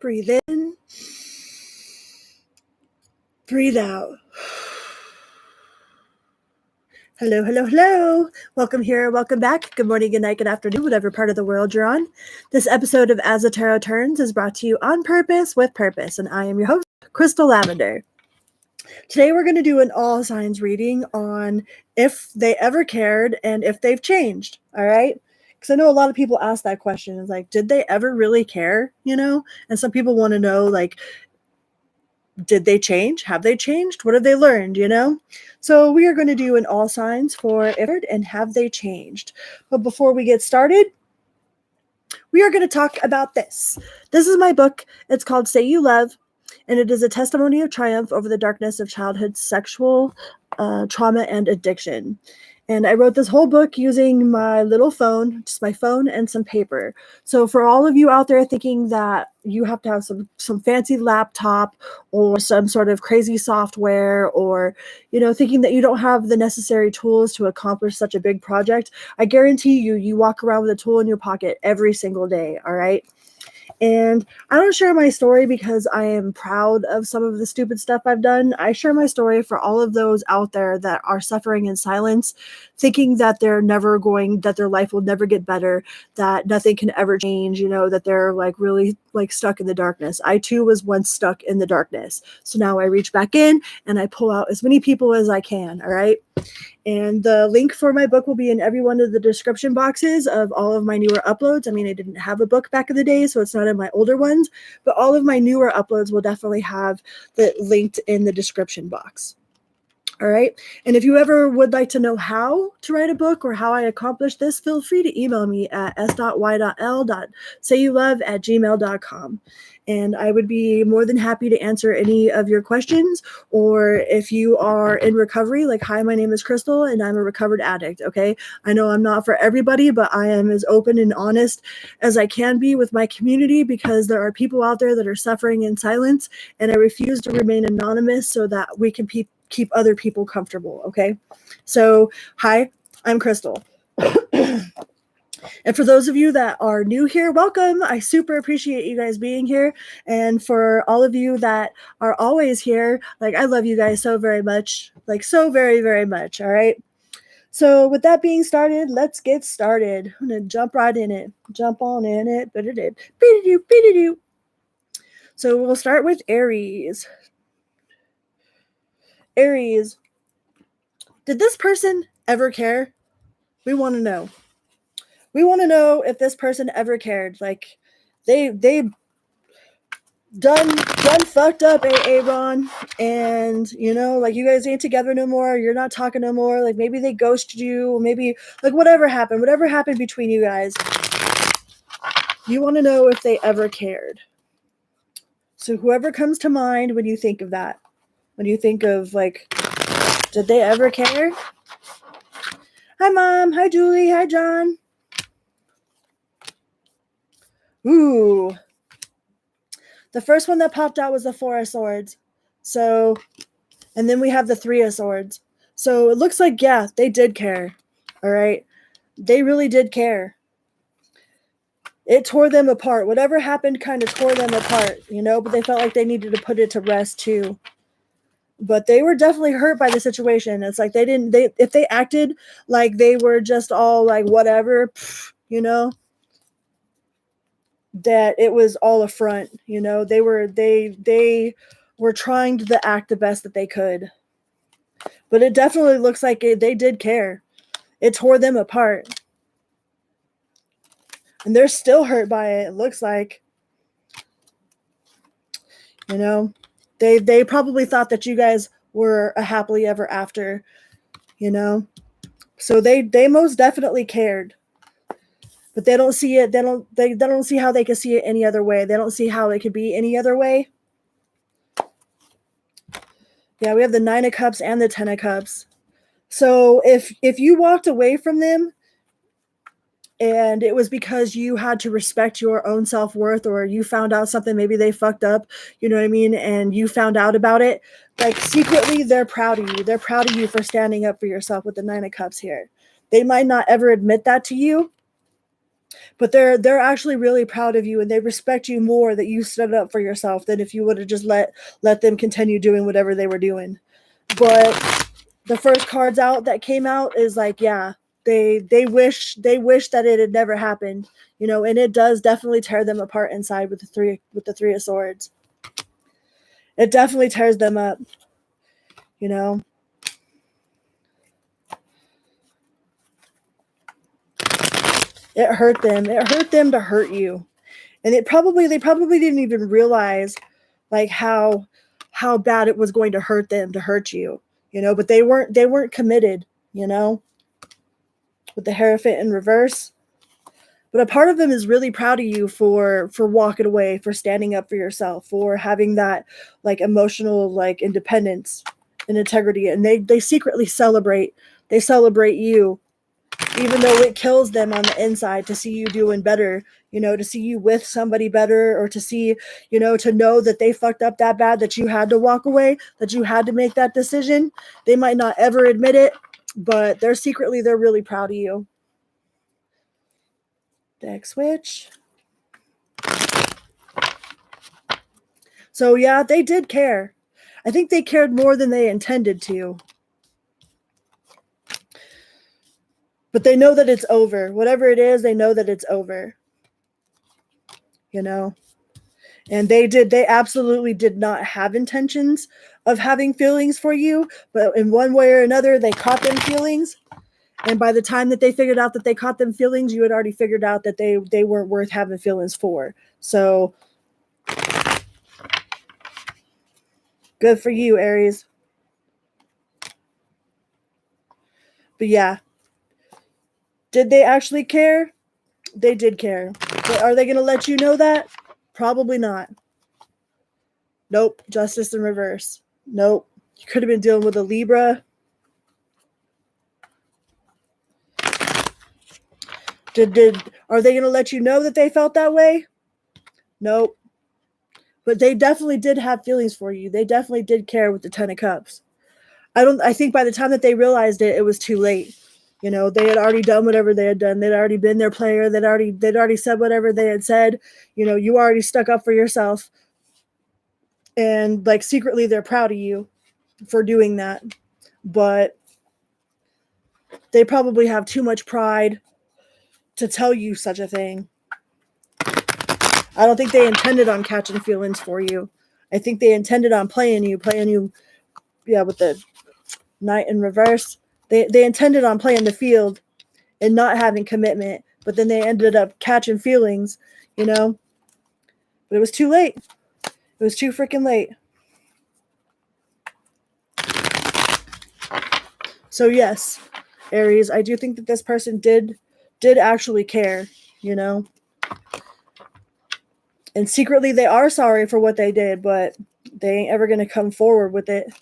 Breathe in. Breathe out. Hello, hello, hello. Welcome here, welcome back. Good morning, good night, good afternoon, whatever part of the world you're on. This episode of As the Tarot Turns is brought to you on purpose with purpose, and I am your host, Crystal Lavender. Today we're going to do an all signs reading on if they ever cared and if they've changed, all right? Because I know a lot of people ask that question. It's like, did they ever really care, you know? And some people want to know, like, did they change? Have they changed? What have they learned, you know? So we are going to do an all signs for if and have they changed. But before we get started, we are going to talk about this. This is my book. It's called Say You Love, and it is a testimony of triumph over the darkness of childhood sexual trauma and addiction. And I wrote this whole book using my little phone, just my phone and some paper. So for all of you out there thinking that you have to have some fancy laptop or some sort of crazy software, or, you know, thinking that you don't have the necessary tools to accomplish such a big project, I guarantee you walk around with a tool in your pocket every single day, all right? And I don't share my story because I am proud of some of the stupid stuff I've done. I share my story for all of those out there that are suffering in silence, thinking that their life will never get better, that nothing can ever change, you know, that they're like really like stuck in the darkness. I too was once stuck in the darkness. So now I reach back in and I pull out as many people as I can. All right. And the link for my book will be in every one of the description boxes of all of my newer uploads. I mean, I didn't have a book back in the day, so it's not in my older ones, but all of my newer uploads will definitely have the linked in the description box. All right. And if you ever would like to know how to write a book or how I accomplished this, feel free to email me at s.y.l.sayyoulove@gmail.com. And I would be more than happy to answer any of your questions. Or if you are in recovery, like, hi, my name is Crystal and I'm a recovered addict. Okay. I know I'm not for everybody, but I am as open and honest as I can be with my community, because there are people out there that are suffering in silence, and I refuse to remain anonymous so that we can keep other people comfortable. Okay. So hi, I'm Crystal. And for those of you that are new here, welcome. I super appreciate you guys being here. And for all of you that are always here, like, I love you guys so very much, like so very, very much. All right. So with that being started, let's get started. I'm going to jump right in it. Jump on in it. So we'll start with Aries. Aries, did this person ever care? We want to know. We want to know if this person ever cared. Like, they done fucked up, Aaron, and, you know, like, you guys ain't together no more. You're not talking no more. Like, maybe they ghosted you, or maybe, like, whatever happened between you guys. You want to know if they ever cared. So whoever comes to mind when you think of that, when you think of, like, did they ever care? Hi, Mom. Hi, Julie. Hi, John. Ooh. The first one that popped out was the Four of Swords. So, and then we have the Three of Swords. So it looks like, yeah, they did care. All right. They really did care. It tore them apart. Whatever happened kind of tore them apart, you know, but they felt like they needed to put it to rest too. But they were definitely hurt by the situation. It's like if they acted like they were just all like whatever, you know, that it was all a front, you know, they were trying to act the best that they could. But it definitely looks like they did care. It tore them apart. And they're still hurt by it, it looks like. You know, they probably thought that you guys were a happily ever after, you know. So they most definitely cared. But they don't see it. They don't see how they could see it any other way. They don't see how it could be any other way. Yeah, we have the Nine of Cups and the Ten of Cups. So if you walked away from them and it was because you had to respect your own self-worth, or you found out something, maybe they fucked up, you know what I mean, and you found out about it, like, secretly they're proud of you. They're proud of you for standing up for yourself with the Nine of Cups here. They might not ever admit that to you, But they're actually really proud of you, and they respect you more that you stood up for yourself than if you would have just let them continue doing whatever they were doing. But the first cards out that came out is like, yeah, they wish that it had never happened, you know, and it does definitely tear them apart inside with the three of swords. It definitely tears them up, you know. It hurt them. It hurt them to hurt you. And they probably didn't even realize like how bad it was going to hurt them to hurt you, you know, but they weren't committed, you know, with the Hierophant in reverse. But a part of them is really proud of you for walking away, for standing up for yourself, for having that like emotional like independence and integrity. And they secretly celebrate. They celebrate you, even though it kills them on the inside to see you doing better, you know, to see you with somebody better, or to see, you know, to know that they fucked up that bad that you had to walk away, that you had to make that decision. They might not ever admit it, but they're really proud of you. Deck switch. So yeah, they did care. I think they cared more than they intended to. But they know that it's over. Whatever it is, they know that it's over. You know? And they absolutely did not have intentions of having feelings for you, but in one way or another, they caught them feelings. And by the time that they figured out that they caught them feelings, you had already figured out that they weren't worth having feelings for. So good for you, Aries. But yeah, did they actually care? They did care. But are they going to let you know that? Probably not. Nope. Justice in reverse. Nope. You could have been dealing with a Libra. Are they going to let you know that they felt that way? Nope. But they definitely did have feelings for you. They definitely did care with the 10 of Cups. I think by the time that they realized it, it was too late. You know, they had already done whatever they had done. They'd already been their player. They'd already said whatever they had said. You know, you already stuck up for yourself. And like secretly they're proud of you for doing that. But they probably have too much pride to tell you such a thing. I don't think they intended on catching feelings for you. I think they intended on playing you, yeah, with the Knight in reverse. They intended on playing the field and not having commitment, but then they ended up catching feelings, you know. But it was too late. It was too freaking late. So yes, Aries, I do think that this person did actually care, you know. And secretly they are sorry for what they did, but they ain't ever going to come forward with it.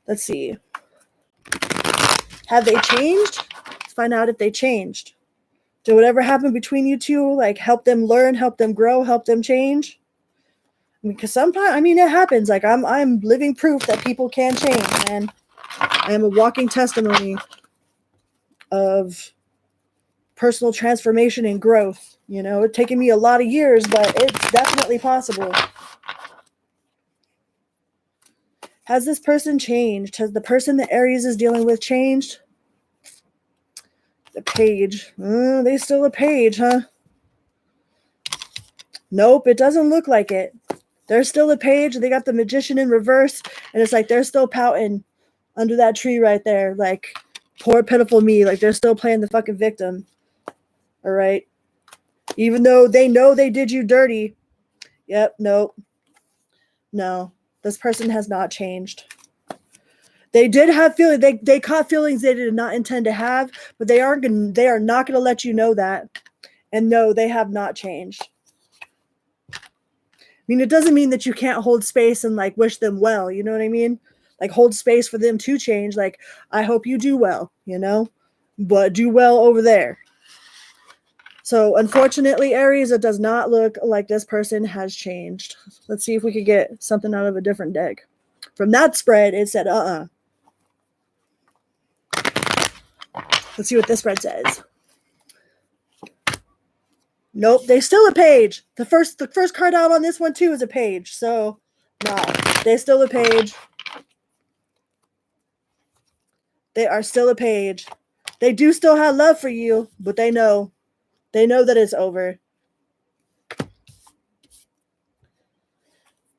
Let's see. Have they changed? Let's find out if they changed. Did whatever happened between you two, like, help them learn, help them grow, help them change? Because sometimes, I mean, it happens. Like, I'm living proof that people can change, and I am a walking testimony of personal transformation and growth. You know, it's taken me a lot of years, but it's definitely possible. Has this person changed? Has the person that Aries is dealing with changed? The Page. They still a Page, huh? Nope, it doesn't look like it. They're still a Page. They got the Magician in reverse, and it's like they're still pouting under that tree right there. Like, poor pitiful me. Like, they're still playing the fucking victim. All right? Even though they know they did you dirty. Yep, nope. No, this person has not changed. They did have feelings. They caught feelings they did not intend to have, but they are not going to let you know that. And no, they have not changed. I mean, it doesn't mean that you can't hold space and like wish them well. You know what I mean? Like, hold space for them to change. Like, I hope you do well, you know, but do well over there. So unfortunately, Aries, it does not look like this person has changed. Let's see if we could get something out of a different deck. From that spread, it said, Let's see what this spread says. Nope, they still a page. The first card out on this one too is a page. So, nah, they still a page. They are still a page. They do still have love for you, but they know that it's over.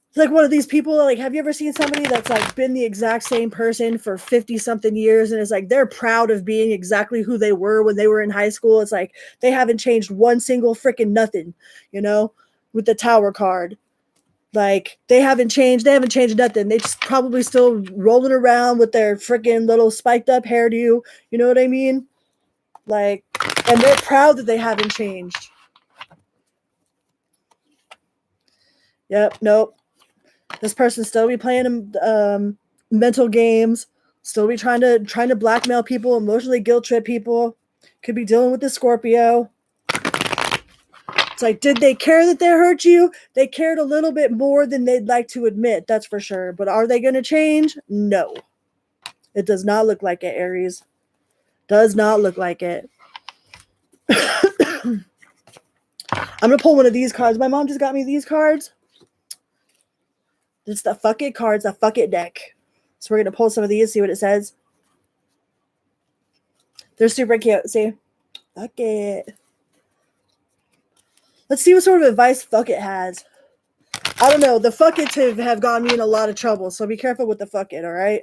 It's like one of these people, like, have you ever seen somebody that's like been the exact same person for 50 something years, and it's like they're proud of being exactly who they were when they were in high school? It's like they haven't changed one single freaking nothing, you know, with the Tower card. Like they haven't changed nothing. They just probably still rolling around with their freaking little spiked up hairdo, you know what I mean? Like, and they're proud that they haven't changed. Yep, nope. This person still be playing mental games, still be trying to blackmail people, emotionally guilt trip people. Could be dealing with the Scorpio. It's like, did they care that they hurt you? They cared a little bit more than they'd like to admit, that's for sure. But are they going to change? No. It does not look like it, Aries. Does not look like it. I'm going to pull one of these cards. My mom just got me these cards. It's the fuck it cards, the fuck it deck. So we're going to pull some of these, see what it says. They're super cute. See? Fuck it. Let's see what sort of advice fuck it has. I don't know. The fuck it have gotten me in a lot of trouble, so be careful with the fuck it, all right?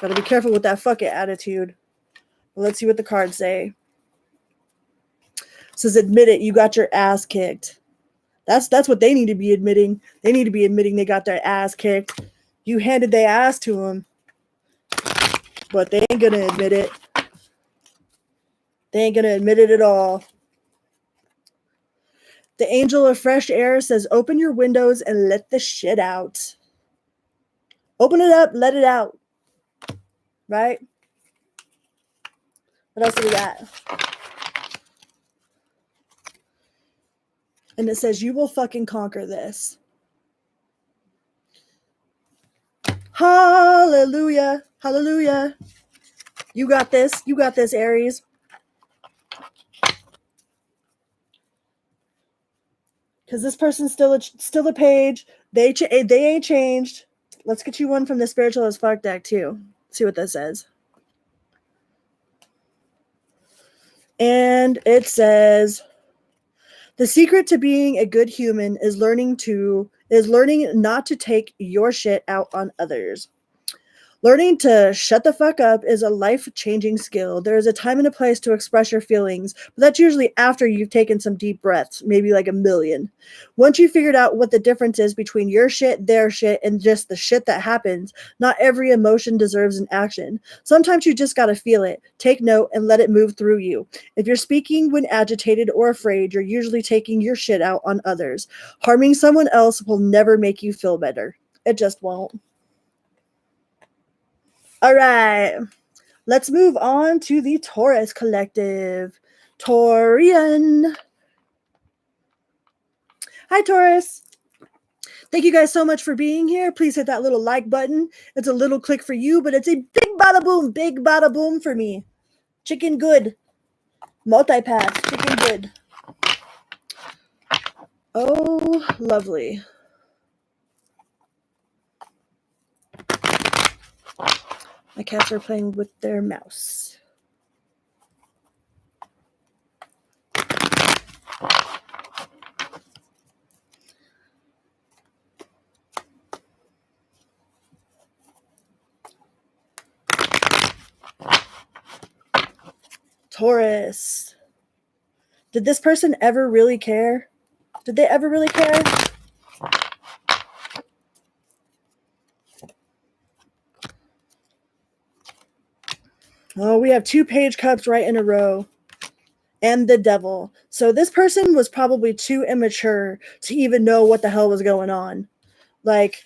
Gotta be careful with that fuck it attitude. Well, let's see what the cards say. It says, admit it, you got your ass kicked. That's what they need to be admitting. They need to be admitting they got their ass kicked. You handed their ass to them, but they ain't gonna admit it. They ain't gonna admit it at all. The angel of fresh air says, open your windows and let the shit out. Open it up, let it out. Right? What else do we got? And it says, you will fucking conquer this. Hallelujah. Hallelujah. You got this. You got this, Aries. Because this person's still a page. They ain't changed. Let's get you one from the Spiritual as Fuck deck, too. See what this says. And it says, the secret to being a good human is learning not to take your shit out on others. Learning to shut the fuck up is a life-changing skill. There is a time and a place to express your feelings, but that's usually after you've taken some deep breaths, maybe like a million. Once you've figured out what the difference is between your shit, their shit, and just the shit that happens, not every emotion deserves an action. Sometimes you just gotta feel it, take note, and let it move through you. If you're speaking when agitated or afraid, you're usually taking your shit out on others. Harming someone else will never make you feel better. It just won't. All right, let's move on to the Taurus collective. Taurian. Hi, Taurus. Thank you guys so much for being here. Please hit that little like button. It's a little click for you, but it's a big bada boom for me. Chicken good. Multipath, chicken good. Oh, lovely. My cats are playing with their mouse. Taurus. Did this person ever really care? Did they ever really care? Oh, we have 2 page cups right in a row. And the devil. So this person was probably too immature to even know what the hell was going on. Like,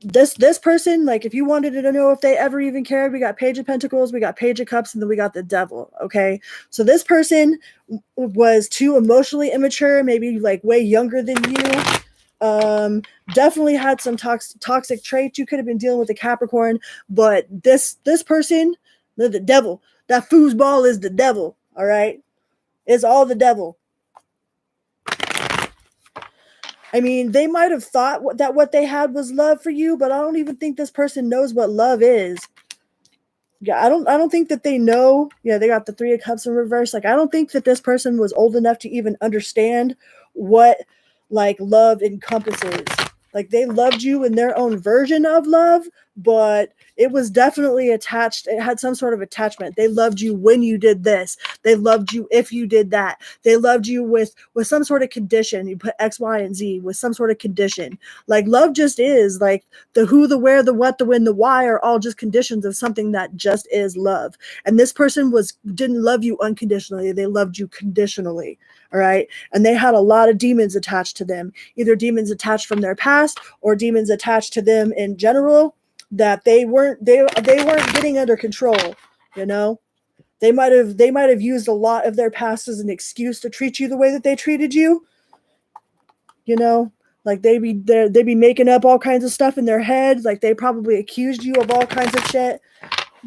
this person, like, if you wanted to know if they ever even cared, we got Page of Pentacles, we got Page of Cups, and then we got the devil, okay? So this person was too emotionally immature, maybe, like, way younger than you, Definitely had some toxic traits. You could have been dealing with a Capricorn, but this person, the devil, that foosball is the devil. All right, it's all the devil. I mean, they might have thought that what they had was love for you, but I don't even think this person knows what love is. Yeah, I don't think that they know. Yeah, they got the Three of Cups in reverse. Like, I don't think that this person was old enough to even understand what like love encompasses. Like, they loved you in their own version of love, but it was definitely attached. It had some sort of attachment. They loved you when you did this. They loved you if you did that. They loved you with some sort of condition. You put X, Y, and Z with some sort of condition. Like, love just is like the who, the where, the what, the when, the why are all just conditions of something that just is love. And this person didn't love you unconditionally. They loved you conditionally. All right. And they had a lot of demons attached to them, either demons attached from their past or demons attached to them in general that they weren't getting under control. You know, they might have used a lot of their past as an excuse to treat you the way that they treated you. You know, like they'd be making up all kinds of stuff in their head. Like, they probably accused you of all kinds of shit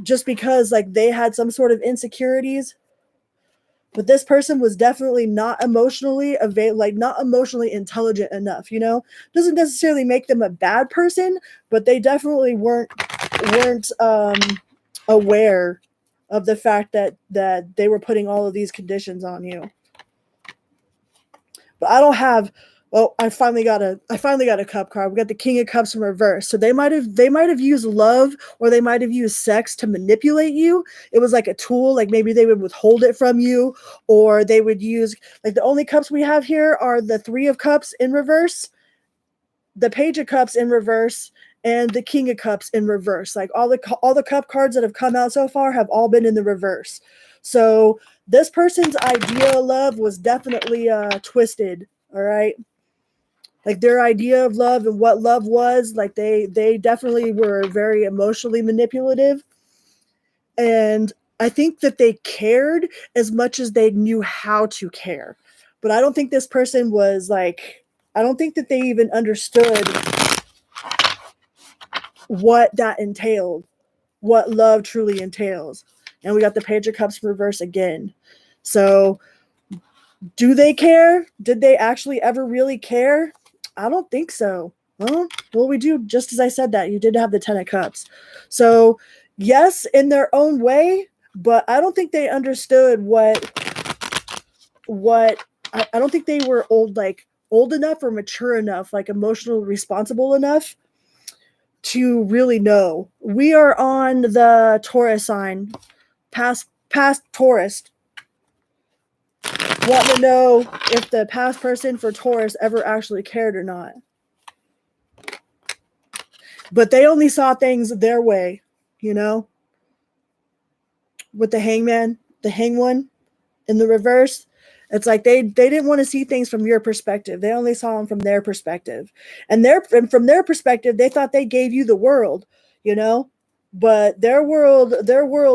just because like they had some sort of insecurities. But this person was definitely not emotionally not emotionally intelligent enough, you know? Doesn't necessarily make them a bad person, but they definitely weren't aware of the fact that they were putting all of these conditions on you. But I don't have I finally got a cup card. We got the King of Cups in reverse. So they might have used love, or they might have used sex to manipulate you. It was like a tool. Like, maybe they would withhold it from you, or they would use, like, the only cups we have here are the Three of Cups in reverse, the Page of Cups in reverse, and the King of Cups in reverse. Like, all the cup cards that have come out so far have all been in the reverse. So this person's idea of love was definitely twisted. All right. Like, their idea of love and what love was, like, they definitely were very emotionally manipulative. And I think that they cared as much as they knew how to care. But I don't think this person was like, I don't think that they even understood what that entailed, what love truly entails. And we got the Page of Cups reverse again. So, do they care? Did they actually ever really care? I don't think so. Well, we do, just as I said that, you did have the Ten of Cups. So, yes, in their own way, but I don't think they understood what I don't think they were old enough or mature enough, like emotionally responsible enough to really know. We are on the Taurus sign, past Taurus. Want to know if the past person for Taurus ever actually cared or not. But they only saw things their way, you know? With the Hangman, the Hang One in the reverse, it's like they didn't want to see things from your perspective. They only saw them from their perspective. And from their perspective, they thought they gave you the world, you know? But their world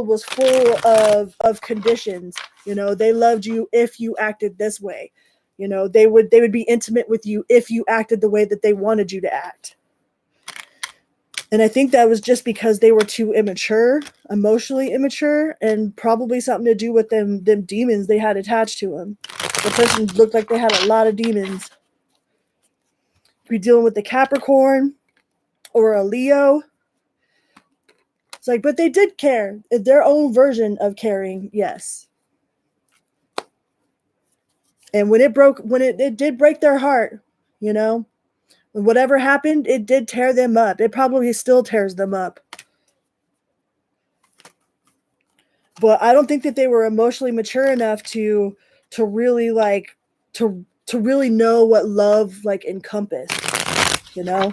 was full of conditions. You know, they loved you if you acted this way. You know, they would be intimate with you if you acted the way that they wanted you to act. And I think that was just because they were too immature, emotionally immature, and probably something to do with them demons they had attached to them. The person looked like they had a lot of demons. If you're dealing with the Capricorn or a Leo, it's like, but they did care. Their own version of caring, yes. And when it did break their heart, you know, whatever happened, it did tear them up. It probably still tears them up. But I don't think that they were emotionally mature enough to really to really know what love like encompassed, you know?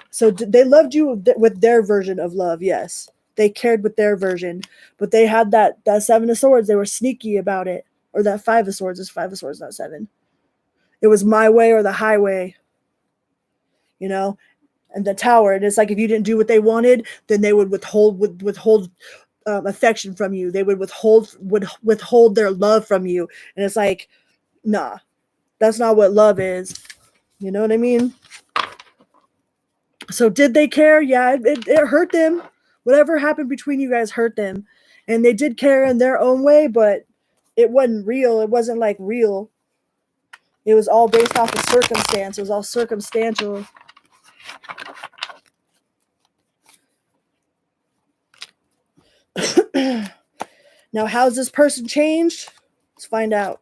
So they loved you with their version of love, yes. They cared with their version, but they had that Seven of Swords. They were sneaky about it. Or that Five of Swords is Five of Swords, not seven. It was my way or the highway, you know? And the Tower, and it's like, if you didn't do what they wanted, then they would withhold affection from you. They would withhold their love from you. And it's like, nah, that's not what love is. You know what I mean? So did they care? Yeah, it hurt them. Whatever happened between you guys hurt them. And they did care in their own way, but it wasn't real. It wasn't like real. It was all based off of circumstance. It was all circumstantial. Now, how's this person changed? Let's find out.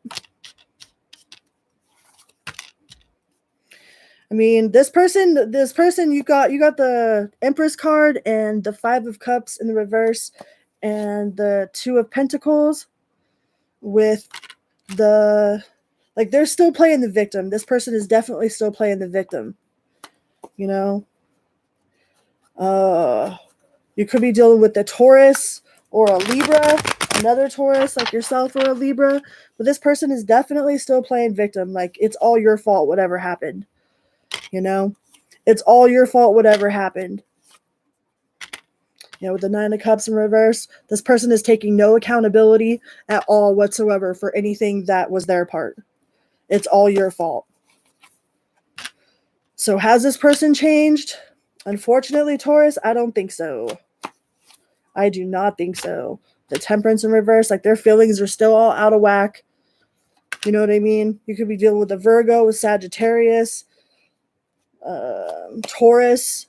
I mean, this person, you got the Empress card and the Five of Cups in the reverse and the Two of Pentacles with the, like, they're still playing the victim. This person is definitely still playing the victim. You know? You could be dealing with a Taurus or a Libra, another Taurus like yourself or a Libra, but this person is definitely still playing victim. Like, it's all your fault, whatever happened. You know, it's all your fault, whatever happened. You know, with the Nine of Cups in reverse, this person is taking no accountability at all whatsoever for anything that was their part. It's all your fault. So has this person changed? Unfortunately, Taurus, I don't think so. I do not think so. The Temperance in reverse, like, their feelings are still all out of whack. You know what I mean? You could be dealing with a Virgo, with Sagittarius, Taurus,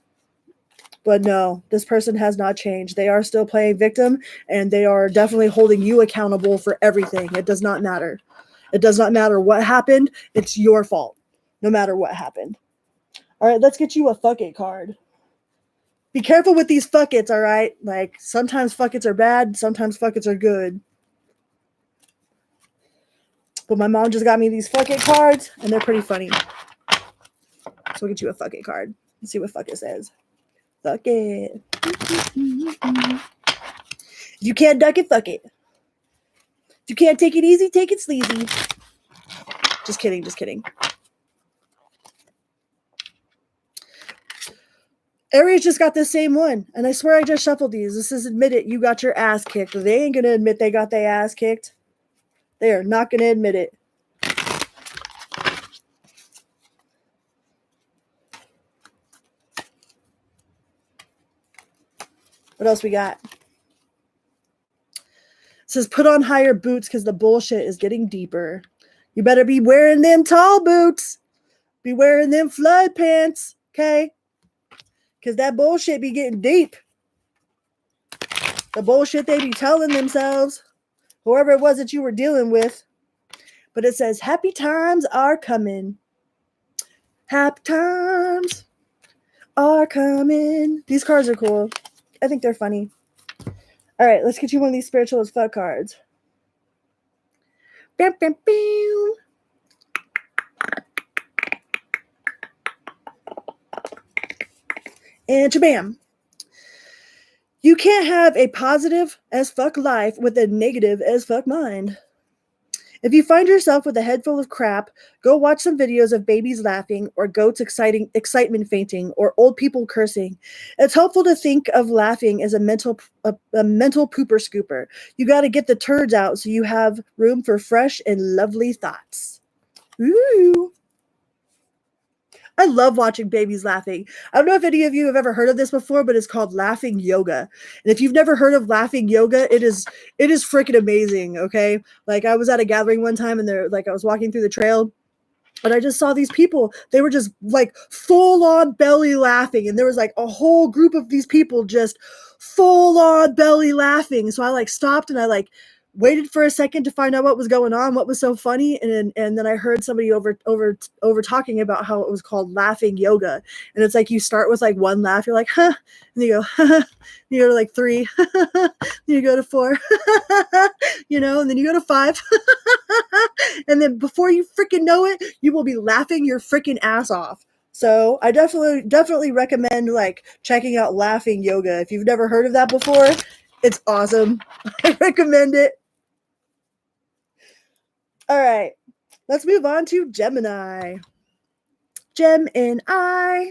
but no, this person has not changed. They are still playing victim, and they are definitely holding you accountable for everything. It does not matter. It does not matter what happened. It's your fault, no matter what happened. All right, let's get you a fuck it card. Be careful with these fuck it's, all right? Like, sometimes fuck it's are bad, sometimes fuck it's are good. But my mom just got me these fuck it cards, and they're pretty funny. So we'll get you a fuck it card. Let's see what fuck it says. Fuck it. You can't duck it, fuck it. You can't take it easy, take it sleazy. Just kidding, just kidding. Aries just got the same one, and I swear I just shuffled these. This is admit it, you got your ass kicked. They ain't gonna admit they got their ass kicked. They are not gonna admit it. What else we got? It says put on higher boots because the bullshit is getting deeper. You better be wearing them tall boots. Be wearing them flood pants, okay? Because that bullshit be getting deep. The bullshit they be telling themselves, whoever it was that you were dealing with. But it says happy times are coming. Happy times are coming. These cards are cool. I think they're funny. All right, let's get you one of these spiritual as fuck cards. Bam, bam, bam. And shabam. You can't have a positive as fuck life with a negative as fuck mind. If you find yourself with a head full of crap, go watch some videos of babies laughing or goats excitement fainting or old people cursing. It's helpful to think of laughing as a mental pooper scooper. You got to get the turds out so you have room for fresh and lovely thoughts. Ooh. I love watching babies laughing. I don't know if any of you have ever heard of this before, but it's called laughing yoga. And if you've never heard of laughing yoga, it is freaking amazing, okay? Like, I was at a gathering one time, and I was walking through the trail, and I just saw these people. They were just like full on belly laughing. And there was like a whole group of these people just full on belly laughing. So I like stopped and I like waited for a second to find out what was going on, what was so funny. And then I heard somebody over talking about how it was called laughing yoga. And it's like, you start with like one laugh. You're like, huh. And you go, and you go to like 3, then you go to 4, and then you go to 5. And then before you freaking know it, you will be laughing your freaking ass off. So I definitely recommend like checking out laughing yoga. If you've never heard of that before, it's awesome. I recommend it. All right, let's move on to Gemini. Gemini.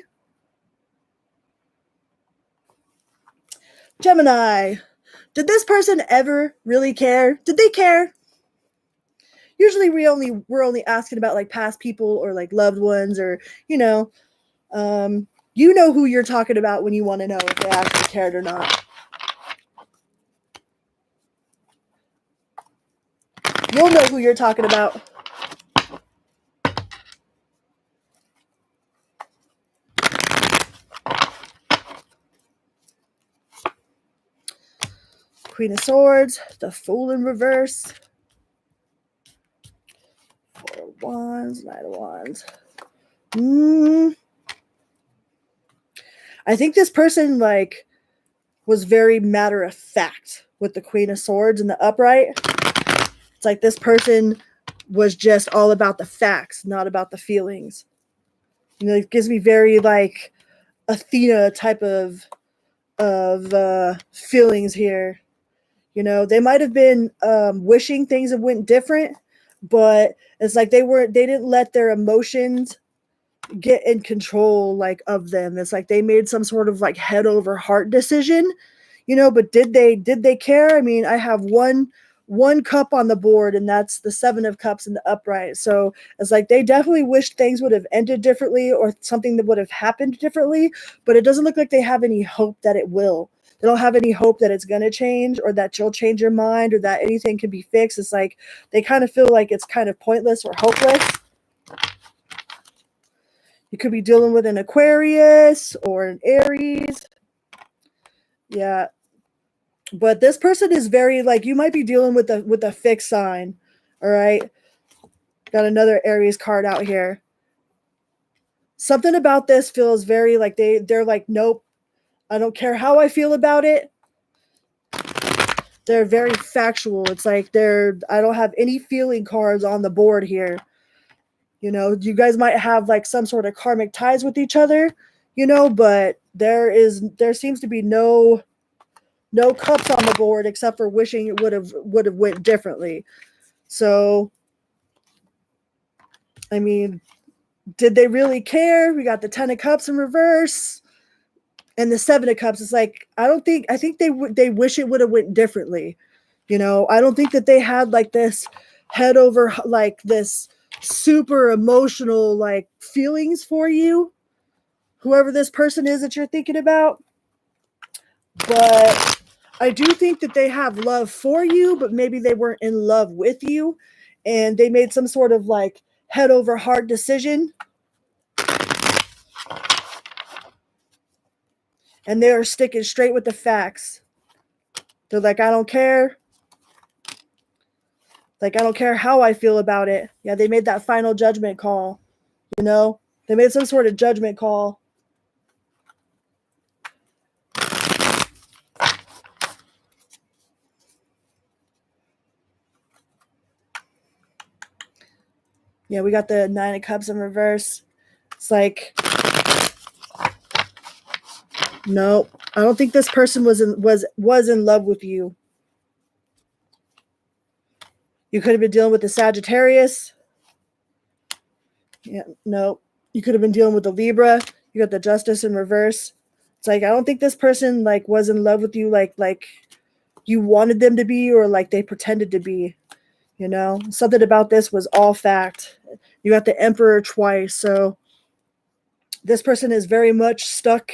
Did this person ever really care? Did they care? Usually we're only asking about like past people or like loved ones or, you You know who you're talking about when you want to know if they actually cared or not. You'll know who you're talking about. Queen of Swords, the Fool in reverse. Four of Wands, Knight of Wands. I think this person like was very matter of fact with the Queen of Swords and the upright. It's like this person was just all about the facts, not about the feelings. You know, it gives me very like Athena type of feelings here. You know, they might have been wishing things had went different, but it's like they didn't let their emotions get in control like of them. It's like they made some sort of like head over heart decision, you know, but did they care? I mean, I have one cup on the board, and that's the Seven of Cups in the upright. So it's like they definitely wished things would have ended differently or something that would have happened differently, but it doesn't look like they have any hope that it will. They don't have any hope that it's going to change or that you'll change your mind or that anything can be fixed. It's like they kind of feel like it's kind of pointless or hopeless. You could be dealing with an Aquarius or an Aries. Yeah. But this person is very like, you might be dealing with a fixed sign. All right. Got another Aries card out here. Something about this feels very like they're like, nope, I don't care how I feel about it. They're very factual. It's like I don't have any feeling cards on the board here. You know, you guys might have like some sort of karmic ties with each other, you know, but there seems to be no cups on the board except for wishing it would have went differently. So, I mean, did they really care? We got the 10 of Cups in reverse and the 7 of Cups. It's like, I think they wish it would have went differently. You know, I don't think that they had like this head over, like this super emotional, like feelings for you, whoever this person is that you're thinking about. But I do think that they have love for you, but maybe they weren't in love with you and they made some sort of like head over heart decision. And they're sticking straight with the facts. They're like, I don't care. Like, I don't care how I feel about it. Yeah, they made that final judgment call. You know, they made some sort of judgment call. Yeah, we got the 9 of Cups in reverse. It's like, no, I don't think this person was in love with you. You could have been dealing with the Sagittarius. Yeah, no. You could have been dealing with the Libra. You got the Justice in reverse. It's like, I don't think this person like was in love with you like you wanted them to be or like they pretended to be. You know, something about this was all fact. You got the Emperor twice, so this person is very much stuck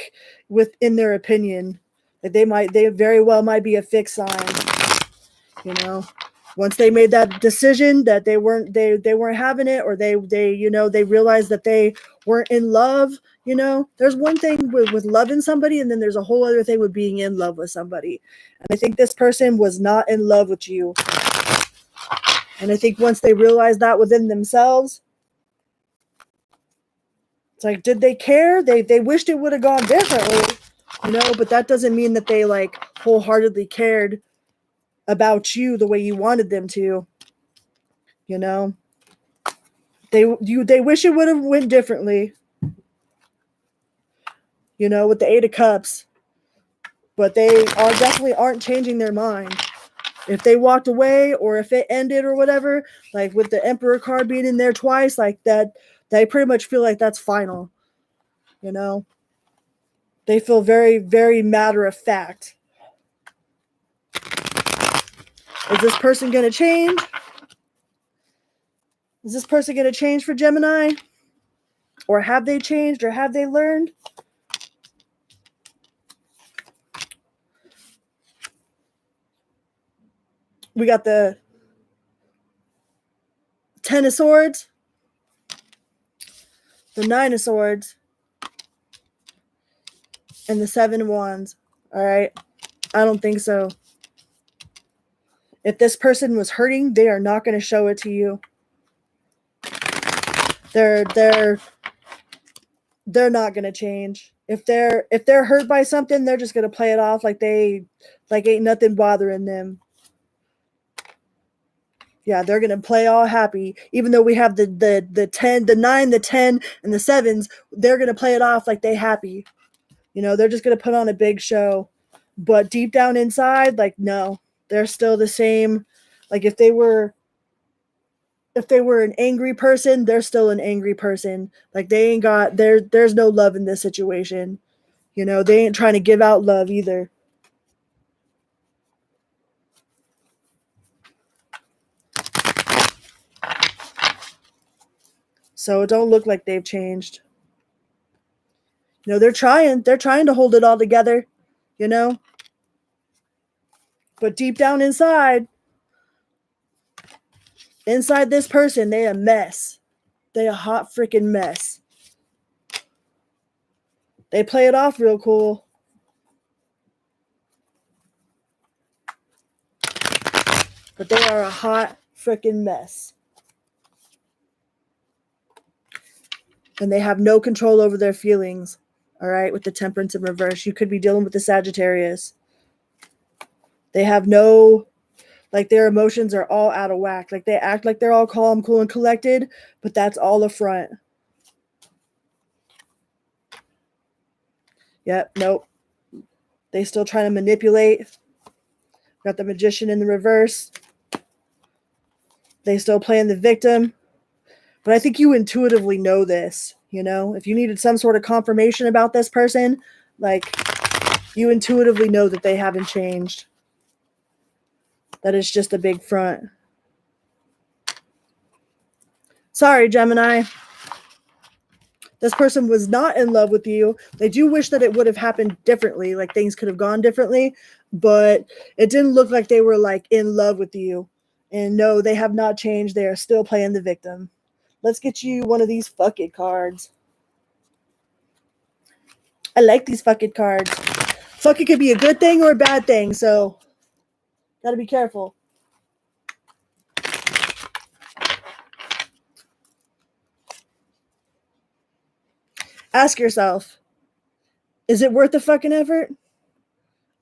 within their opinion. That they very well might be a fixed sign. You know, once they made that decision that they weren't having it, or they realized that they weren't in love. You know, there's one thing with loving somebody, and then there's a whole other thing with being in love with somebody. And I think this person was not in love with you. And I think once they realized that within themselves, it's like, did they care? They wished it would have gone differently, you know, but that doesn't mean that they like wholeheartedly cared about you the way you wanted them to. You know, they wish it would have went differently, you know, with the 8 of Cups, but they definitely aren't changing their mind. If they walked away or if it ended or whatever, like with the Emperor card being in there twice, like that, they pretty much feel like that's final. You know, they feel very, very matter of fact. Is this person going to change? Is this person going to change for Gemini? Or have they changed or have they learned? we got the 10 of Swords, the 9 of Swords, and the 7 of Wands. All right. I don't think so. If this person was hurting, they are not going to show it to you. They're not going to change. If they're hurt by something, they're just going to play it off like ain't nothing bothering them. Yeah, they're going to play all happy. Even though we have the 10, the 9, the 10, and the 7s, they're going to play it off like they happy. You know, they're just going to put on a big show. But deep down inside, like, no, they're still the same. Like, if they were an angry person, they're still an angry person. Like, they ain't got, there's no love in this situation. You know, they ain't trying to give out love either. So it don't look like they've changed. You know, they're trying to hold it all together, you know. But deep down inside this person, they a mess. They a hot freaking mess. They play it off real cool. But they are a hot freaking mess. And they have no control over their feelings. All right, with the Temperance in reverse. You could be dealing with the Sagittarius. They have no, like, their emotions are all out of whack. Like, they act like they're all calm, cool, and collected, but that's all a front. Yep, nope. They still trying to manipulate. Got the Magician in the reverse. They still playing the victim. But I think you intuitively know this, you know? If you needed some sort of confirmation about this person, like, you intuitively know that they haven't changed. That is just a big front. Sorry, Gemini. This person was not in love with you. They do wish that it would have happened differently, like things could have gone differently, but it didn't look like they were, like, in love with you. And no, they have not changed. They are still playing the victim. Let's get you one of these fuck it cards. I like these fuck it cards. Fuck it could be a good thing or a bad thing, so gotta be careful. Ask yourself, is it worth the fucking effort?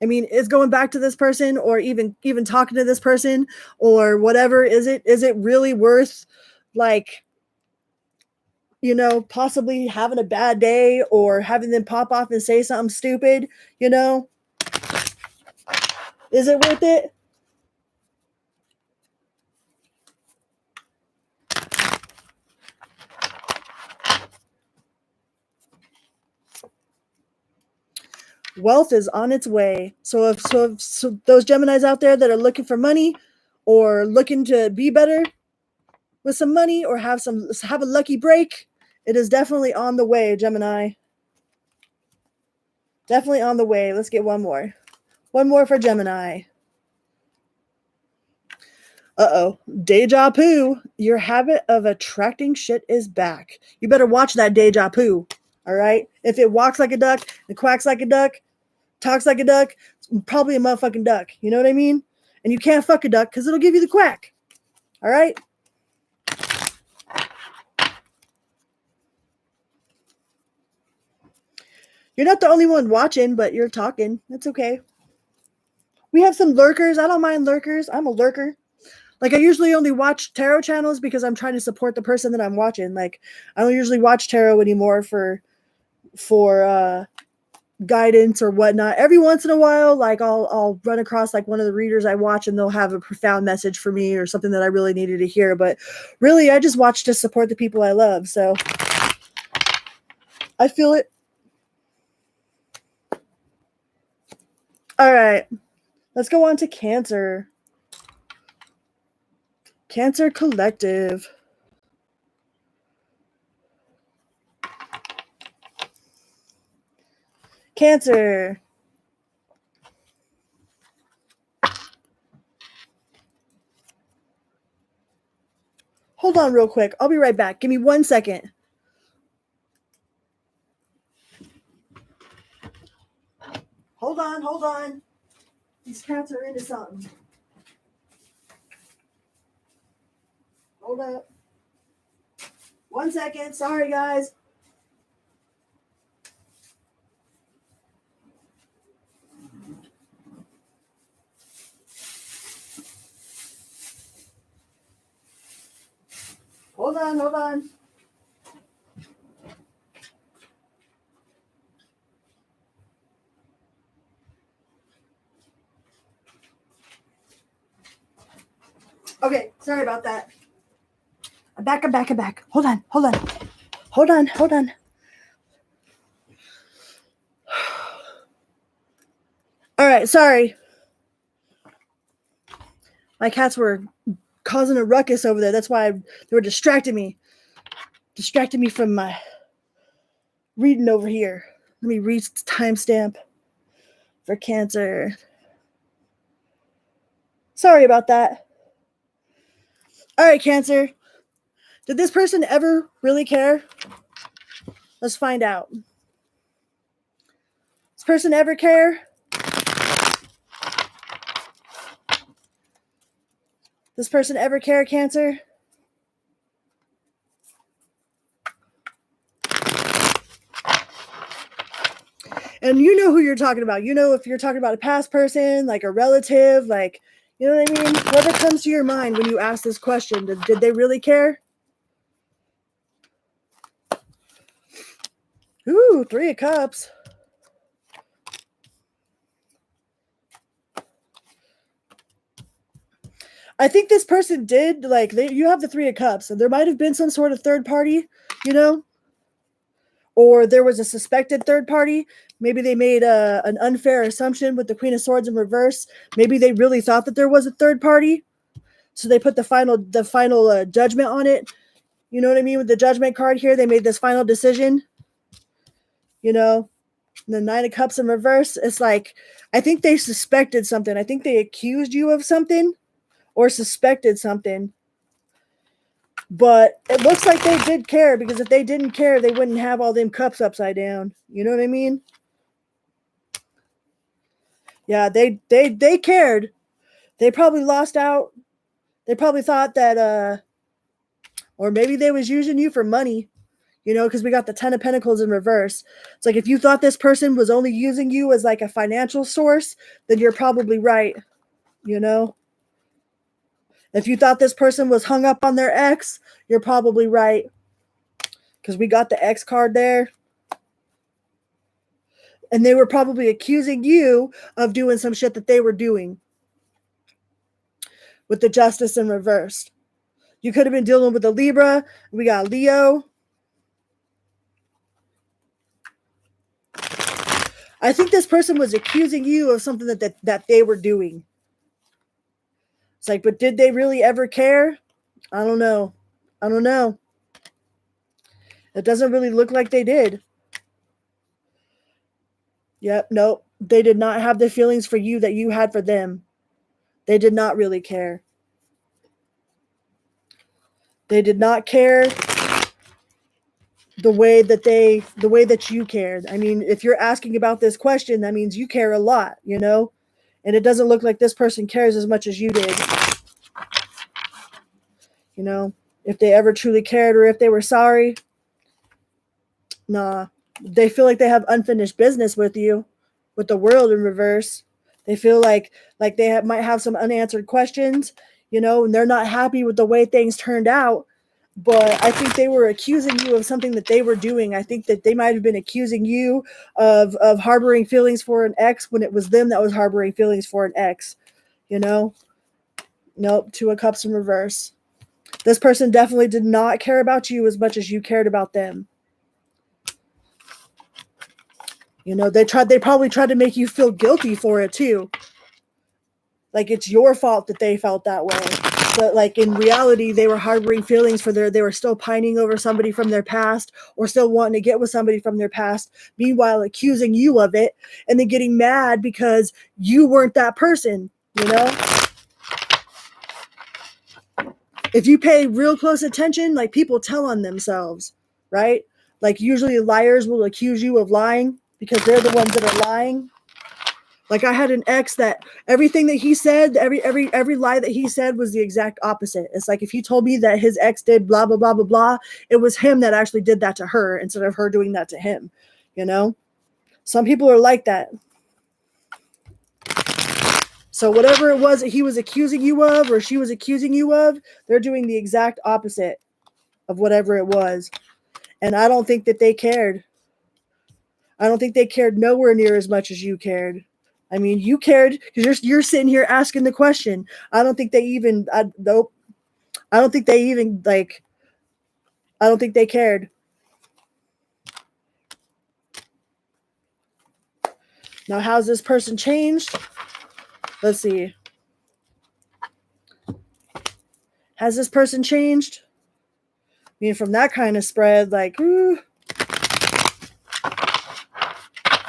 I mean, is going back to this person or even talking to this person or whatever, is it really worth, like, you know, possibly having a bad day or having them pop off and say something stupid, you know? Is it worth it? Wealth is on its way. So if those Geminis out there that are looking for money or looking to be better with some money or have a lucky break, it is definitely on the way, Gemini. Definitely on the way. Let's get one more. One more for Gemini. Uh-oh. Deja vu. Your habit of attracting shit is back. You better watch that deja vu. All right? If it walks like a duck, it quacks like a duck, talks like a duck, it's probably a motherfucking duck. You know what I mean? And you can't fuck a duck because it'll give you the quack. All right? You're not the only one watching, but you're talking. That's okay. We have some lurkers. I don't mind lurkers. I'm a lurker. Like, I usually only watch tarot channels because I'm trying to support the person that I'm watching. Like, I don't usually watch tarot anymore for guidance or whatnot. Every once in a while, like, I'll run across, like, one of the readers I watch and they'll have a profound message for me or something that I really needed to hear. But really, I just watch to support the people I love. So I feel it. All right. Let's go on to Cancer. Cancer Collective. Cancer. Hold on real quick. I'll be right back. Give me 1 second. Hold on. These cats are into something. Hold up. 1 second. Sorry, guys. Hold on. Okay, sorry about that. I'm back. Hold on. All right, sorry. My cats were causing a ruckus over there. That's why they were distracting me from my reading over here. Let me read the timestamp for Cancer. Sorry about that. All right, Cancer. Did this person ever really care? Let's find out. This person ever care? This person ever care, Cancer? And you know who you're talking about. You know if you're talking about a past person, like a relative, like, you know what I mean? Whatever comes to your mind when you ask this question, did they really care? Ooh, 3 of Cups. I think this person did, like, you have the 3 of Cups, and there might have been some sort of third party, you know? Or there was a suspected third party. Maybe they made an unfair assumption with the Queen of Swords in reverse. Maybe they really thought that there was a third party. So they put the final judgment on it. You know what I mean? With the judgment card here, they made this final decision. You know, the 9 of Cups in reverse. It's like, I think they suspected something. I think they accused you of something or suspected something. But it looks like they did care, because if they didn't care, they wouldn't have all them cups upside down. You know what I mean? Yeah, they cared. They probably lost out. They probably thought that, or maybe they was using you for money, you know, because we got the 10 of Pentacles in reverse. It's like, if you thought this person was only using you as like a financial source, then you're probably right, you know? If you thought this person was hung up on their ex, you're probably right, because we got the X card there. And they were probably accusing you of doing some shit that they were doing with the Justice in reverse. You could have been dealing with a Libra. We got Leo. I think this person was accusing you of something that they were doing. It's like, but did they really ever care? I don't know. It doesn't really look like they did. Yep, nope. They did not have the feelings for you that you had for them. They did not really care. They did not care the way that you cared. I mean, if you're asking about this question, that means you care a lot, you know? And it doesn't look like this person cares as much as you did. You know, if they ever truly cared, or if they were sorry, nah. They feel like they have unfinished business with you, with the World in reverse. They feel like they might have some unanswered questions, you know, and they're not happy with the way things turned out. But I think they were accusing you of something that they were doing. I think that they might have been accusing you of harboring feelings for an ex when it was them that was harboring feelings for an ex, you know? Nope, 2 of Cups in reverse. This person definitely did not care about you as much as you cared about them. You know, they probably tried to make you feel guilty for it too. Like it's your fault that they felt that way. But like in reality, they were harboring feelings for they were still pining over somebody from their past, or still wanting to get with somebody from their past, meanwhile accusing you of it, and then getting mad because you weren't that person, you know? if you pay real close attention, like people tell on themselves, right? Like usually liars will accuse you of lying because they're the ones that are lying. Like I had an ex that everything that he said, every lie that he said was the exact opposite. It's like if he told me that his ex did blah blah blah blah blah, it was him that actually did that to her instead of her doing that to him. You know, some people are like that. So whatever it was that he was accusing you of or she was accusing you of, they're doing the exact opposite of whatever it was. And I don't think that they cared. I don't think they cared nowhere near as much as you cared. I mean, you cared because you're sitting here asking the question. I don't think they even, nope. I don't think they even, like, I don't think they cared. Now, how's this person changed? Let's see. Has this person changed? I mean, from that kind of spread, like,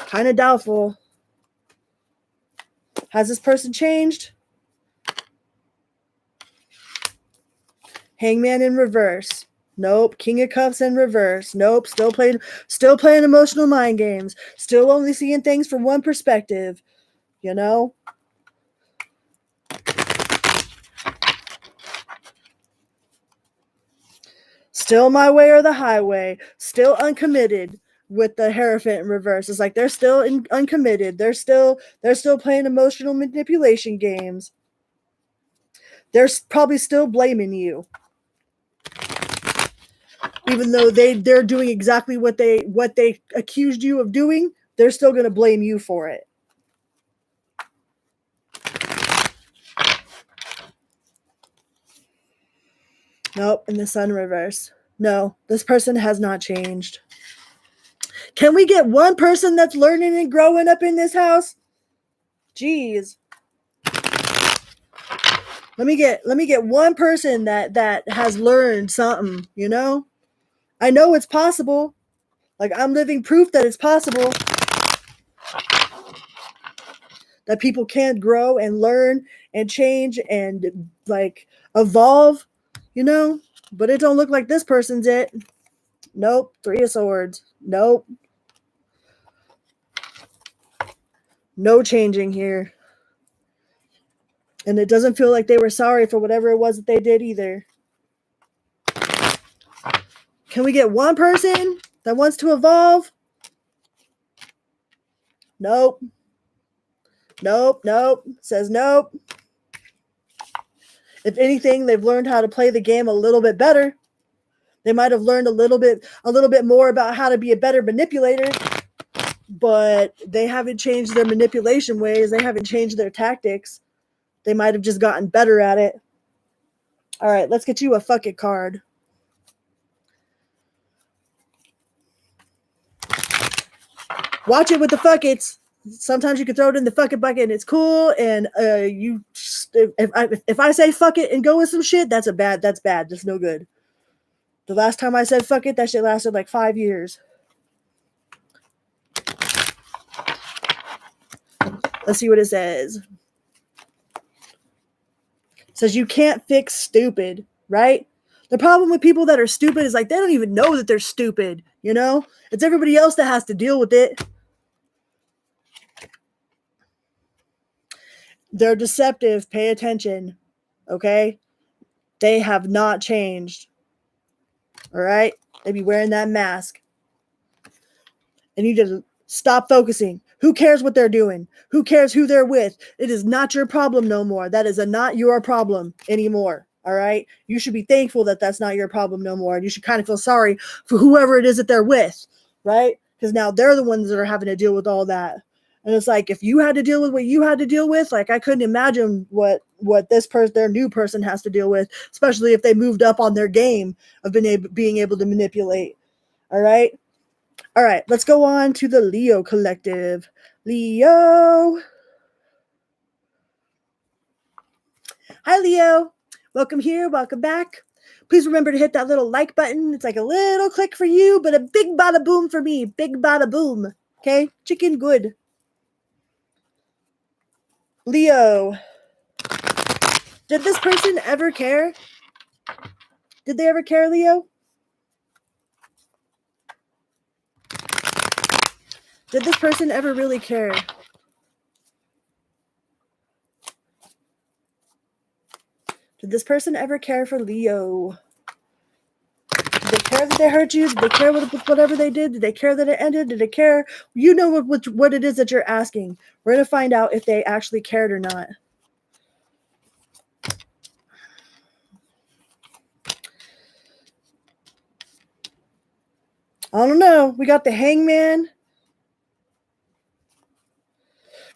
kind of doubtful. Has this person changed? Hangman in reverse. Nope. King of Cups in reverse. Nope. Still playing emotional mind games. Still only seeing things from one perspective. You know? Still my way or the highway. Still uncommitted with the Hierophant in reverse. It's like they're still uncommitted. They're still playing emotional manipulation games. They're probably still blaming you. Even though they're doing exactly what they accused you of doing, they're still going to blame you for it. Nope, in the Sun reverse. No, this person has not changed. Can we get one person that's learning and growing up in this house? Jeez. Let me get one person that has learned something, you know? I know it's possible. Like I'm living proof that it's possible. That people can grow and learn and change and like evolve, you know? But it don't look like this person's it. Nope. 3 of Swords. Nope. No changing here. And it doesn't feel like they were sorry for whatever it was that they did either. Can we get one person that wants to evolve? Nope. Nope. Nope. Says nope. If anything, they've learned how to play the game a little bit better. They might have learned a little bit more about how to be a better manipulator, but they haven't changed their manipulation ways. They haven't changed their tactics. They might have just gotten better at it. All right, let's get you a fuck it card. Watch it with the fuck it's. Sometimes you can throw it in the fuck it bucket and it's cool. And if I say fuck it and go with some shit, that's bad. That's no good. The last time I said fuck it, that shit lasted like 5 years. Let's see what it says. It says you can't fix stupid, right? The problem with people that are stupid is like they don't even know that they're stupid, you know? It's everybody else that has to deal with it. They're deceptive. Pay attention, okay? They have not changed, all right? They be wearing that mask. And you just stop focusing. Who cares what they're doing? Who cares who they're with? It is not your problem no more. That is not your problem anymore. All right. You should be thankful that that's not your problem no more. And you should kind of feel sorry for whoever it is that they're with. Right. Because now they're the ones that are having to deal with all that. And it's like, if you had to deal with what you had to deal with, like I couldn't imagine what this person, their new person has to deal with, especially if they moved up on their game of being able to manipulate. All right. All right, let's go on to the Leo collective. Leo. Hi, Leo. Welcome here. Welcome back. Please remember to hit that little like button. It's like a little click for you, but a big bada boom for me. Big bada boom. Okay? Chicken good. Leo. Did this person ever care? Did they ever care, Leo? Did this person ever really care? Did this person ever care for Leo? Did they care that they hurt you? Did they care with whatever they did? Did they care that it ended? Did they care? You know what it is that you're asking. We're going to find out if they actually cared or not. I don't know. We got the Hangman.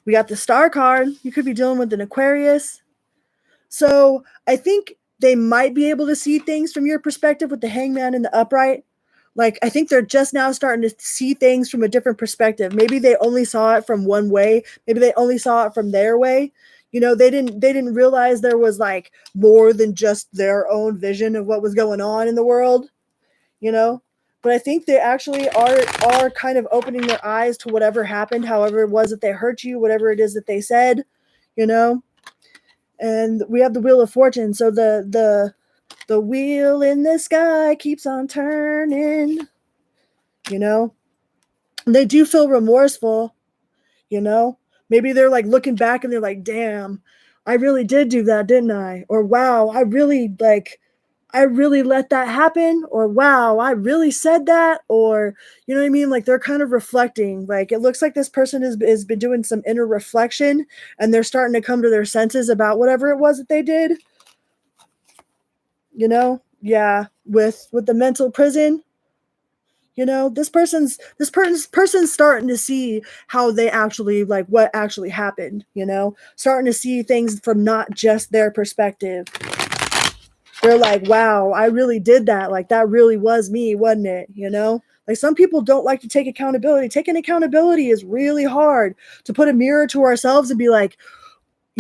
We got the Star card. You could be dealing with an Aquarius. So I think they might be able to see things from your perspective with the Hangman and the Upright. Like, I think they're just now starting to see things from a different perspective. Maybe they only saw it from one way. Maybe they only saw it from their way. You know, they didn't realize there was like more than just their own vision of what was going on in the world, you know? But I think they actually are kind of opening their eyes to whatever happened, however it was that they hurt you, whatever it is that they said, you know? And we have the Wheel of Fortune. So the wheel in the sky keeps on turning, you know? And they do feel remorseful, you know? Maybe they're like looking back and they're like, damn, I really did do that, didn't I? Or wow, I really let that happen, or wow, I really said that, or you know what I mean? Like they're kind of reflecting. Like it looks like this person has been doing some inner reflection and they're starting to come to their senses about whatever it was that they did. You know? Yeah, with the mental prison, you know, this person's starting to see how they actually like what actually happened, you know, starting to see things from not just their perspective. They're like, wow, I really did that. Like, that really was me, wasn't it? You know, like some people don't like to take accountability. Taking accountability is really hard. To put a mirror to ourselves and be like,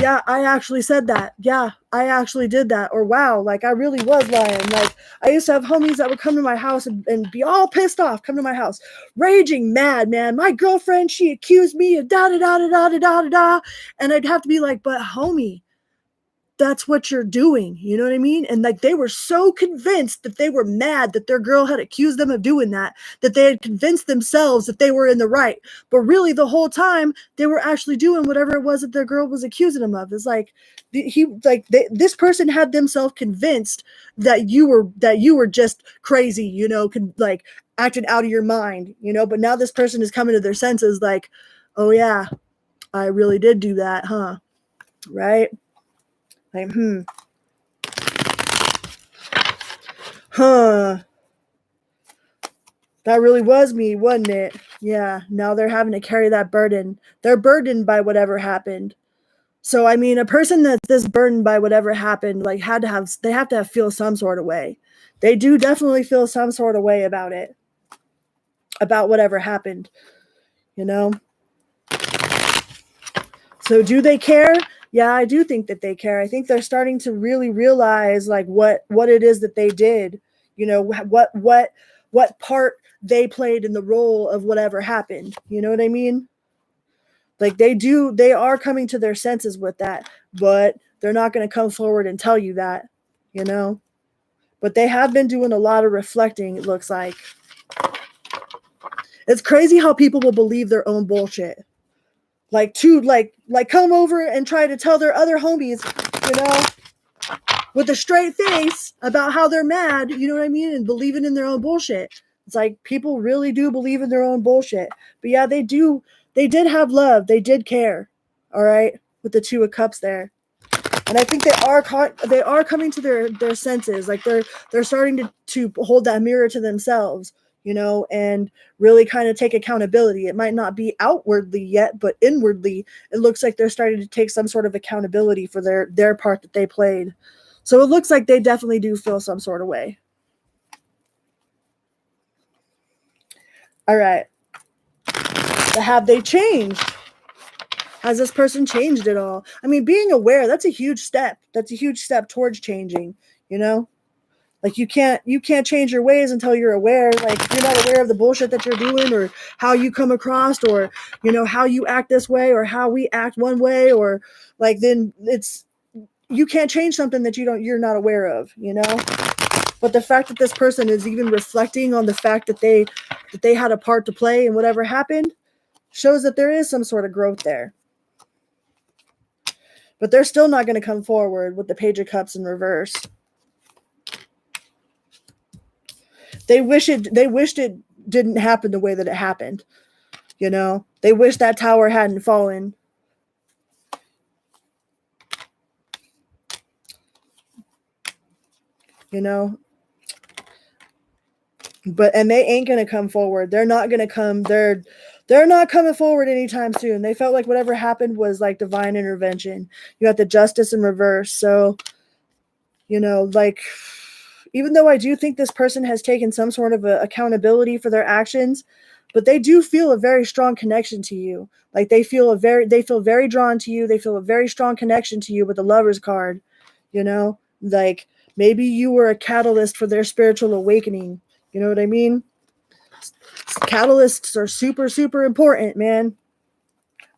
yeah, I actually said that. Yeah, I actually did that. Or wow, like I really was lying. Like I used to have homies that would come to my house and be all pissed off, come to my house, raging mad, man. My girlfriend, she accused me of da da da da da da da da. And I'd have to be like, but homie, that's what you're doing. You know what I mean? And like they were so convinced that they were mad that their girl had accused them of doing that, that they had convinced themselves that they were in the right. But really the whole time they were actually doing whatever it was that their girl was accusing them of. It's like this person had themselves convinced that you were just crazy, you know, like acting out of your mind, you know, but now this person is coming to their senses like, oh yeah, I really did do that, huh? Right? Like, that really was me, wasn't it? Yeah, now they're having to carry that burden. They're burdened by whatever happened. So, I mean, a person that's this burdened by whatever happened, like, they have to feel some sort of way. They do definitely feel some sort of way about it, about whatever happened, you know? So, do they care? Yeah, I do think that they care. I think they're starting to really realize like what it is that they did, you know, what part they played in the role of whatever happened. You know what I mean? Like they are coming to their senses with that, but they're not going to come forward and tell you that, you know? But they have been doing a lot of reflecting, it looks like. It's crazy how people will believe their own bullshit. Like come over and try to tell their other homies, you know, with a straight face about how they're mad, you know what I mean, and believing in their own bullshit. It's like people really do believe in their own bullshit. But yeah, they did have love, they did care. All right, with the Two of Cups there. And I think they are coming to their senses. Like they're starting to hold that mirror to themselves, you know, and really kind of take accountability. It might not be outwardly yet, but inwardly, it looks like they're starting to take some sort of accountability for their part that they played. So it looks like they definitely do feel some sort of way. All right. But have they changed? Has this person changed at all? I mean, being aware, that's a huge step. That's a huge step towards changing, you know? Like you can't change your ways until you're aware. Like you're not aware of the bullshit that you're doing or how you come across or, you know, how you act this way or how we act one way or like then you can't change something that you're not aware of, you know? But the fact that this person is even reflecting on the fact that they had a part to play in whatever happened shows that there is some sort of growth there. But they're still not going to come forward with the Page of Cups in reverse. They wished it didn't happen the way that it happened. You know, they wish that tower hadn't fallen. You know, and they ain't gonna come forward. They're not gonna come. They're not coming forward anytime soon. They felt like whatever happened was like divine intervention. You got the Justice in reverse. So, you know, like, even though I do think this person has taken some sort of accountability for their actions, but they do feel a very strong connection to you. Like they feel very drawn to you. They feel a very strong connection to you with the Lovers card. You know, like maybe you were a catalyst for their spiritual awakening. You know what I mean? Catalysts are super, super important, man.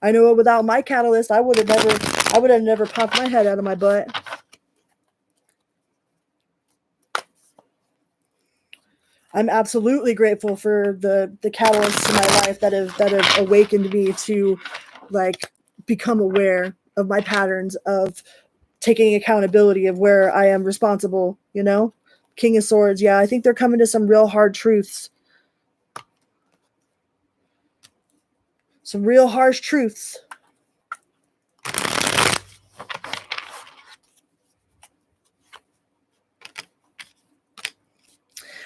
I know without my catalyst, I would have never popped my head out of my butt. I'm absolutely grateful for the catalysts in my life that have awakened me to like become aware of my patterns, of taking accountability of where I am responsible, you know? King of Swords, yeah, I think they're coming to some real hard truths. Some real harsh truths.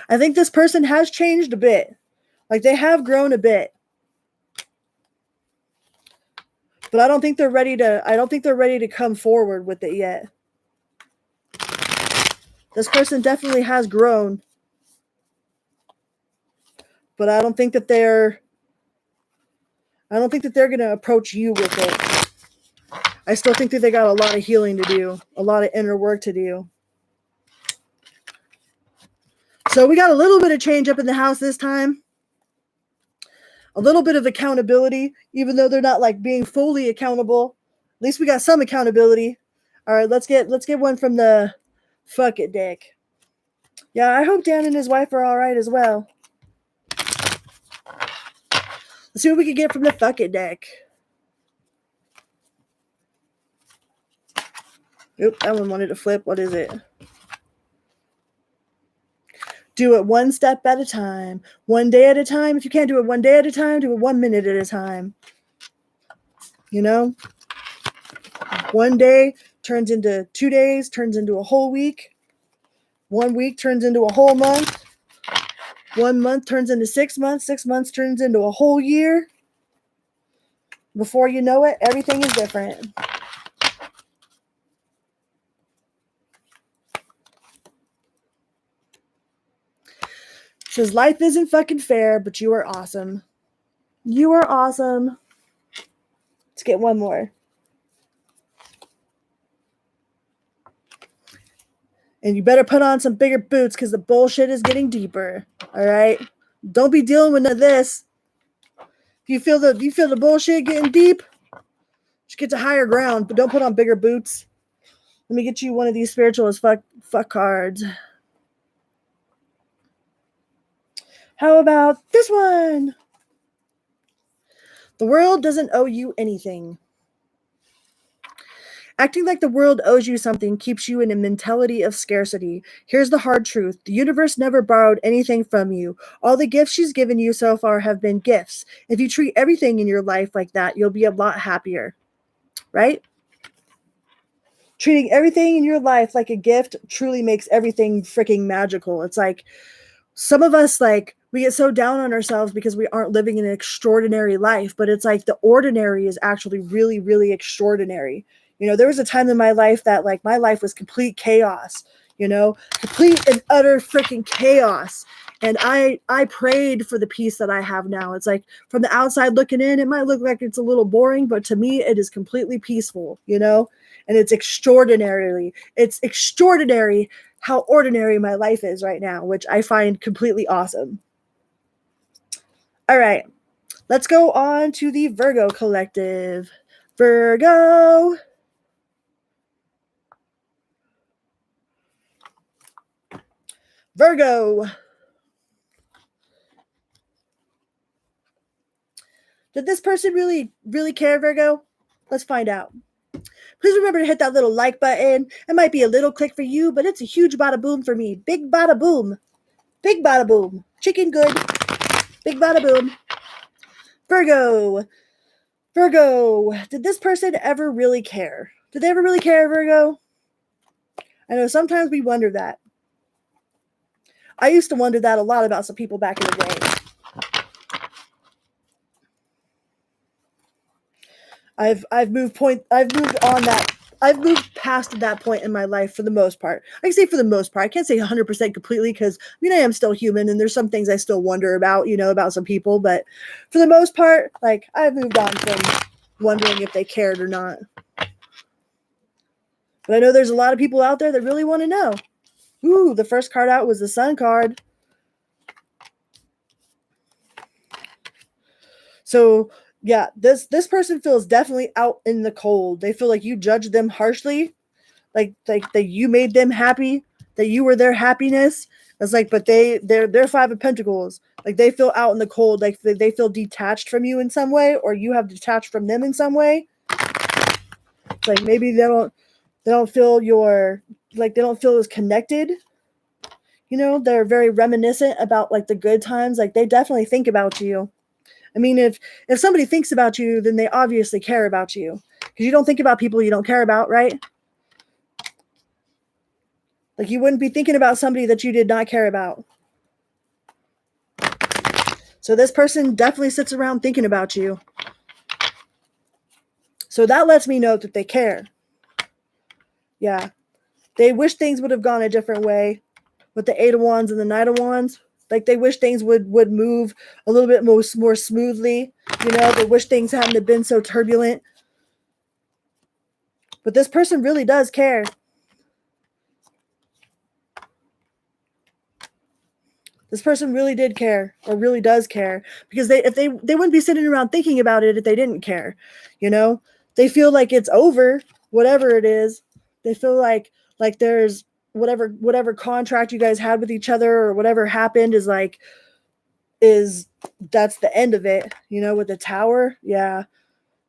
I think this person has changed a bit. Like they have grown a bit. But I don't think they're ready to come forward with it yet. This person definitely has grown. But I don't think that they're going to approach you with it. I still think that they got a lot of healing to do, a lot of inner work to do. So we got a little bit of change up in the house this time. A little bit of accountability, even though they're not like being fully accountable. At least we got some accountability. All right, let's get one from the fuck it deck. Yeah, I hope Dan and his wife are all right as well. Let's see what we can get from the fuck it deck. Oop, that one wanted to flip. What is it? Do it one step at a time, one day at a time. If you can't do it one day at a time, do it 1 minute at a time. You know? 1 day turns into 2 days, turns into a whole week. 1 week turns into a whole month. 1 month turns into 6 months. 6 months turns into a whole year. Before you know it, everything is different. Says life isn't fucking fair, but you are awesome. You are awesome. Let's get one more. And you better put on some bigger boots because the bullshit is getting deeper. All right? Don't be dealing with none of this. If you feel the bullshit getting deep, just get to higher ground, but don't put on bigger boots. Let me get you one of these spiritual as fuck cards. How about this one? The world doesn't owe you anything. Acting like the world owes you something keeps you in a mentality of scarcity. Here's the hard truth. The universe never borrowed anything from you. All the gifts she's given you so far have been gifts. If you treat everything in your life like that, you'll be a lot happier. Right? Treating everything in your life like a gift truly makes everything freaking magical. It's like some of us, like, we get so down on ourselves because we aren't living an extraordinary life, but it's like the ordinary is actually really, really extraordinary. You know, there was a time in my life that like my life was complete chaos, you know, complete and utter freaking chaos. And I prayed for the peace that I have now. It's like from the outside looking in, it might look like it's a little boring, but to me, it is completely peaceful, you know, and it's extraordinary how ordinary my life is right now, which I find completely awesome. All right, let's go on to the Virgo collective. Virgo. Virgo. Did this person really, really care, Virgo? Let's find out. Please remember to hit that little like button. It might be a little click for you, but it's a huge bada boom for me. Big bada boom. Big bada boom. Chicken good. Big bada boom. Virgo. Virgo. Did this person ever really care? Did they ever really care, Virgo? I know sometimes we wonder that. I used to wonder that a lot about some people back in the day. I've moved past that point in my life for the most part. I can say for the most part. I can't say 100% completely because I am still human and there's some things I still wonder about, about some people. But for the most part, like I've moved on from wondering if they cared or not. But I know there's a lot of people out there that really want to know. Ooh, the first card out was the Sun card. So yeah, this person feels definitely out in the cold. They feel like you judged them harshly, like that you made them happy, that you were their happiness. It's like, but they're Five of Pentacles. Like they feel out in the cold, like they feel detached from you in some way, or you have detached from them in some way. It's like maybe they don't feel they don't feel as connected. They're very reminiscent about like the good times. Like they definitely think about you. I mean, if somebody thinks about you, then they obviously care about you. Because you don't think about people you don't care about, right? Like you wouldn't be thinking about somebody that you did not care about. So this person definitely sits around thinking about you. So that lets me know that they care. Yeah. They wish things would have gone a different way with the Eight of Wands and the Knight of Wands. Like they wish things would move a little bit more smoothly. They wish things hadn't have been so turbulent. But this person really does care. This person really did care, or really does care, because they wouldn't be sitting around thinking about it if they didn't care. They feel like it's over, whatever it is. They feel like there's whatever contract you guys had with each other or whatever happened is that's the end of it. With the Tower, yeah,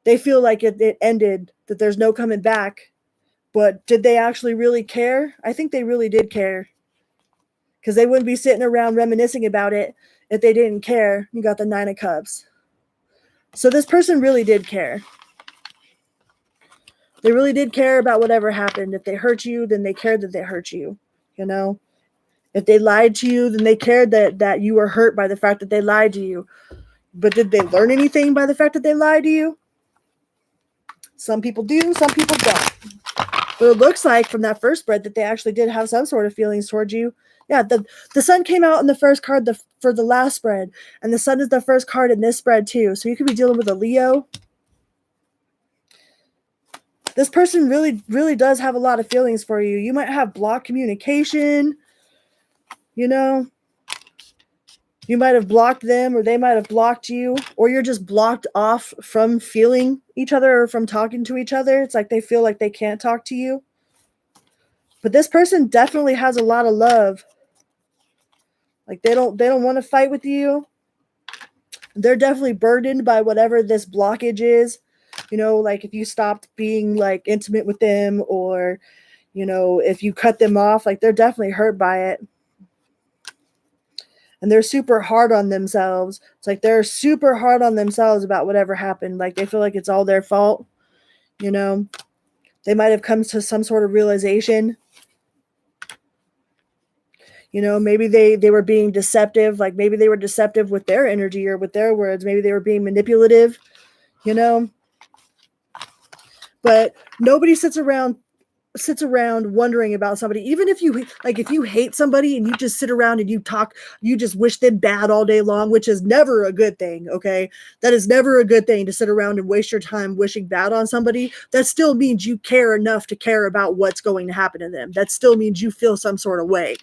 they feel like it ended, that there's no coming back. But did they actually really care? I think they really did care. Because they wouldn't be sitting around reminiscing about it if they didn't care. You got the Nine of Cups. So this person really did care. They really did care about whatever happened. If they hurt you, then they cared that they hurt you. If they lied to you, then they cared that you were hurt by the fact that they lied to you. But did they learn anything by the fact that they lied to you? Some people do, some people don't. But it looks like from that first spread that they actually did have some sort of feelings towards you. Yeah, the Sun came out in the first card for the last spread, and the Sun is the first card in this spread too. So you could be dealing with a Leo. This person really, really does have a lot of feelings for you. You might have blocked communication. You might have blocked them, or they might have blocked you, or you're just blocked off from feeling each other or from talking to each other. It's like they feel like they can't talk to you. But this person definitely has a lot of love. Like they don't want to fight with you. They're definitely burdened by whatever this blockage is. Like if you stopped being like intimate with them, or if you cut them off, like they're definitely hurt by it. And they're super hard on themselves. It's like they're super hard on themselves about whatever happened. Like they feel like it's all their fault. They might have come to some sort of realization. Maybe they were being deceptive. Like maybe they were deceptive with their energy or with their words. Maybe they were being manipulative, But nobody sits around wondering about somebody. Even if you hate somebody and you just sit around and you just wish them bad all day long, which is never a good thing. Okay. That is never a good thing, to sit around and waste your time wishing bad on somebody. That still means you care enough to care about what's going to happen to them. That still means you feel some sort of way.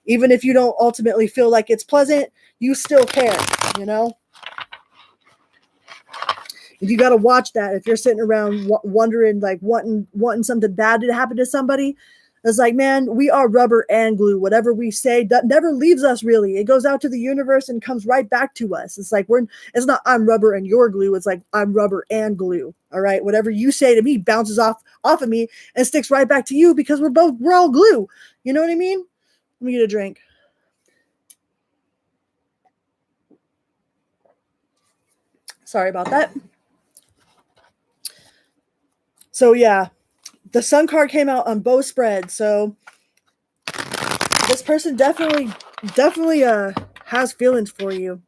Even if you don't ultimately feel like it's pleasant, you still care, If you got to watch that, if you're sitting around wondering, like wanting something bad to happen to somebody, It's like, man, we are rubber and glue. Whatever we say that never leaves us, really. It goes out to the universe and comes right back to us. It's like it's not I'm rubber and you're glue. It's like I'm rubber and glue. All right. Whatever you say to me bounces off of me and sticks right back to you because we're all glue. You know what I mean? Let me get a drink. Sorry about that. So yeah, the Sun card came out on both spreads. So this person definitely has feelings for you,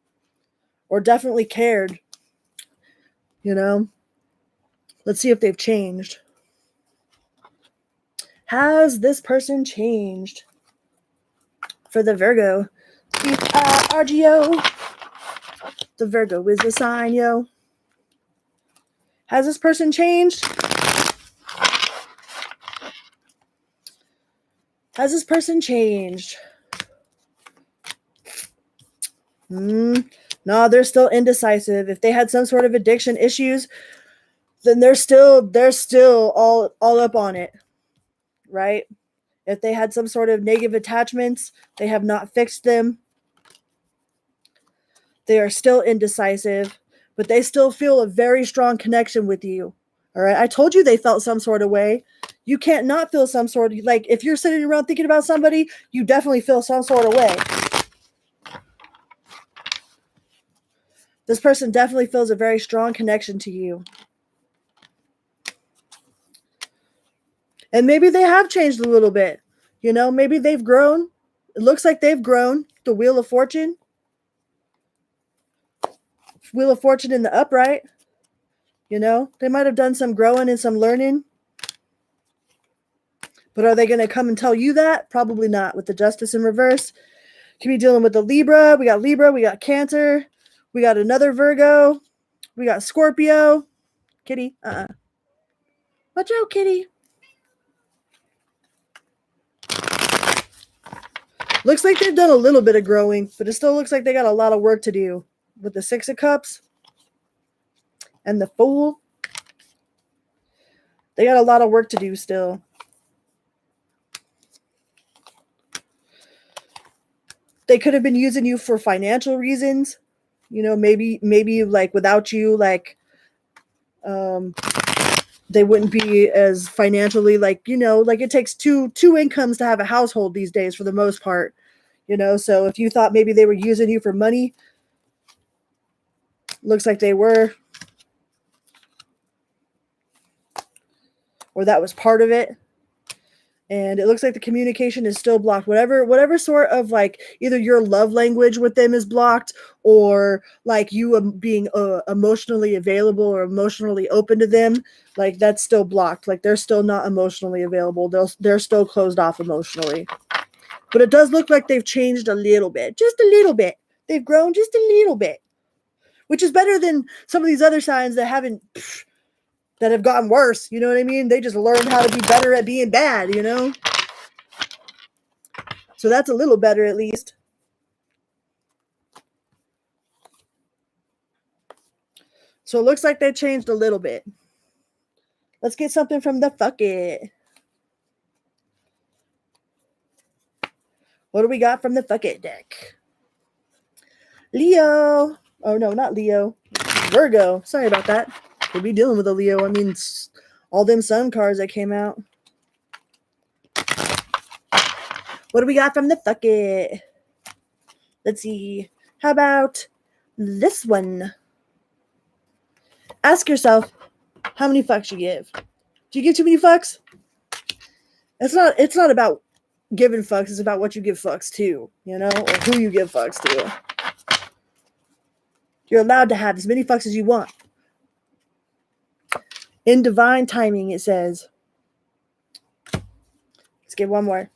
or definitely cared. You know, let's see if they've changed. Has this person changed? For the Virgo, RGO. The Virgo is the sign, yo. Has this person changed? Has this person changed? No, they're still indecisive. If they had some sort of addiction issues, then they're still all up on it, right? If they had some sort of negative attachments, they have not fixed them. They are still indecisive, but they still feel a very strong connection with you. All right. I told you they felt some sort of way. You can't not feel some sort of, like, if you're sitting around thinking about somebody, you definitely feel some sort of way. This person definitely feels a very strong connection to you. And maybe they have changed a little bit. You know, maybe they've grown. It looks like they've grown. The Wheel of Fortune. Wheel of Fortune in the upright. You know, they might have done some growing and some learning. But are they going to come and tell you that? Probably not. With the Justice in reverse. Could be dealing with the Libra. We got Cancer. We got another Virgo. We got Scorpio. Kitty. Watch out, kitty. Looks like they've done a little bit of growing, but it still looks like they got a lot of work to do. With the Six of Cups and the Fool. They got a lot of work to do still. They could have been using you for financial reasons. You know, maybe like without you, like, they wouldn't be as financially, like, you know, like it takes two incomes to have a household these days for the most part. You know, so if you thought maybe they were using you for money, looks like they were. Or that was part of it. And it looks like the communication is still blocked. Whatever sort of, like, either your love language with them is blocked, or like you being emotionally available or emotionally open to them, like that's still blocked. Like they're still not emotionally available. They're still closed off emotionally. But it does look like they've changed a little bit. Just a little bit. They've grown just a little bit. Which is better than some of these other signs that have gotten worse. You know what I mean? They just learned how to be better at being bad, you know? So that's a little better, at least. So it looks like they changed a little bit. Let's get something from the fuck it. What do we got from the fuck it deck? Leo. Oh, no, not Leo. Virgo. Sorry about that. Could be dealing with a Leo. I mean, all them sun cards that came out. What do we got from the fuck it? Let's see. How about this one? Ask yourself how many fucks you give. Do you give too many fucks? It's not about giving fucks. It's about what you give fucks to, you know, or who you give fucks to. You're allowed to have as many fucks as you want. In divine timing, it says. Let's get one more.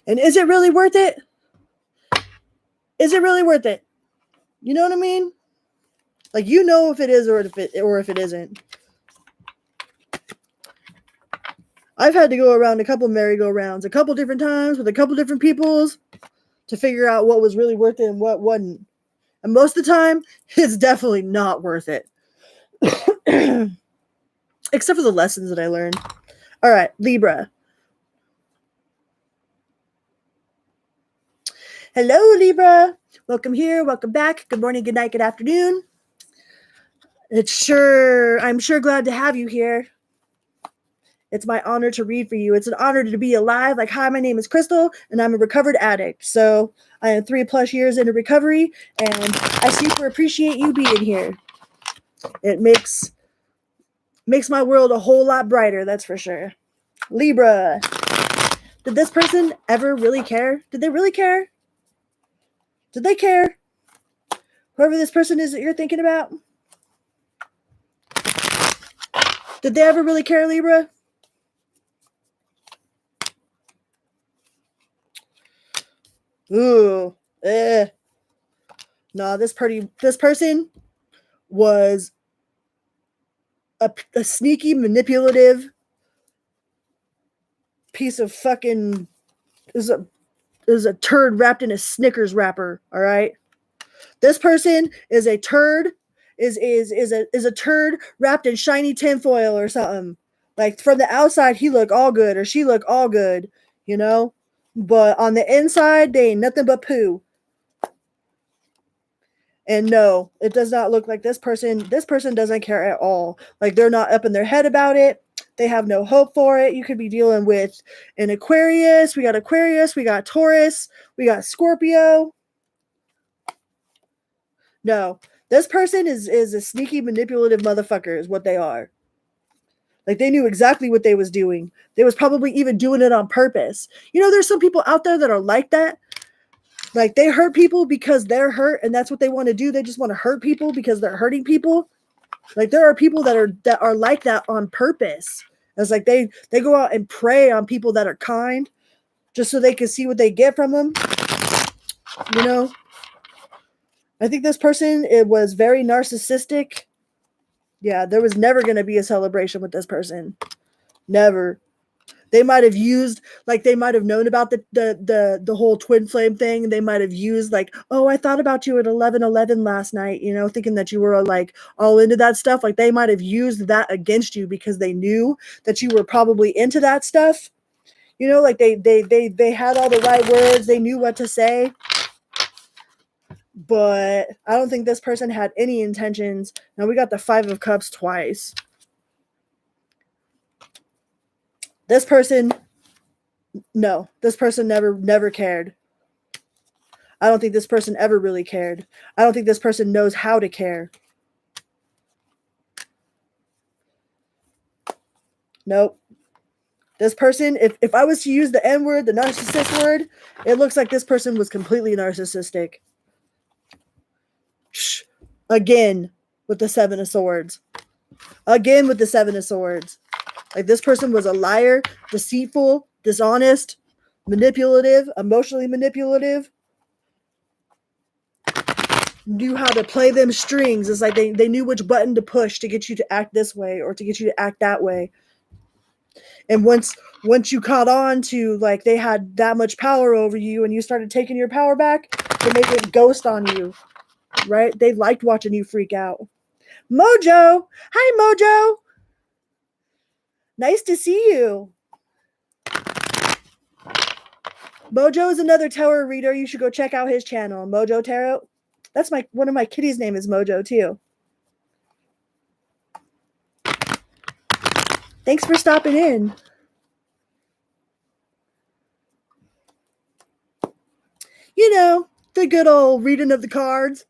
And is it really worth it? Is it really worth it? You know what I mean? Like, you know if it is or if it isn't. I've had to go around a couple merry-go-rounds a couple different times with a couple different peoples to figure out what was really worth it and what wasn't. And most of the time, it's definitely not worth it. It except for the lessons that I learned. All right, Libra. Hello, Libra. Welcome here. Welcome back. Good morning, good night, good afternoon. I'm sure glad to have you here. It's my honor to read for you. It's an honor to be alive. Like, hi, my name is Crystal, and I'm a recovered addict. So I am 3+ years into recovery, and I super appreciate you being here. It makes my world a whole lot brighter, that's for sure. Libra. Did this person ever really care? Did they really care? Did they care? Whoever this person is that you're thinking about? Did they ever really care, Libra? Ooh. No, this person was a sneaky, manipulative piece of fucking is a turd wrapped in a Snickers wrapper. All right, this person is a turd, is a turd wrapped in shiny tinfoil or something. Like, from the outside, he look all good or she look all good, you know, but on the inside, they ain't nothing but poo. And no, it does not look like this person. This person doesn't care at all. Like, they're not up in their head about it. They have no hope for it. You could be dealing with an Aquarius. We got Taurus, we got Scorpio. No, this person is a sneaky, manipulative motherfucker is what they are. Like, they knew exactly what they was doing. They was probably even doing it on purpose. You know, there's some people out there that are like that. Like, they hurt people because they're hurt, and that's what they want to do. They just want to hurt people because they're hurting people. Like, there are people that are like that on purpose. It's like they go out and prey on people that are kind just so they can see what they get from them. You know? I think this person, it was very narcissistic. Yeah, there was never going to be a celebration with this person. Never. They might have used, like, they might have known about the whole twin flame thing. They might have used, like, oh, I thought about you at 11:11 last night, you know, thinking that you were, like, all into that stuff. Like, they might have used that against you because they knew that you were probably into that stuff. You know, like, they had all the right words. They knew what to say. But I don't think this person had any intentions. Now, we got the 5 of Cups twice. This person... No, this person never cared. I don't think this person ever really cared. I don't think this person knows how to care. Nope. This person, if I was to use the N word, the narcissist word, it looks like this person was completely narcissistic. Shh. Again with the 7 of Swords. Again with the 7 of Swords. Like, this person was a liar, deceitful, dishonest, manipulative, emotionally manipulative. Knew how to play them strings. It's like they knew which button to push to get you to act this way or to get you to act that way. And once you caught on to, like, they had that much power over you and you started taking your power back, then they went ghost on you, right? They liked watching you freak out. Mojo! Hi, Mojo! Nice to see you. Mojo is another tarot reader. You should go check out his channel, Mojo Tarot. That's one of my kitties' name is Mojo too. Thanks for stopping in. You know, the good old reading of the cards.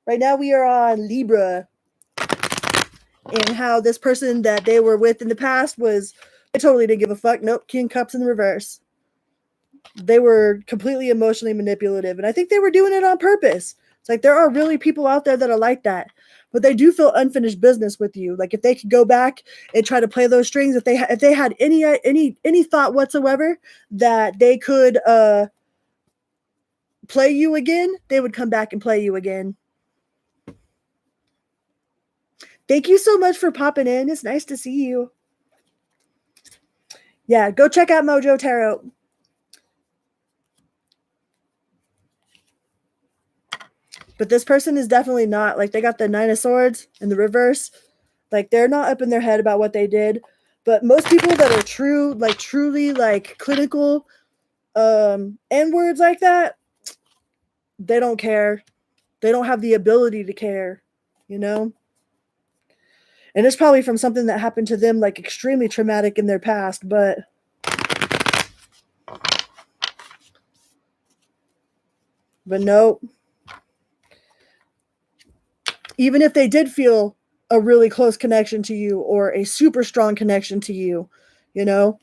Right now we are on Libra. And how this person that they were with in the past was, they totally didn't give a fuck. Nope, King Cups in the reverse. They were completely emotionally manipulative. And I think they were doing it on purpose. It's like, there are really people out there that are like that. But they do feel unfinished business with you. Like, if they could go back and try to play those strings, if they had any thought whatsoever that they could play you again, they would come back and play you again. Thank you so much for popping in. It's nice to see you. Yeah, go check out Mojo Tarot. But this person is definitely not, like, they got the 9 of Swords in the reverse. Like, they're not up in their head about what they did. But most people that are true, like truly like clinical N-words like that, they don't care. They don't have the ability to care, you know? And it's probably from something that happened to them, like extremely traumatic in their past, but no. Even if they did feel a really close connection to you or a super strong connection to you, you know,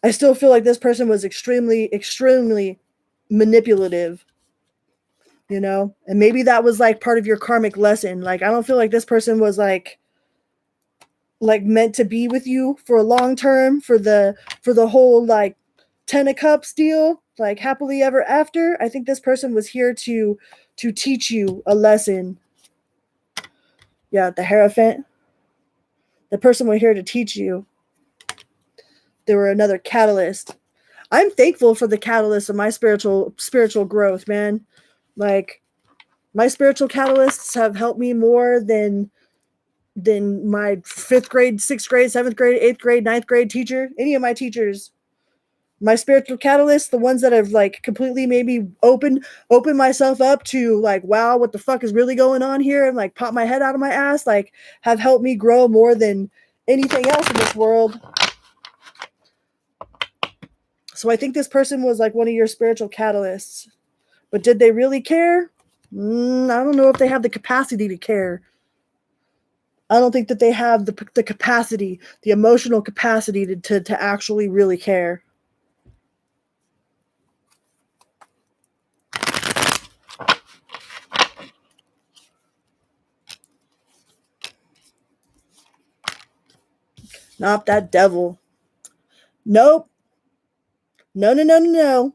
I still feel like this person was extremely, extremely manipulative, you know, and maybe that was like part of your karmic lesson. Like, I don't feel like this person was like meant to be with you for a long term for the whole like 10 of Cups deal, like happily ever after. I think this person was here to teach you a lesson. Yeah, the Hierophant. The person was here to teach you. They were another catalyst. I'm thankful for the catalyst of my spiritual growth, man. Like, my spiritual catalysts have helped me more than my 5th grade, 6th grade, 7th grade, 8th grade, 9th grade teacher, any of my teachers. My spiritual catalysts, the ones that have like completely made me open myself up to like, wow, what the fuck is really going on here, and like pop my head out of my ass, like, have helped me grow more than anything else in this world. So I think this person was like one of your spiritual catalysts. But did they really care? I don't know if they have the capacity to care. I don't think that they have the capacity, the emotional capacity to actually really care. Not that devil. Nope. No.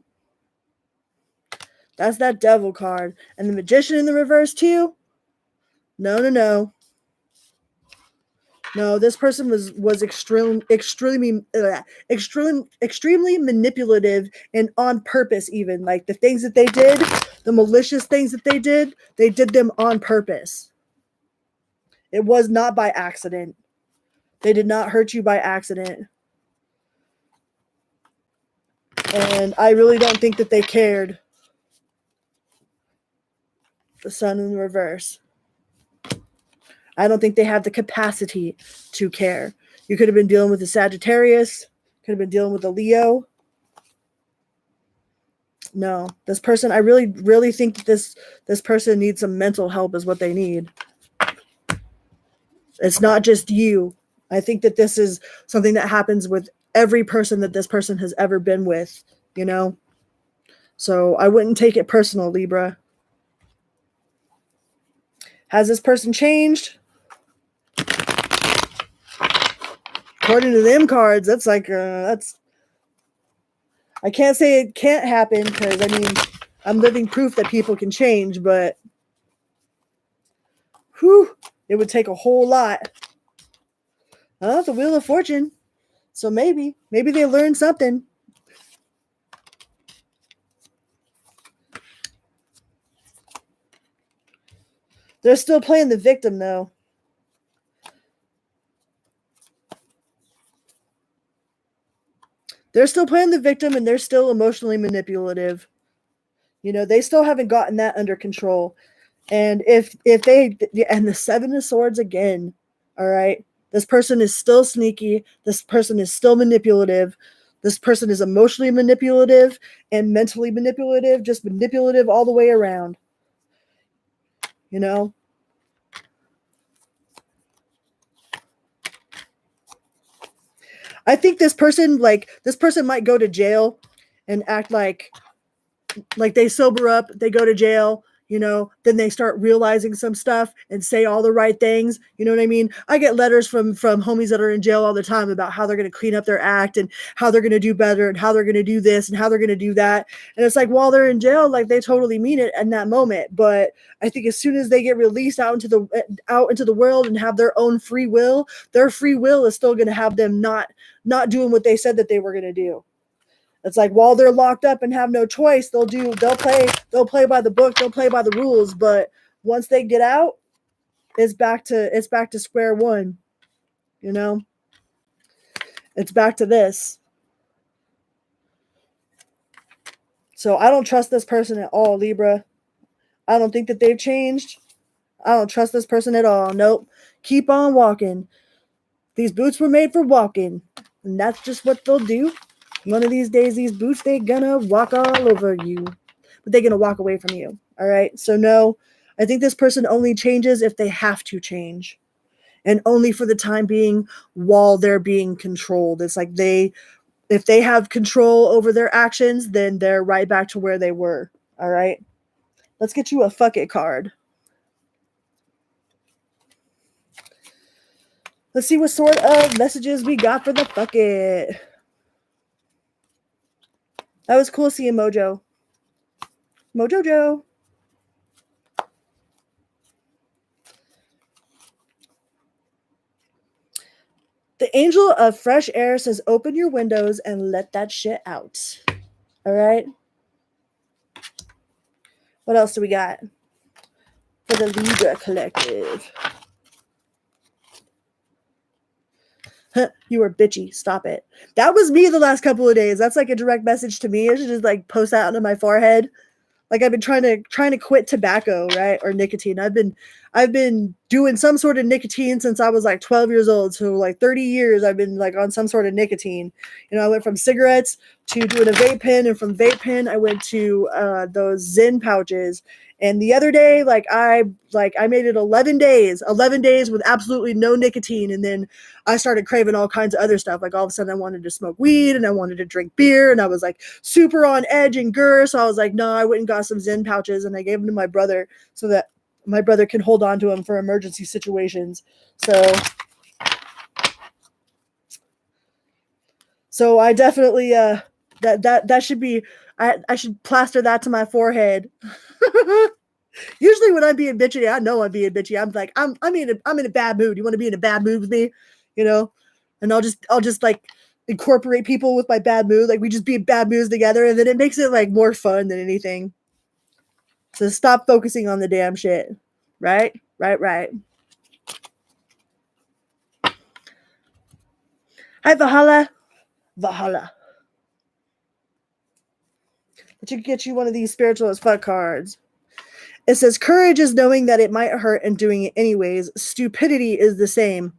That's that devil card. And the Magician in the reverse too? No. No, this person was extremely manipulative, and on purpose. Even like the things that they did, the malicious things that they did them on purpose. It was not by accident. They did not hurt you by accident. And I really don't think that they cared. The Sun in the reverse. I don't think they have the capacity to care. You could have been dealing with a Sagittarius, could have been dealing with a Leo. No, this person, I really, really think that this person needs some mental help is what they need. It's not just you. I think that this is something that happens with every person that this person has ever been with, you know? So I wouldn't take it personal, Libra. Has this person changed? According to them cards, that's like, that's... I can't say it can't happen because, I mean, I'm living proof that people can change, but whew, it would take a whole lot. The Wheel of Fortune. So maybe they learned something. They're still playing the victim, though. They're still playing the victim, and they're still emotionally manipulative. You know, they still haven't gotten that under control. And if they, and the Seven of Swords again, all right, this person is still sneaky. This person is still manipulative. This person is emotionally manipulative and mentally manipulative, just manipulative all the way around. You know? I think this person might go to jail and act like they sober up, they go to jail, you know, then they start realizing some stuff and say all the right things. You know what I mean? I get letters from homies that are in jail all the time about how they're going to clean up their act and how they're going to do better and how they're going to do this and how they're going to do that. And it's like, while they're in jail, like, they totally mean it in that moment. But I think as soon as they get released out into the world and have their own free will, their free will is still going to have them not doing what they said that they were going to do. It's like, while they're locked up and have no choice, they'll play by the book, they'll play by the rules. But once they get out, it's back to square one, you know? It's back to this. So I don't trust this person at all, Libra. I don't think that they've changed. I don't trust this person at all. Nope. Keep on walking. These boots were made for walking. And that's just what they'll do. One of these days, these boots, they're gonna walk all over you. But they're gonna walk away from you. All right? So no, I think this person only changes if they have to change. And only for the time being while they're being controlled. It's like if they have control over their actions, then they're right back to where they were. All right? Let's get you a fuck it card. Let's see what sort of messages we got for the fuck it. That was cool seeing Mojo. Mojojo. The angel of fresh air says, open your windows and let that shit out. All right? What else do we got for the Libra collective? You were bitchy. Stop it. That was me the last couple of days. That's like a direct message to me. I should just like post that onto my forehead. Like I've been trying to quit tobacco, right? Or nicotine. I've been doing some sort of nicotine since I was like 12 years old. So like 30 years I've been like on some sort of nicotine. You know, I went from cigarettes to doing a vape pen, and from vape pen I went to those Zen pouches. And the other day, I made it 11 days with absolutely no nicotine. And then I started craving all kinds of other stuff. Like all of a sudden I wanted to smoke weed and I wanted to drink beer, and I was like super on edge and grr. So I was like, no, I went and got some Zen pouches and I gave them to my brother so that my brother can hold on to them for emergency situations. So I definitely, that should be, I should plaster that to my forehead. Usually when I'm being bitchy, I know I'm being bitchy. I'm like, I'm in a bad mood. You want to be in a bad mood with me, you know? And I'll just like incorporate people with my bad mood. Like we just be in bad moods together, and then it makes it like more fun than anything. So stop focusing on the damn shit. Right? Right. Hi, Valhalla. But you can get you one of these spiritual as fuck cards. It says, courage is knowing that it might hurt and doing it anyways. Stupidity is the same.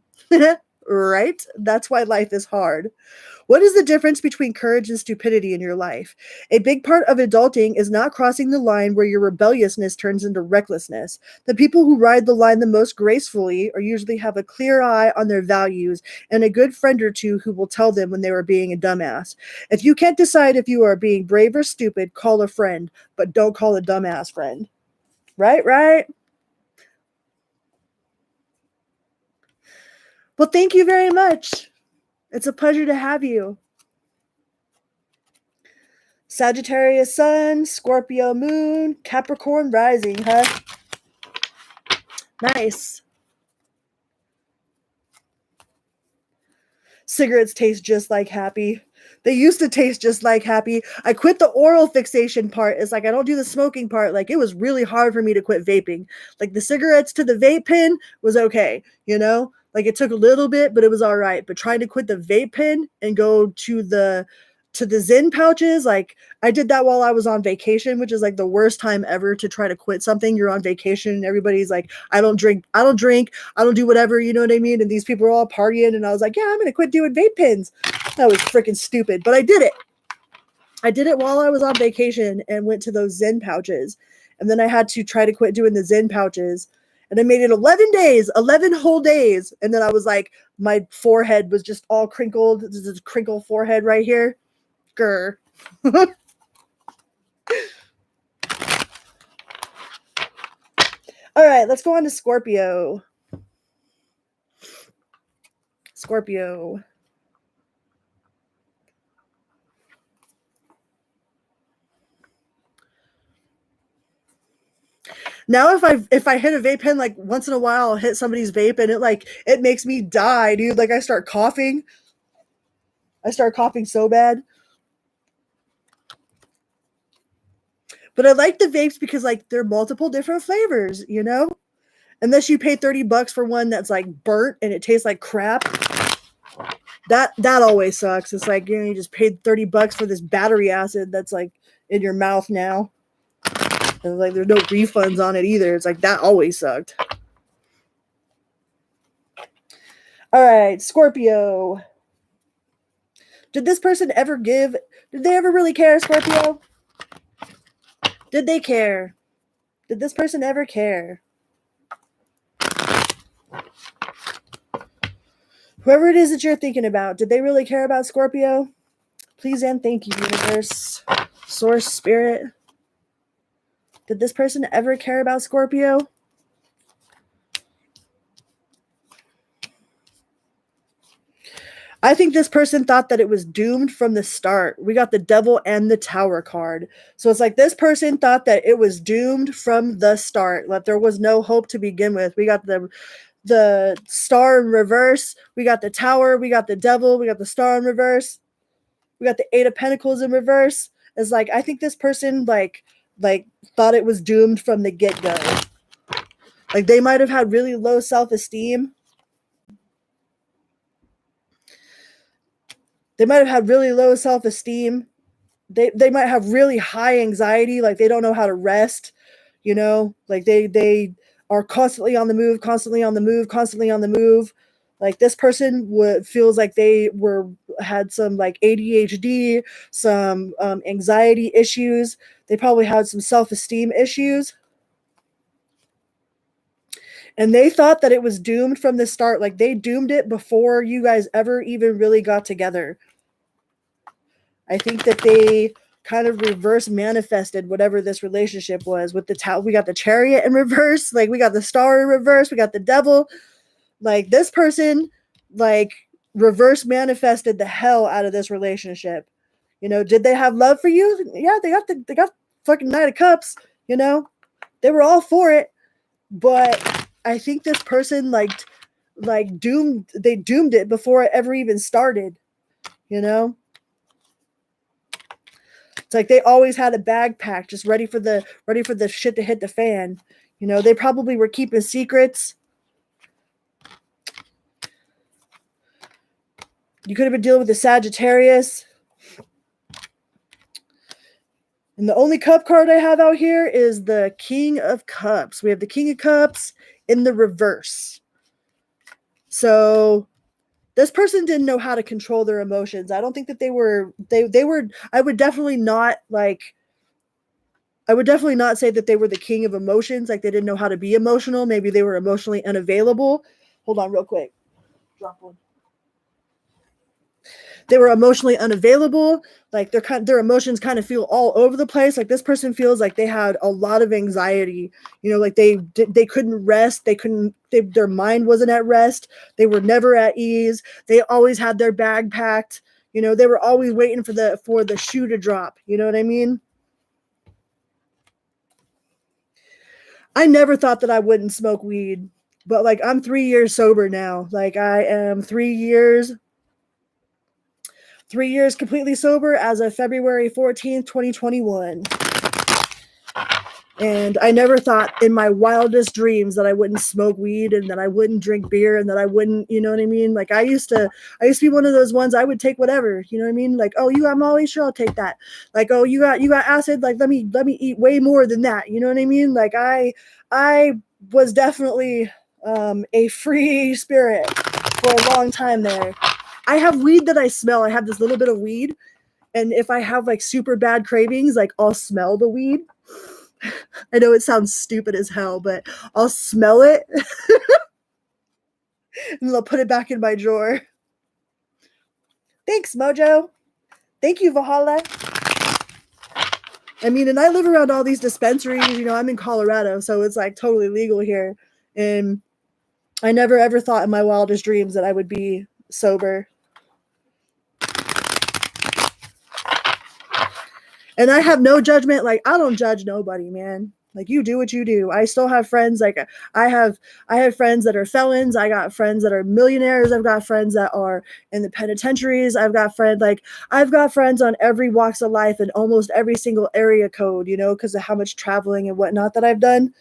Right? That's why life is hard. What is the difference between courage and stupidity in your life? A big part of adulting is not crossing the line where your rebelliousness turns into recklessness. The people who ride the line the most gracefully or usually have a clear eye on their values and a good friend or two who will tell them when they were being a dumbass. If you can't decide if you are being brave or stupid, call a friend, but don't call a dumbass friend. Right? Well, thank you very much. It's a pleasure to have you. Sagittarius sun, Scorpio moon, Capricorn rising, huh? Nice. Cigarettes taste just like happy. They used to taste just like happy. I quit the oral fixation part. It's like I don't do the smoking part. Like it was really hard for me to quit vaping. Like the cigarettes to the vape pen was okay, you know? Like it took a little bit, but it was all right. But trying to quit the vape pen and go to the Zen pouches, like I did that while I was on vacation, which is like the worst time ever to try to quit something. You're on vacation and everybody's like, I don't drink, I don't do whatever, you know what I mean? And these people are all partying, and I was like, yeah, I'm gonna quit doing vape pens. That was freaking stupid, but I did it. I did it while I was on vacation and went to those Zen pouches. And then I had to try to quit doing the Zen pouches. And I made it 11 days, 11 whole days. And then I was like, my forehead was just all crinkled. This is crinkle forehead right here. Grr. All right, let's go on to Scorpio. Scorpio. Now if I hit a vape pen, like once in a while I'll hit somebody's vape and it makes me die, dude. Like I start coughing. I start coughing so bad. But I like the vapes because like they're multiple different flavors, you know? Unless you pay $30 for one that's like burnt and it tastes like crap. That always sucks. It's like, you know, you just paid $30 for this battery acid that's like in your mouth now. And like there's no refunds on it either. It's like that always sucked. All right, Scorpio. Did this person ever give? Did they ever really care, Scorpio? Did they care? Did this person ever care? Whoever it is that you're thinking about, did they really care about Scorpio? Please and thank you, universe, source, spirit. Did this person ever care about Scorpio? I think this person thought that it was doomed from the start. We got the Devil and the Tower card. So it's like this person thought that it was doomed from the start, that there was no hope to begin with. We got the Star in reverse. We got the Tower. We got the Devil. We got the Star in reverse. We got the Eight of Pentacles in reverse. It's like, I think this person like thought it was doomed from the get-go. Like they might have had really low self-esteem. They might have had really low self-esteem. They might have really high anxiety, like they don't know how to rest, you know, like they are constantly on the move, constantly on the move, constantly on the move. Like this person feels like they had some like ADHD, some anxiety issues. They probably had some self-esteem issues. And they thought that it was doomed from the start. Like they doomed it before you guys ever even really got together. I think that they kind of reverse manifested whatever this relationship was with we got the Chariot in reverse. Like we got the Star in reverse. We got the Devil. Like this person, like reverse manifested the hell out of this relationship. You know, did they have love for you? Yeah, they got fucking Knight of Cups, you know, they were all for it. But I think this person they doomed it before it ever even started, you know? It's like they always had a bag packed, just ready for the shit to hit the fan. You know, they probably were keeping secrets. You could have been dealing with the Sagittarius. And the only cup card I have out here is the King of Cups. We have the King of Cups in the reverse. So this person didn't know how to control their emotions. I don't think that they were, I would definitely not say that they were the king of emotions. Like they didn't know how to be emotional. Maybe they were emotionally unavailable. Hold on real quick. Drop one. They were emotionally unavailable. Like their emotions kind of feel all over the place. Like this person feels like they had a lot of anxiety. You know, like they couldn't rest. Their mind wasn't at rest. They were never at ease. They always had their bag packed. You know, they were always waiting for the shoe to drop. You know what I mean? I never thought that I wouldn't smoke weed, but like I'm 3 years sober now. Like I am 3 years completely sober as of February 14th, 2021. And I never thought in my wildest dreams that I wouldn't smoke weed and that I wouldn't drink beer and that I wouldn't, you know what I mean? Like I used to be one of those ones. I would take whatever, you know what I mean? Like, oh, I'm always sure I'll take that. Like, oh, you got acid. Like, let me eat way more than that. You know what I mean? Like I was definitely a free spirit for a long time there. I have weed that I smell. I have this little bit of weed. And if I have like super bad cravings, like I'll smell the weed. I know it sounds stupid as hell, but I'll smell it and then I'll put it back in my drawer. Thanks, Mojo. Thank you, Valhalla. I mean, and I live around all these dispensaries. You know, I'm in Colorado, so it's like totally legal here. And I never ever thought in my wildest dreams that I would be sober. And I have no judgment. Like, I don't judge nobody, man. Like, you do what you do. I still have friends. Like, I have friends that are felons. I got friends that are millionaires. I've got friends that are in the penitentiaries. I've got friends on every walks of life and almost every single area code, you know, because of how much traveling and whatnot that I've done,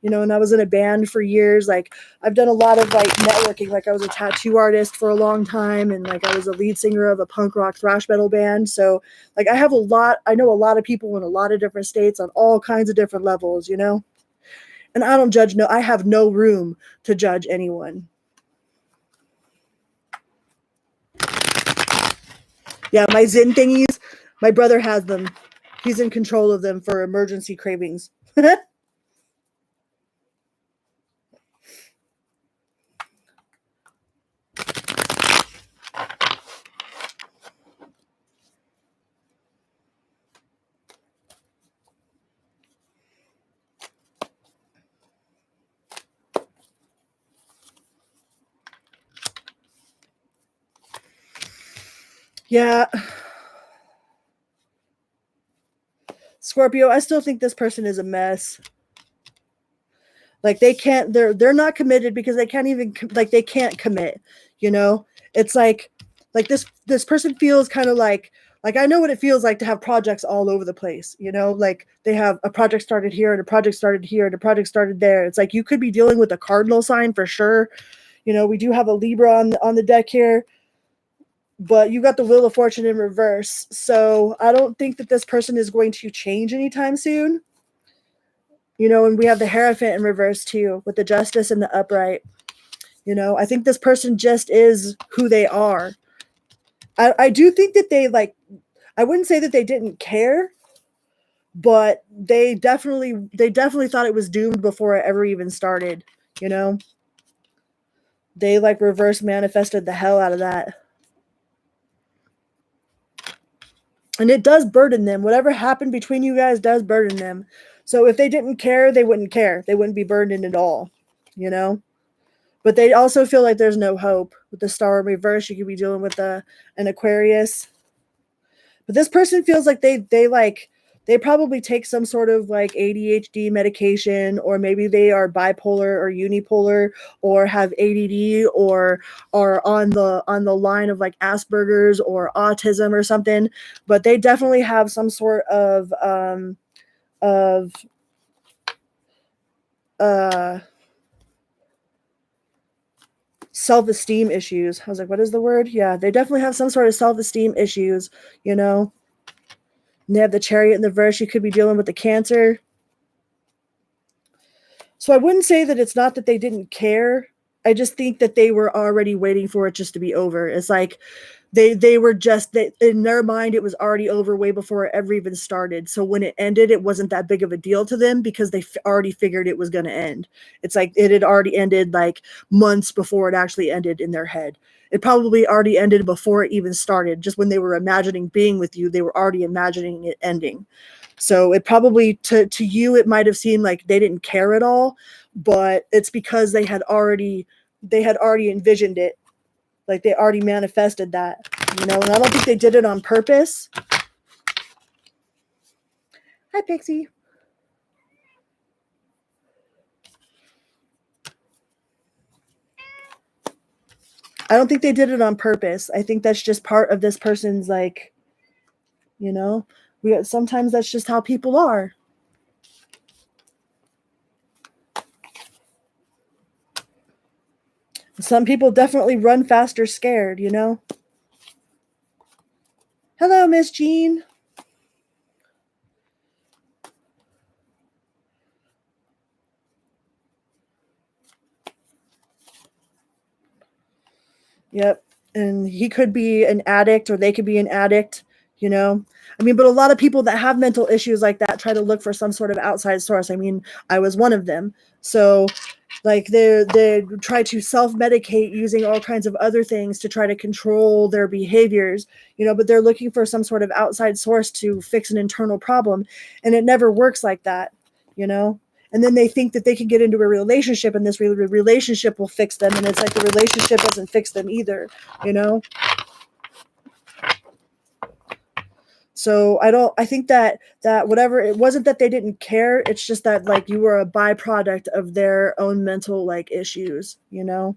you know, and I was in a band for years. Like I've done a lot of like networking. Like I was a tattoo artist for a long time, and like I was a lead singer of a punk rock thrash metal band. So like I know a lot of people in a lot of different states on all kinds of different levels, you know? And I don't judge, I have no room to judge anyone. Yeah, my Zen thingies, my brother has them. He's in control of them for emergency cravings. Yeah. Scorpio, I still think this person is a mess. Like they're not committed because they can't even, like they can't commit, you know? It's like this person feels kind of like I know what it feels like to have projects all over the place, you know? Like they have a project started here and a project started here and a project started there. It's like you could be dealing with a cardinal sign for sure. You know, we do have a Libra on the deck here, but you got the Wheel of Fortune in reverse. So I don't think that this person is going to change anytime soon. You know, and we have the Hierophant in reverse too, with the Justice and the Upright. You know, I think this person just is who they are. I do think that they like, I wouldn't say that they didn't care, but they definitely thought it was doomed before it ever even started. You know, they like reverse manifested the hell out of that. And it does burden them. Whatever happened between you guys does burden them. So if they didn't care, they wouldn't care. They wouldn't be burdened at all, you know? But they also feel like there's no hope. With the Star in reverse, you could be dealing with an Aquarius. But this person feels like they probably take some sort of like ADHD medication, or maybe they are bipolar or unipolar, or have ADD, or are on the line of like Asperger's or autism or something. But they definitely have some sort of self-esteem issues. I was like, what is the word? Yeah, they definitely have some sort of self-esteem issues, you know. And they have the Chariot in the verse. You could be dealing with the Cancer. So I wouldn't say that it's not that they didn't care. I just think that they were already waiting for it just to be over. It's like they were just, in their mind, it was already over way before it ever even started. So when it ended, it wasn't that big of a deal to them because they already figured it was going to end. It's like it had already ended like months before it actually ended in their head. It probably already ended before it even started. Just when they were imagining being with you, they were already imagining it ending. So it probably, to you, it might have seemed like they didn't care at all, but it's because they had already envisioned it. Like they already manifested that, you know, and I don't think they did it on purpose. Hi, Pixie. I don't think they did it on purpose. I think that's just part of this person's, like, you know, sometimes that's just how people are. Some people definitely run faster scared, you know. Hello, Miss Jean. Yep. And he could be an addict, or they could be an addict, you know. I mean, but a lot of people that have mental issues like that try to look for some sort of outside source. I mean, I was one of them. So like they try to self-medicate using all kinds of other things to try to control their behaviors, you know, but they're looking for some sort of outside source to fix an internal problem, and it never works like that, you know. And then they think that they can get into a relationship and this relationship will fix them, and it's like the relationship doesn't fix them either, you know. So I think that whatever, it wasn't that they didn't care, it's just that like you were a byproduct of their own mental like issues, you know.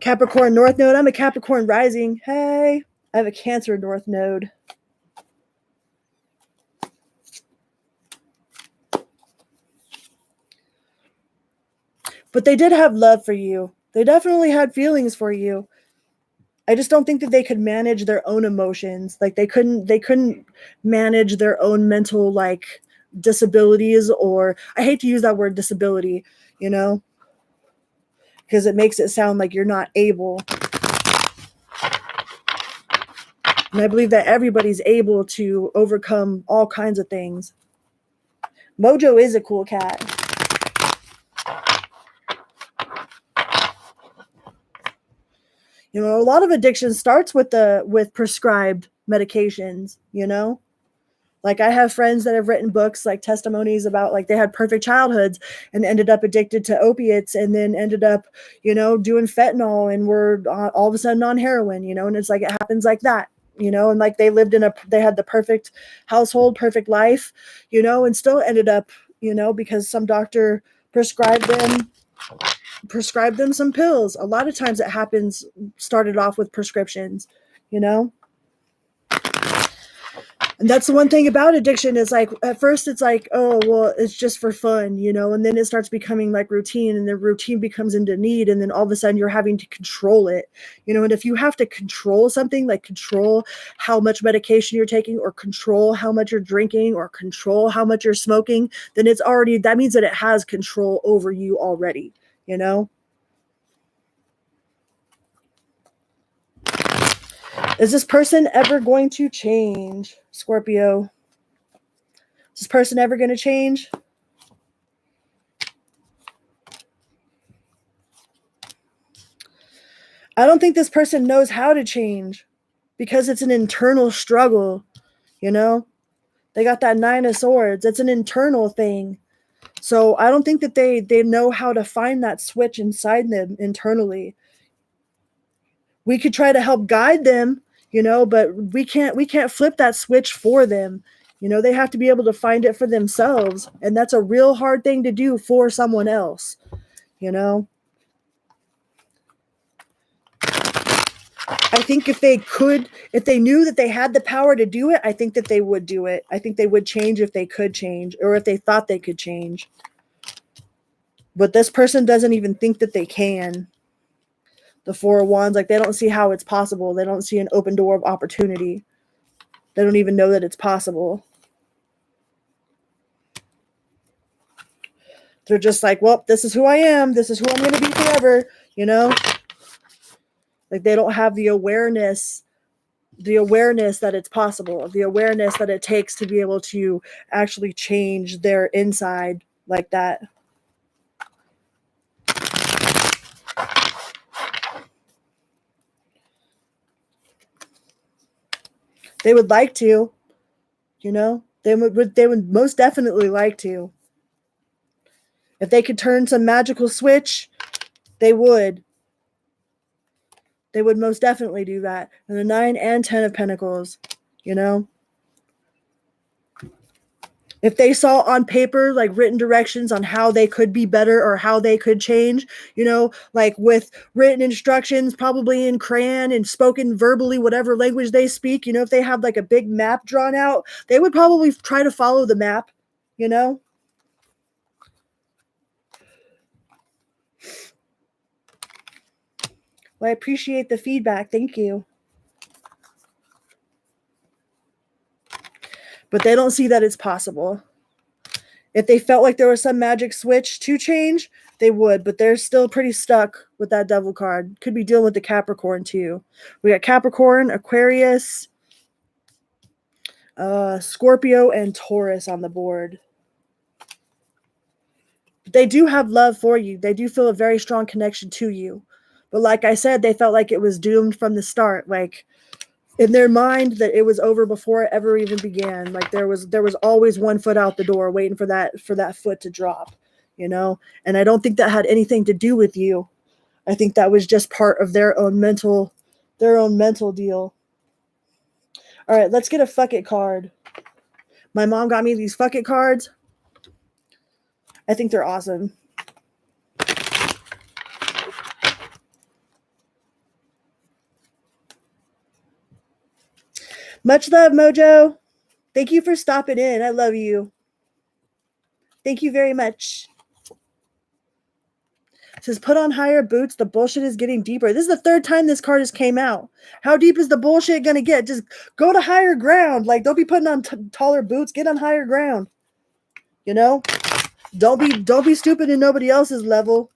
Capricorn North Node. I'm a Capricorn rising. Hey, I have a Cancer North Node. But they did have love for you. They definitely had feelings for you. I just don't think that they could manage their own emotions. Like they couldn't manage their own mental like disabilities, or I hate to use that word disability, you know, because it makes it sound like you're not able. And I believe that everybody's able to overcome all kinds of things. Mojo is a cool cat. You know, a lot of addiction starts with prescribed medications, you know? Like I have friends that have written books, like testimonies about like they had perfect childhoods and ended up addicted to opiates and then ended up, you know, doing fentanyl and were all of a sudden on heroin, you know, and it's like it happens like that, you know, and like they had the perfect household, perfect life, you know, and still ended up, you know, because some doctor prescribed them some pills. A lot of times it happens, started off with prescriptions, you know. And that's the one thing about addiction is like at first it's like, oh well, it's just for fun, you know, and then it starts becoming like routine, and then routine becomes into need, and then all of a sudden you're having to control it, you know. And if you have to control something, like control how much medication you're taking, or control how much you're drinking, or control how much you're smoking, then that means that it has control over you already, you know. Is this person ever going to change, Scorpio? Is this person ever going to change? I don't think this person knows how to change because it's an internal struggle, you know? They got that 9 of Swords. It's an internal thing. So I don't think that they know how to find that switch inside them internally. We could try to help guide them, you know, but we can't flip that switch for them. You know, they have to be able to find it for themselves, and that's a real hard thing to do for someone else, you know. I think if they knew that they had the power to do it, I think that they would do it. I think they would change if they could change, or if they thought they could change. But this person doesn't even think that they can. The 4 of Wands, like they don't see how it's possible. They don't see an open door of opportunity. They don't even know that it's possible. They're just like, well, this is who I am. This is who I'm going to be forever, you know? Like they don't have the awareness that it's possible, the awareness that it takes to be able to actually change their inside like that. They would like to, you know, they would most definitely like to. If they could turn some magical switch, they would. They would most definitely do that. And the 9 and 10 of Pentacles, you know. If they saw on paper, like written directions on how they could be better or how they could change, you know, like with written instructions, probably in crayon and spoken verbally, whatever language they speak, you know, if they have like a big map drawn out, they would probably try to follow the map, you know. Well, I appreciate the feedback. Thank you. But they don't see that it's possible. If they felt like there was some magic switch to change, they would, but they're still pretty stuck with that Devil card. Could be dealing with the Capricorn too. We got Capricorn, Aquarius, Scorpio, and Taurus on the board. But they do have love for you. They do feel a very strong connection to you. But like I said, they felt like it was doomed from the start. Like in their mind that it was over before it ever even began. Like there was always one foot out the door waiting for that foot to drop, you know. And I don't think that had anything to do with you. I think that was just part of their own mental deal. All right, let's get a fuck it card. My mom got me these fuck it cards. I think they're awesome. Much love, Mojo. Thank you for stopping in. I love you. Thank you very much. It says, put on higher boots. The bullshit is getting deeper. This is the third time this card has came out. How deep is the bullshit going to get? Just go to higher ground. Like, don't be putting on taller boots. Get on higher ground. You know? Don't be stupid in nobody else's level.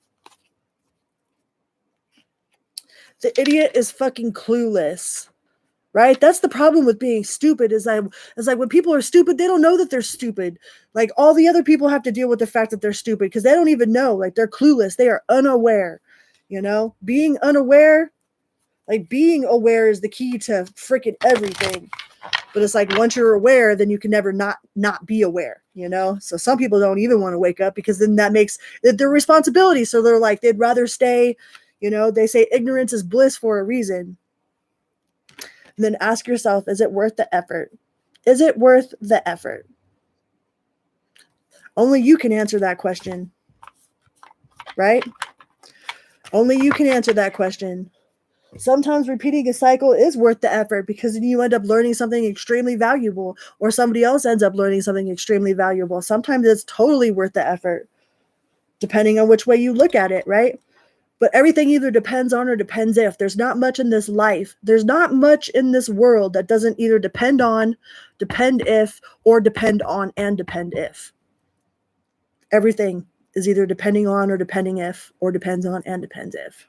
The idiot is fucking clueless. Right? That's the problem with being stupid is like when people are stupid, they don't know that they're stupid. Like all the other people have to deal with the fact that they're stupid because they don't even know. Like they're clueless. They are unaware. You know? Being unaware, like being aware is the key to freaking everything. But it's like once you're aware, then you can never not be aware, you know? So some people don't even want to wake up because then that makes it their responsibility. So they're like, they'd rather stay, you know, they say ignorance is bliss for a reason. And then ask yourself, is it worth the effort? Is it worth the effort? Only you can answer that question, right? Only you can answer that question. Sometimes repeating a cycle is worth the effort because then you end up learning something extremely valuable or somebody else ends up learning something extremely valuable. Sometimes it's totally worth the effort, depending on which way you look at it, right? But everything either depends on or depends if. There's not much in this life. There's not much in this world that doesn't either depend on, depend if, or depend on and depend if. Everything is either depending on or depending if, or depends on and depends if.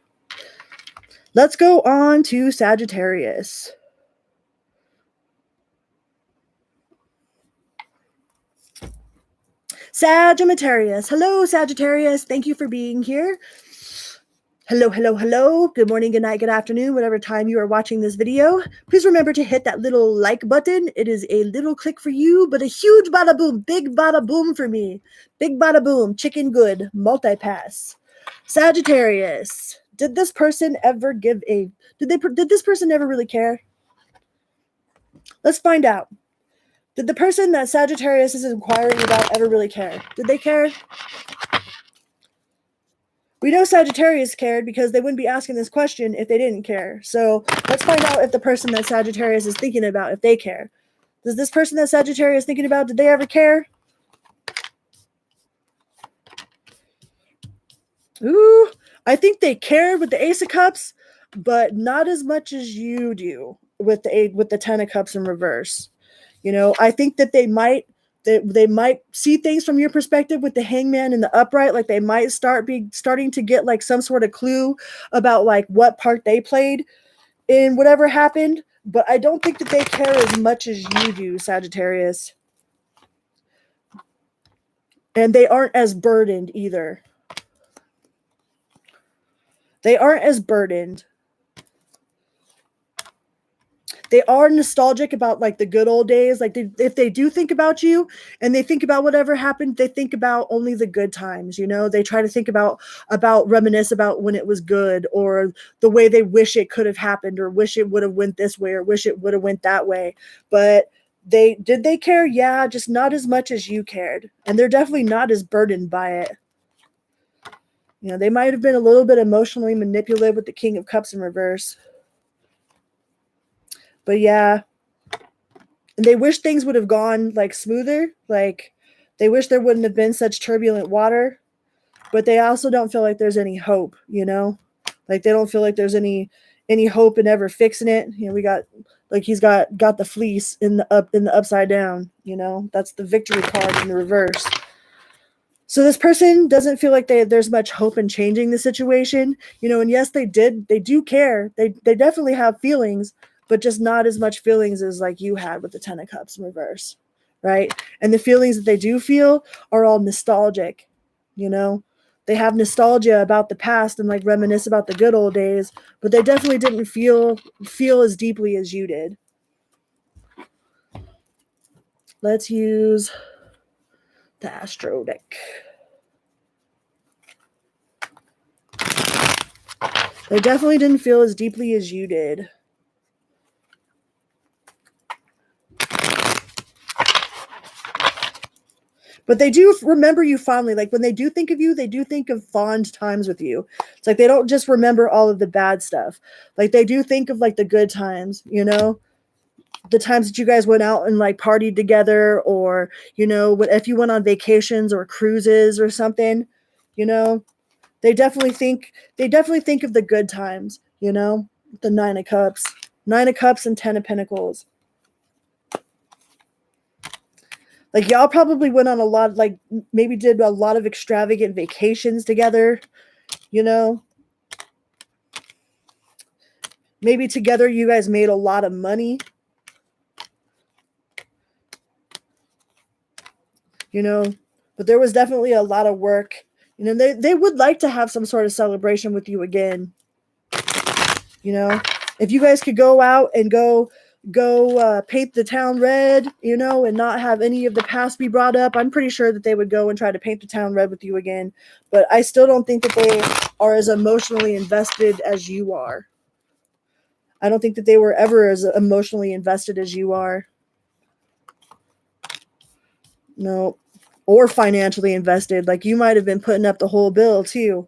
Let's go on to Sagittarius. Sagittarius. Hello, Sagittarius. Thank you for being here. Hello, hello, hello. Good morning, good night, good afternoon, whatever time you are watching this video. Please remember to hit that little like button. It is a little click for you, but a huge bada boom, big bada boom for me. Big bada boom, chicken good, multi-pass. Sagittarius. Did this person ever give a... Did this person ever really care? Let's find out. Did the person that Sagittarius is inquiring about ever really care? Did they care? We know Sagittarius cared because they wouldn't be asking this question if they didn't care. So let's find out if the person that Sagittarius is thinking about, if they care. Does this person that Sagittarius is thinking about, did they ever care? Ooh, I think they cared with the Ace of Cups, but not as much as you do with the Ten of Cups in reverse. You know, I think that they might see things from your perspective with the Hangman and the upright, like they might starting to get like some sort of clue about like what part they played in whatever happened, but I don't think that they care as much as you do, Sagittarius. And they aren't as burdened either. They aren't as burdened. They are nostalgic about like the good old days. Like if they do think about you and they think about whatever happened, they think about only the good times, you know. They try to think about reminisce about when it was good or the way they wish it could have happened or wish it would have went this way or wish it would have went that way. But did they care? Yeah, just not as much as you cared. And they're definitely not as burdened by it. You know, they might have been a little bit emotionally manipulative with the King of Cups in reverse. But yeah, and they wish things would have gone like smoother. Like they wish there wouldn't have been such turbulent water, but they also don't feel like there's any hope, you know, like they don't feel like there's any hope in ever fixing it. You know, we got like he's got the fleece in the upside down, you know, that's the victory card in the reverse. So this person doesn't feel like there's much hope in changing the situation, you know, and yes, they do care. They definitely have feelings, but just not as much feelings as like you had with the Ten of Cups in reverse, right? And the feelings that they do feel are all nostalgic, you know? They have nostalgia about the past and like reminisce about the good old days, but they definitely didn't feel as deeply as you did. Let's use the Astro deck. They definitely didn't feel as deeply as you did. But they do remember you fondly. Like when they do think of you, they do think of fond times with you. It's like they don't just remember all of the bad stuff. Like they do think of like the good times, you know, the times that you guys went out and like partied together, or, you know, if you went on vacations or cruises or something, you know, They definitely think of the good times, you know? The Nine of Cups. Nine of Cups and Ten of Pentacles. Like, y'all probably went on a lot, like, maybe did a lot of extravagant vacations together, you know? Maybe together you guys made a lot of money. You know? But there was definitely a lot of work. You know, they would like to have some sort of celebration with you again. You know? If you guys could go out and go paint the town red, you know, and not have any of the past be brought up, I'm pretty sure that they would go and try to paint the town red with you again. But I still don't think that they are as emotionally invested as you are. I don't think that they were ever as emotionally invested as you are. No. Or financially invested. Like, you might have been putting up the whole bill too.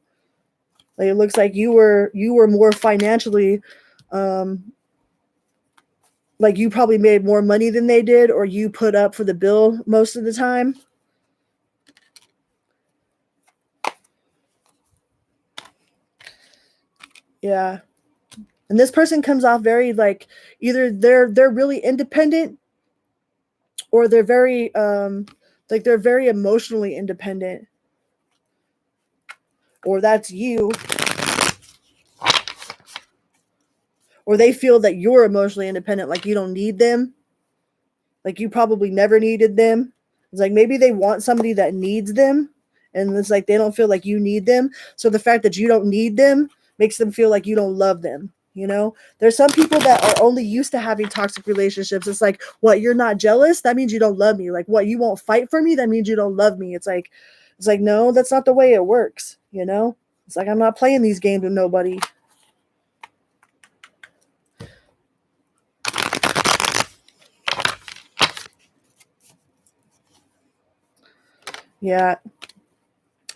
Like, it looks like you were more financially, like, you probably made more money than they did, or you put up for the bill most of the time. Yeah. And this person comes off very, like, either they're really independent, or they're very like, they're very emotionally independent. Or that's you. Or they feel that you're emotionally independent, like you don't need them. Like, you probably never needed them. It's like, maybe they want somebody that needs them, and it's like they don't feel like you need them. So the fact that you don't need them makes them feel like you don't love them. You know, there's some people that are only used to having toxic relationships. It's like, what, you're not jealous? That means you don't love me. Like, what, you won't fight for me? That means you don't love me. It's like, no, that's not the way it works. You know, it's like, I'm not playing these games with nobody. Yeah.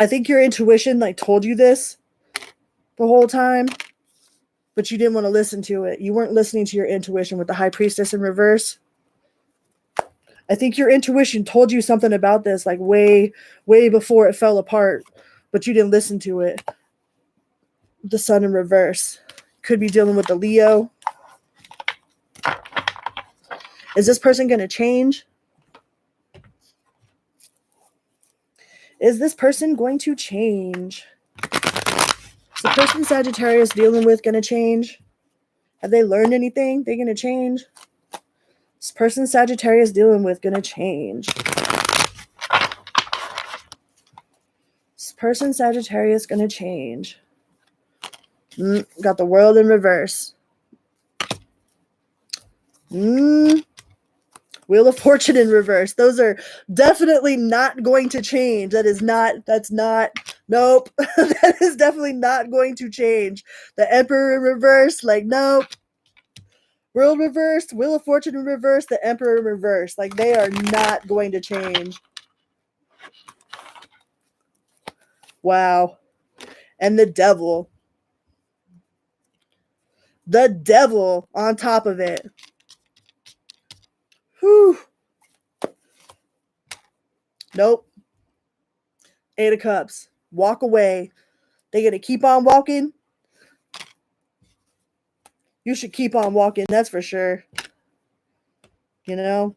I think your intuition, like, told you this the whole time, but you didn't want to listen to it. You weren't listening to your intuition with the High Priestess in reverse. I think your intuition told you something about this, like, way before it fell apart, but you didn't listen to it. The Sun in reverse. Could be dealing with the Leo. Is this person going to change? Is this person going to change? Is the person Sagittarius dealing with going to change? Have they learned anything? They're going to change? This person Sagittarius dealing with going to change? This person Sagittarius going to change? Got the World in reverse. Wheel of Fortune in reverse. Those are definitely not going to change. Nope. That is definitely not going to change. The Emperor in reverse, like, nope. World reversed, Wheel of Fortune in reverse, the Emperor in reverse. Like, they are not going to change. Wow. And the Devil. The Devil on top of it. Whew. Nope. Eight of Cups. Walk away. They gonna keep on walking? You should keep on walking, that's for sure. You know?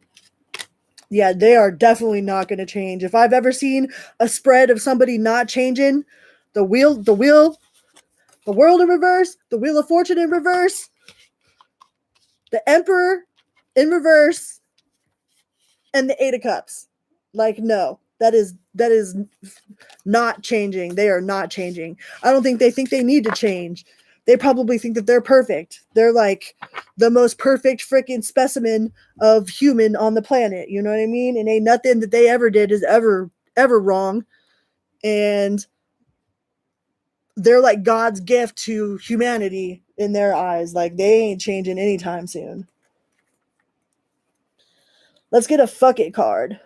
Yeah, they are definitely not going to change. If I've ever seen a spread of somebody not changing, the World in reverse, the Wheel of Fortune in reverse, the Emperor in reverse, and the Eight of Cups. Like, no, that is not changing. They are not changing. I don't think they need to change. They probably think that they're perfect. They're like the most perfect freaking specimen of human on the planet. You know what I mean? And ain't nothing that they ever did is ever wrong. And they're like God's gift to humanity in their eyes. Like, they ain't changing anytime soon. Let's get a fuck it card.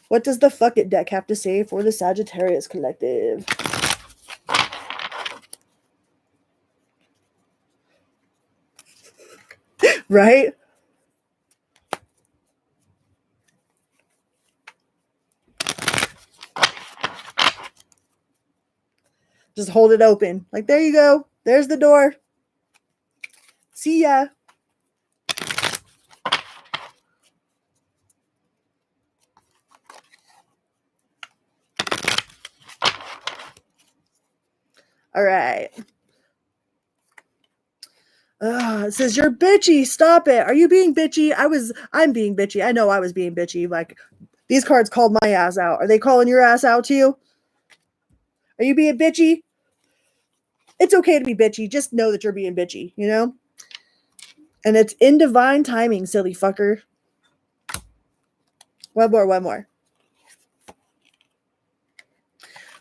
What does the fuck it deck have to say for the Sagittarius collective? Right? Just hold it open. Like, there you go. There's the door. See ya. All right. It says you're bitchy. Stop it. Are you being bitchy? I'm being bitchy. I know I was being bitchy. Like, these cards called my ass out. Are they calling your ass out too? Are you being bitchy? It's okay to be bitchy. Just know that you're being bitchy, you know? And it's in divine timing, silly fucker. One more.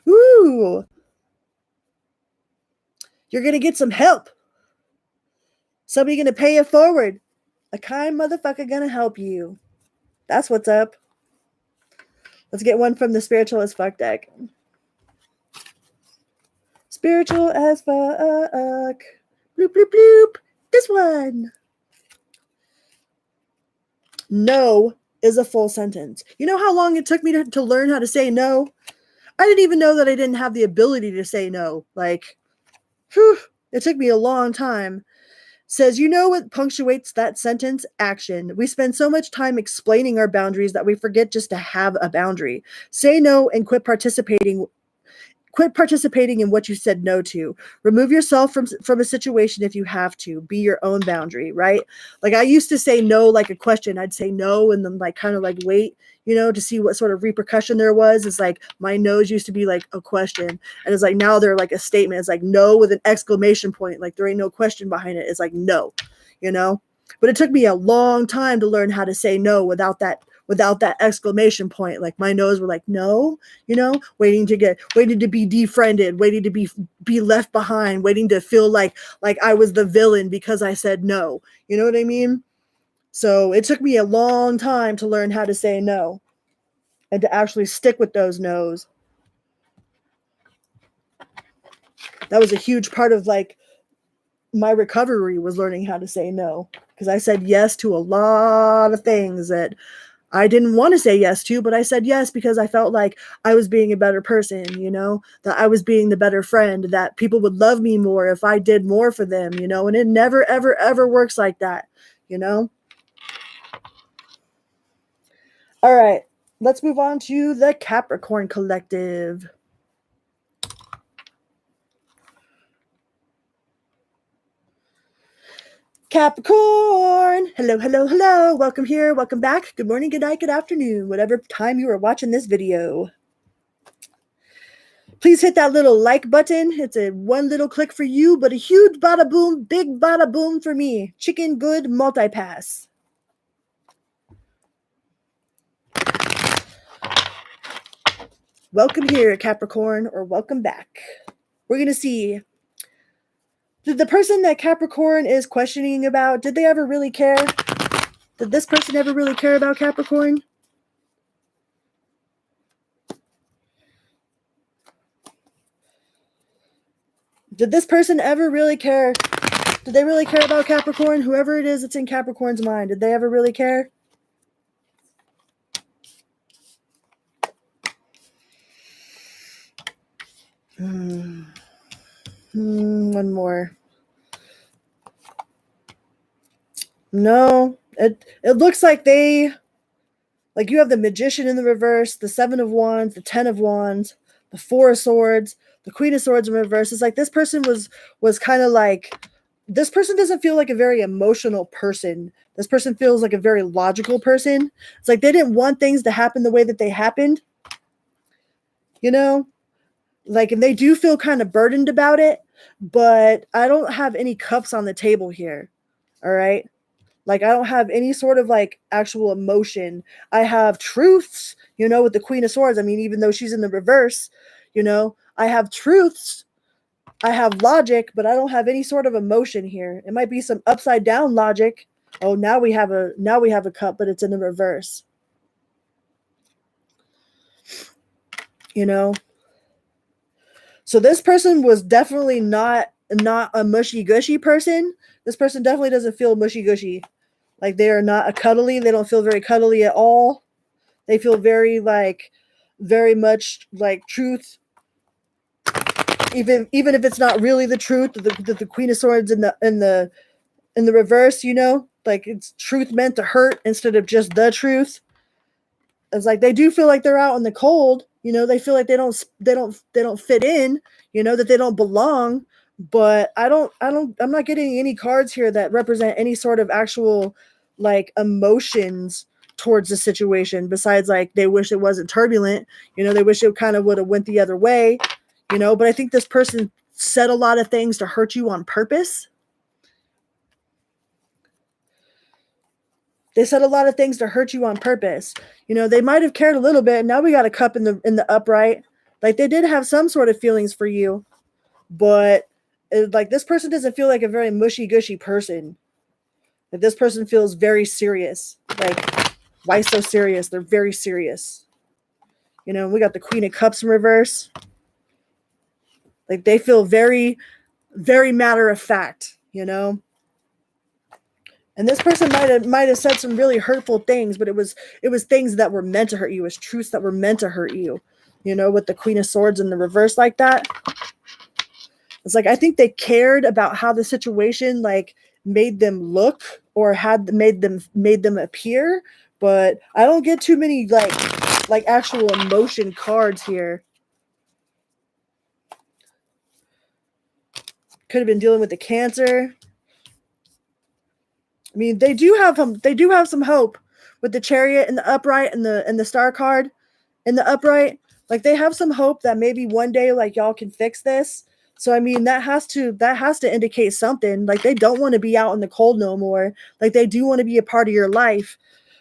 Ooh. You're going to get some help. Somebody going to pay it forward. A kind motherfucker going to help you. That's what's up. Let's get one from the Spiritual as Fuck deck. Spiritual as fuck. Bloop, bloop, bloop. This one. No is a full sentence. You know how long it took me to learn how to say no? I didn't even know that I didn't have the ability to say no. Like, whew, it took me a long time. Says, you know what punctuates that sentence? Action. We spend so much time explaining our boundaries that we forget just to have a boundary. Say no and quit participating in what you said no to. Remove yourself from a situation if you have to. Be your own boundary, right? Like, I used to say no like a question. I'd say no and then like kind of like wait, to see what sort of repercussion there was. It's like my no's used to be like a question. And it's like now they're like a statement. It's like no with an exclamation point. Like there ain't no question behind it. It's like no, But it took me a long time to learn how to say no without that exclamation point. Like my no's were like, no, waiting to be defriended, waiting to be left behind, waiting to feel like I was the villain because I said no. You know what I mean? So it took me a long time to learn how to say no and to actually stick with those no's. That was a huge part of like my recovery, was learning how to say no, because I said yes to a lot of things that I didn't want to say yes to, but I said yes because I felt like I was being a better person, that I was being the better friend, that people would love me more if I did more for them, and it never, ever, ever works like that, All right, let's move on to the Capricorn collective. Capricorn, hello, hello, hello. Welcome here, welcome back. Good morning, good night, good afternoon, whatever time you are watching this video. Please hit that little like button. It's a one little click for you, but a huge bada boom, big bada boom for me. Chicken good multipass. Welcome here, Capricorn, or welcome back. We're going to see, did the person that Capricorn is questioning about, did they ever really care? Did this person ever really care about Capricorn? Did this person ever really care? Did they really care about Capricorn? Whoever it is that's in Capricorn's mind, did they ever really care? One more. No, it looks like you have the Magician in the reverse, the 7 of Wands, the 10 of Wands, the 4 of Swords, the Queen of Swords in reverse. It's like this person was kind of like, this person doesn't feel like a very emotional person. This person feels like a very logical person. It's like they didn't want things to happen the way that they happened, Like, and they do feel kind of burdened about it, but I don't have any cups on the table here, all right? Like, I don't have any sort of like actual emotion. I have truths, with the Queen of Swords. I mean, even though she's in the reverse, I have truths. I have logic, but I don't have any sort of emotion here. It might be some upside down logic. Oh, now we have a cup, but it's in the reverse. So this person was definitely not a mushy gushy person. This person definitely doesn't feel mushy gushy. Like, they are not they don't feel very cuddly at all. They feel very much like truth. even if it's not really the truth, the Queen of Swords in the reverse, you know, like it's truth meant to hurt instead of just the truth. It's like they do feel like they're out in the cold, you know, they feel like they don't fit in, you know, that they don't belong. But I'm not getting any cards here that represent any sort of actual like emotions towards the situation, besides like they wish it wasn't turbulent, you know, they wish it kind of would have went the other way, you know. But I think this person said a lot of things to hurt you on purpose. They said a lot of things to hurt you on purpose. You know, they might have cared a little bit. Now we got a cup in the upright. Like they did have some sort of feelings for you, but like this person doesn't feel like a very mushy gushy person. Like this person feels very serious. Like, why so serious? They're very serious. You know, we got the Queen of Cups in reverse. Like they feel very, very matter of fact, you know. And this person might have said some really hurtful things, but it was things that were meant to hurt you. It was truths that were meant to hurt you. You know, with the Queen of Swords in the reverse like that. It's like I think they cared about how the situation like made them look or had made them appear, but I don't get too many like actual emotion cards here. Could have been dealing with the Cancer. I mean, they do have some hope with the Chariot in the upright and the Star card in the upright. Like they have some hope that maybe one day like y'all can fix this. So I mean that has to indicate something. Like they don't want to be out in the cold no more. Like they do want to be a part of your life.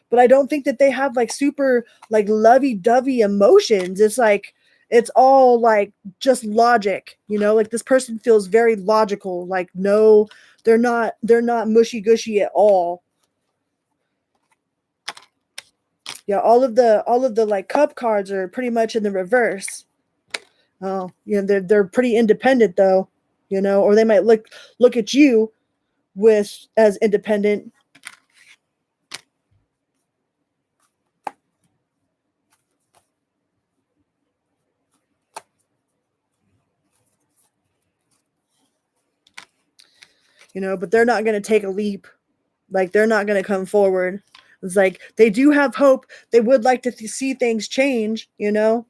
But I don't think that they have like super like lovey-dovey emotions. It's like it's all like just logic, you know, like this person feels very logical. Like no, they're not mushy gushy at all. Yeah, all of the like cup cards are pretty much in the reverse. Oh, you know, they're pretty independent though, you know, or they might look at you with as independent. You know, but they're not going to take a leap. Like they're not going to come forward. It's like they do have hope. They would like to see things change, you know.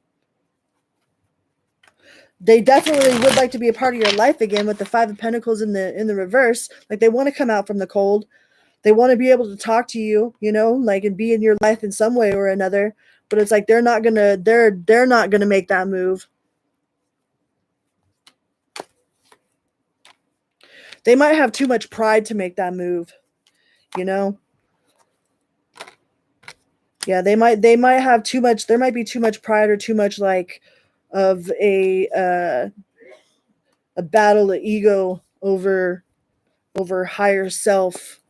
They definitely would like to be a part of your life again with the 5 of Pentacles in the reverse. Like they want to come out from the cold. They want to be able to talk to you, you know, like and be in your life in some way or another. But it's like they're not gonna make that move. They might have too much pride to make that move, you know. Yeah, they might have too much. There might be too much pride or too much like of a battle of ego over higher self,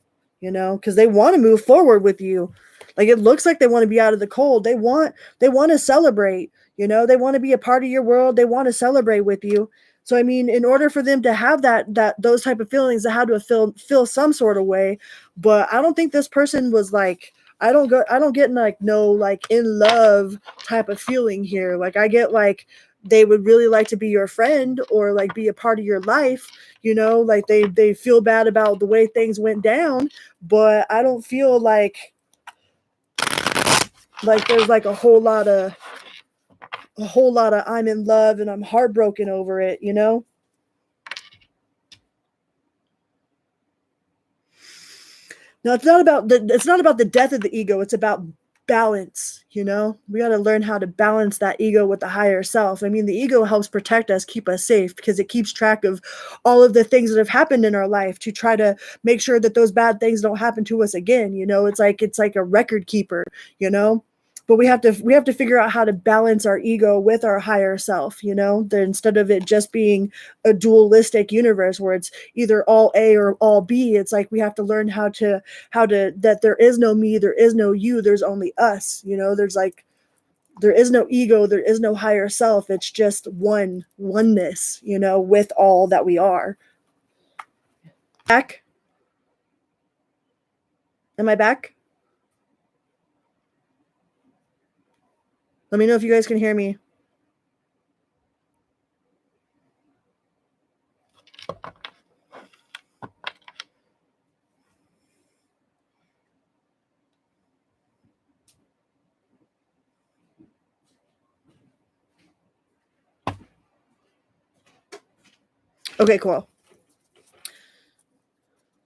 you know, because they want to move forward with you. Like it looks like they want to be out of the cold. They want to celebrate, you know, they want to be a part of your world. They want to celebrate with you. So I mean, in order for them to have that those type of feelings, they had to feel some sort of way. But I don't think this person was like I don't get like no like in love type of feeling here. Like I get like they would really like to be your friend or like be a part of your life, you know, like they feel bad about the way things went down, but I don't feel like there's like a whole lot of I'm in love and I'm heartbroken over it, you know. No, it's not about the death of the ego. It's about balance, you know. We got to learn how to balance that ego with the higher self. I mean, the ego helps protect us, keep us safe, because it keeps track of all of the things that have happened in our life to try to make sure that those bad things don't happen to us again, you know. It's like a record keeper, you know. But we have to figure out how to balance our ego with our higher self, you know, that instead of it just being a dualistic universe where it's either all A or all B. It's like we have to learn how to that there is no me, there is no you, there's only us, you know. There is no ego, there is no higher self. It's just oneness, you know, with all that we are. Back? Am I back? Let me know if you guys can hear me. Okay, cool.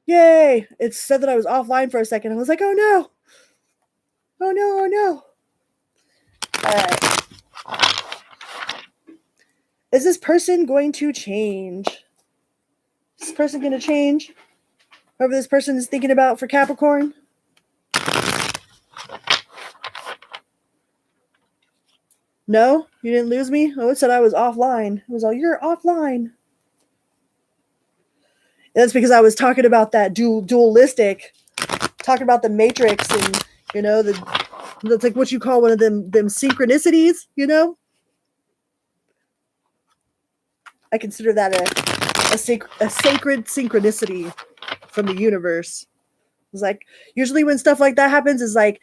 Yay! It said that I was offline for a second. I was like, oh no! Oh no, oh no. Alright. Is this person going to change? Is this person going to change? Whoever this person is thinking about for Capricorn? No? You didn't lose me? Oh, it said I was offline. It was all, you're offline. And that's because I was talking about that dualistic, talking about the matrix and, you know, that's like what you call one of them synchronicities, you know? I consider that a sacred synchronicity from the universe. It's like, usually when stuff like that happens is like,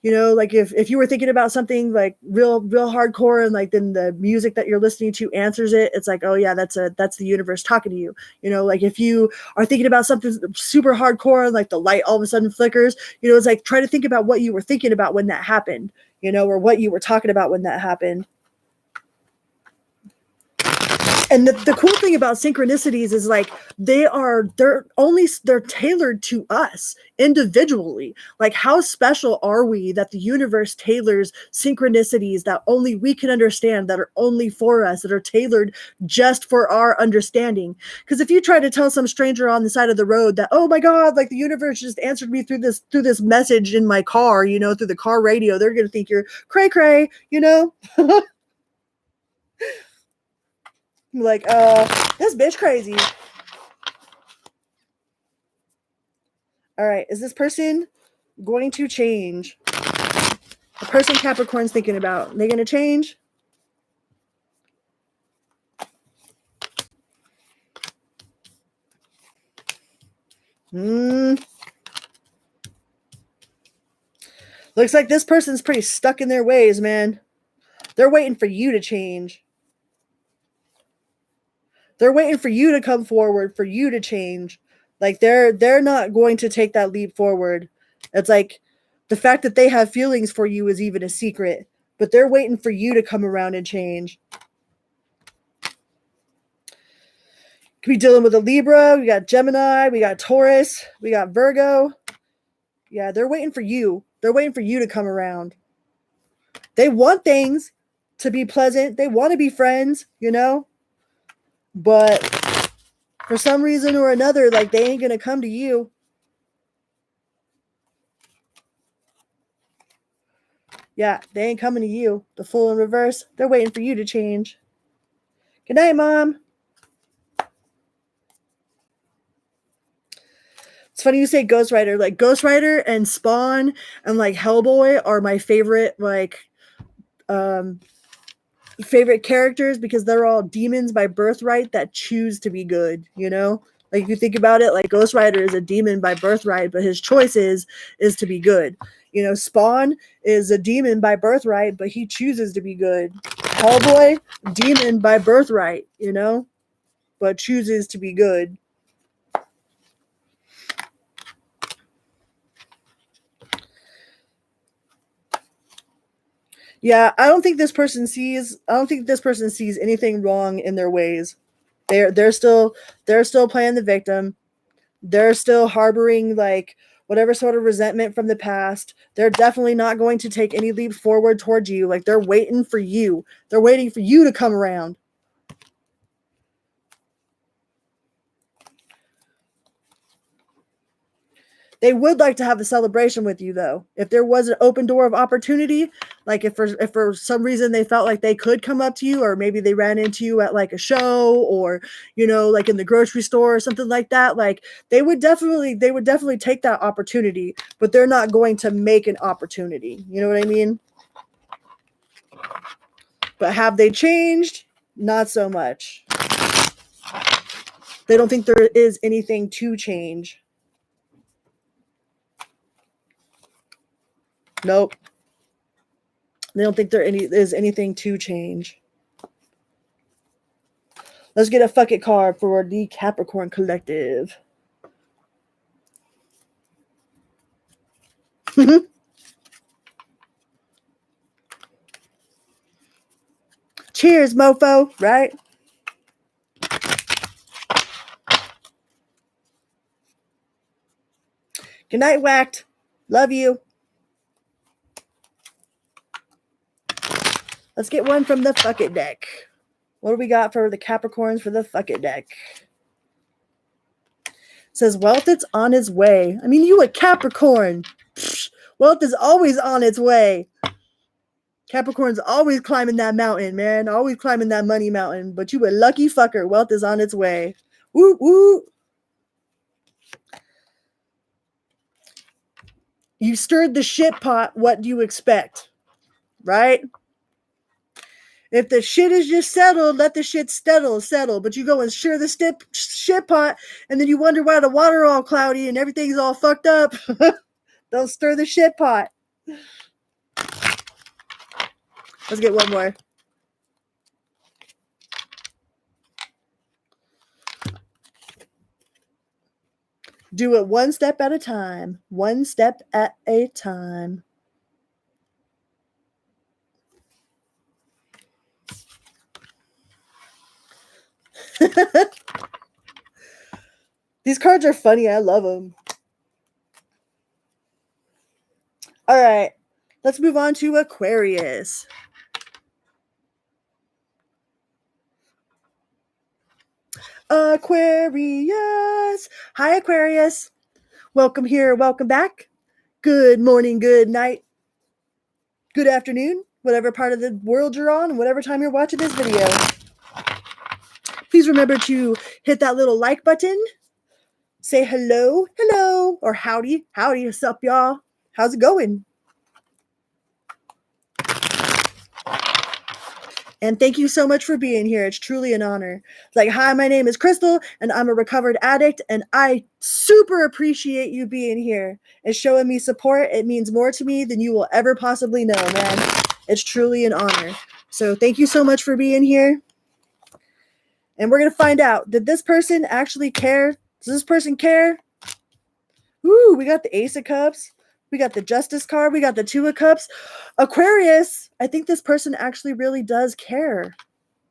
you know, like if you were thinking about something like real hardcore and like then the music that you're listening to answers it, it's like, oh yeah, that's the universe talking to you. You know, like if you are thinking about something super hardcore and like the light all of a sudden flickers, you know, it's like try to think about what you were thinking about when that happened, you know, or what you were talking about when that happened. And the cool thing about synchronicities is like they're tailored to us individually. Like how special are we that the universe tailors synchronicities that only we can understand, that are only for us, that are tailored just for our understanding. Because if you try to tell some stranger on the side of the road that, oh my God, like the universe just answered me through this message in my car, you know, through the car radio, they're gonna think you're cray cray, you know. Like, this bitch crazy. All right, is this person going to change? The person Capricorn's thinking about, are they going to change? Looks like this person's pretty stuck in their ways, man. They're waiting for you to change. They're waiting for you to come forward, for you to change. Like they're not going to take that leap forward. It's like the fact that they have feelings for you is even a secret, but they're waiting for you to come around and change. Could be dealing with a Libra, we got Gemini, we got Taurus, we got Virgo. Yeah, they're waiting for you. They're waiting for you to come around. They want things to be pleasant. They want to be friends, you know? But for some reason or another, like they ain't going to come to you. Yeah, they ain't coming to you. The Fool in reverse, they're waiting for you to change. Good night, Mom. It's funny you say Ghost Rider. Like Ghost Rider and Spawn and like Hellboy are my favorite favorite characters because they're all demons by birthright that choose to be good, you know? Like if you think about it, like Ghost Rider is a demon by birthright, but his choice is to be good. You know, Spawn is a demon by birthright, but he chooses to be good. Hellboy, demon by birthright, you know, but chooses to be good. Yeah, I don't think this person sees anything wrong in their ways. They're still playing the victim. They're still harboring like whatever sort of resentment from the past. They're definitely not going to take any leap forward towards you. Like they're waiting for you. They're waiting for you to come around. They would like to have a celebration with you, though. If there was an open door of opportunity, like if for some reason they felt like they could come up to you, or maybe they ran into you at like a show, or you know, like in the grocery store or something like that, like they would definitely take that opportunity, but they're not going to make an opportunity. You know what I mean? But have they changed? Not so much. They don't think there is anything to change. Nope. They don't think there is anything to change. Let's get a fuck it card for the Capricorn collective. Cheers, mofo, right? Good night, Whacked. Love you. Let's get one from the fuck it deck. What do we got for the Capricorns for the fuck it deck? It says wealth is on its way. I mean, you a Capricorn. Psh, wealth is always on its way. Capricorn's always climbing that mountain, man. Always climbing that money mountain. But you a lucky fucker. Wealth is on its way. Woo woo. You stirred the shit pot. What do you expect? Right? If the shit is just settled, let the shit settle. But you go and stir the shit pot, and then you wonder why the water all cloudy and everything's all fucked up. Don't stir the shit pot. Let's get one more. Do it one step at a time. One step at a time. These cards are funny. I love them. All right. Let's move on to Aquarius. Aquarius. Hi, Aquarius. Welcome here. Welcome back. Good morning, good night, good afternoon, whatever part of the world you're on, and whatever time you're watching this video. Please remember to hit that little like button. Say hello, hello, or howdy, howdy, what's up, y'all? How's it going? And thank you so much for being here. It's truly an honor. It's like, hi, my name is Crystal, and I'm a recovered addict, and I super appreciate you being here and showing me support. It means more to me than you will ever possibly know, man. It's truly an honor. So thank you so much for being here. And we're going to find out, did this person actually care? Does this person care? Ooh, we got the Ace of Cups. We got the Justice card. We got the Two of Cups. Aquarius, I think this person actually really does care.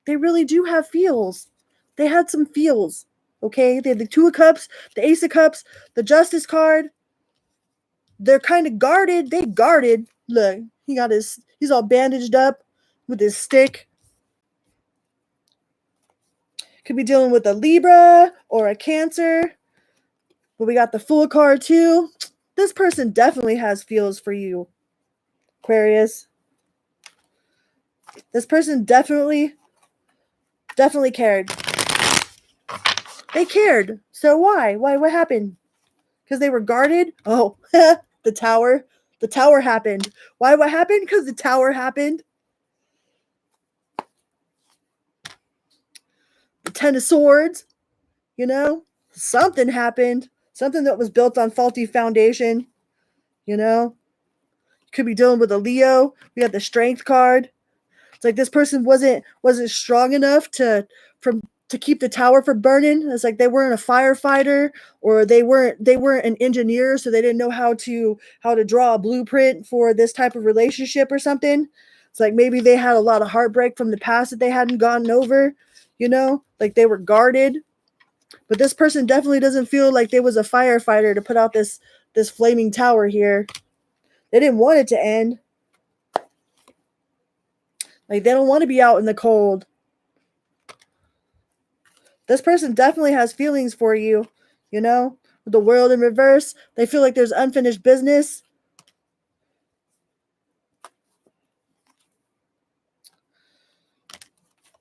They really do have feels. They had some feels, okay? They had the Two of Cups, the Ace of Cups, the Justice card. They're kind of guarded. They guarded. Look, he's all bandaged up with his stick. Could be dealing with a Libra or a Cancer. But we got the Fool card too. This person definitely has feels for you, Aquarius. This person definitely cared. They cared. So why? What happened? Because they were guarded? Oh, the tower. The tower happened. Why? What happened? Because the tower happened. The Ten of Swords. You know? Something happened. Something that was built on faulty foundation. You know? Could be dealing with a Leo. We got the Strength card. It's like this person wasn't strong enough to keep the tower from burning. It's like they weren't a firefighter, or they weren't an engineer, so they didn't know how to draw a blueprint for this type of relationship or something. It's like maybe they had a lot of heartbreak from the past that they hadn't gotten over, you know, like they were guarded. But this person definitely doesn't feel like they was a firefighter to put out this flaming tower here. They didn't want it to end. Like, they don't want to be out in the cold. This person definitely has feelings for you, you know? With the World in reverse, they feel like there's unfinished business.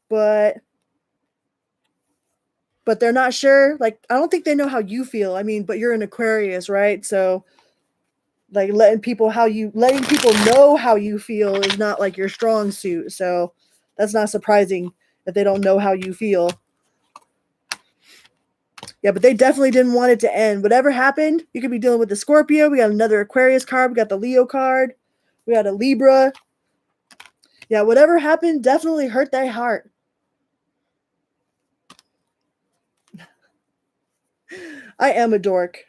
But they're not sure. Like, I don't think they know how you feel. I mean, but you're an Aquarius, right? So, like, letting people know how you feel is not like your strong suit. So that's not surprising if they don't know how you feel. Yeah, but they definitely didn't want it to end. Whatever happened, you could be dealing with the Scorpio. We got another Aquarius card. We got the Leo card. We got a Libra. Yeah, whatever happened definitely hurt their heart. I am a dork.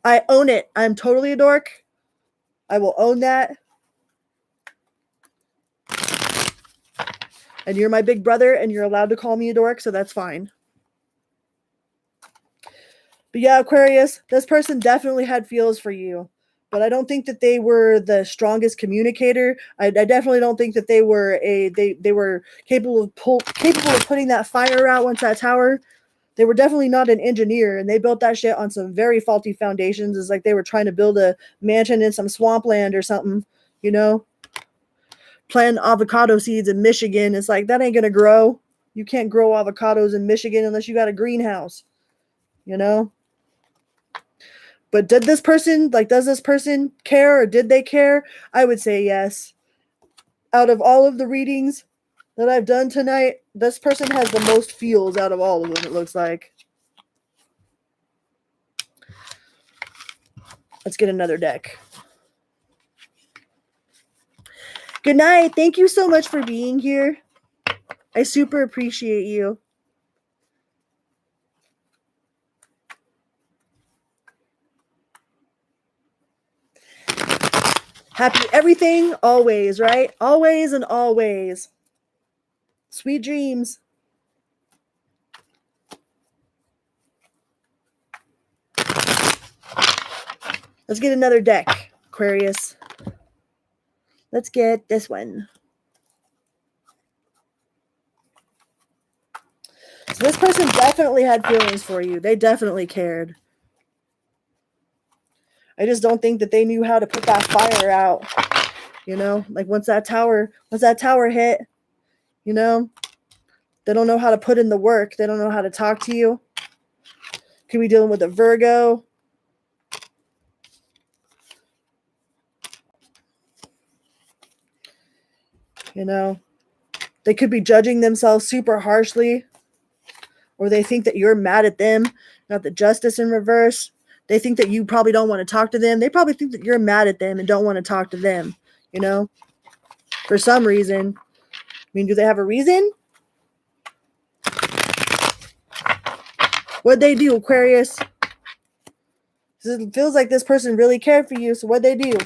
I own it. I'm totally a dork. I will own that. And you're my big brother, and you're allowed to call me a dork, so that's fine. But yeah, Aquarius, this person definitely had feels for you. But I don't think that they were the strongest communicator. I definitely don't think that they were they were capable of putting that fire out once that tower. They were definitely not an engineer, and they built that shit on some very faulty foundations. It's like they were trying to build a mansion in some swampland or something, you know? Plant avocado seeds in Michigan. It's like that ain't gonna grow. You can't grow avocados in Michigan unless you got a greenhouse, you know? But does this person care, or did they care? I would say yes. Out of all of the readings that I've done tonight, this person has the most feels out of all of them, it looks like. Let's get another deck. Good night. Thank you so much for being here. I super appreciate you. Happy everything, always, right? Always and always. Sweet dreams. Let's get another deck, Aquarius. Let's get this one. So this person definitely had feelings for you. They definitely cared. I just don't think that they knew how to put that fire out. You know, like once that tower hit, you know, they don't know how to put in the work. They don't know how to talk to you. Could be dealing with a Virgo. You know, they could be judging themselves super harshly, or they think that you're mad at them. Got the Justice in reverse. They think that you probably don't want to talk to them. They probably think that you're mad at them and don't want to talk to them, you know, for some reason. I mean, do they have a reason? What'd they do, Aquarius? It feels like this person really cared for you, so what'd they do?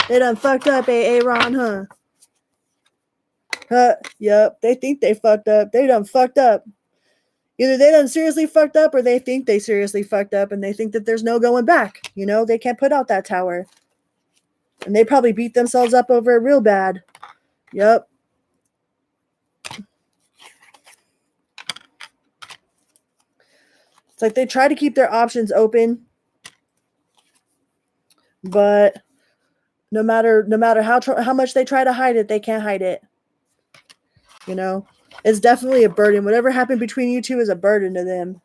They done fucked up, Ron, huh? Yep, they think they fucked up. They done fucked up. Either they done seriously fucked up, or they think they seriously fucked up, and they think that there's no going back. You know, they can't put out that tower. And they probably beat themselves up over it real bad. Yep. It's like they try to keep their options open, but no matter how much they try to hide it, they can't hide it. You know, it's definitely a burden. Whatever happened between you two is a burden to them,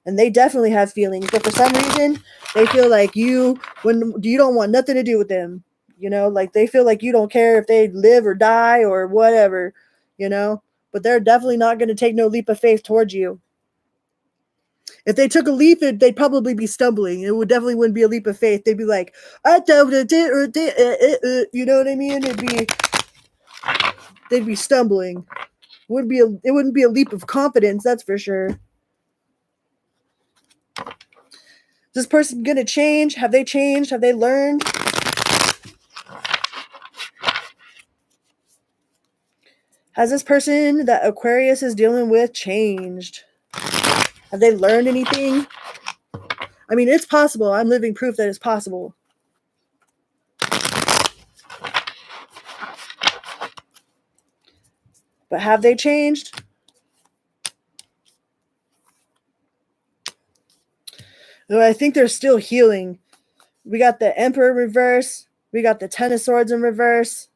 and they definitely have feelings. But for some reason, they feel like you don't want nothing to do with them. You know, like they feel like you don't care if they live or die or whatever. You know, but they're definitely not going to take no leap of faith towards you. If they took a leap, they'd probably be stumbling. It definitely wouldn't be a leap of faith. They'd be like, I doubt it, you know what I mean? They'd be stumbling. It wouldn't be a leap of confidence, that's for sure. Is this person gonna change? Have they changed? Have they learned? Has this person that Aquarius is dealing with changed? Have they learned anything? I mean, it's possible. I'm living proof that it's possible. But have they changed? Though I think they're still healing. We got the Emperor reverse. We got the Ten of Swords in reverse.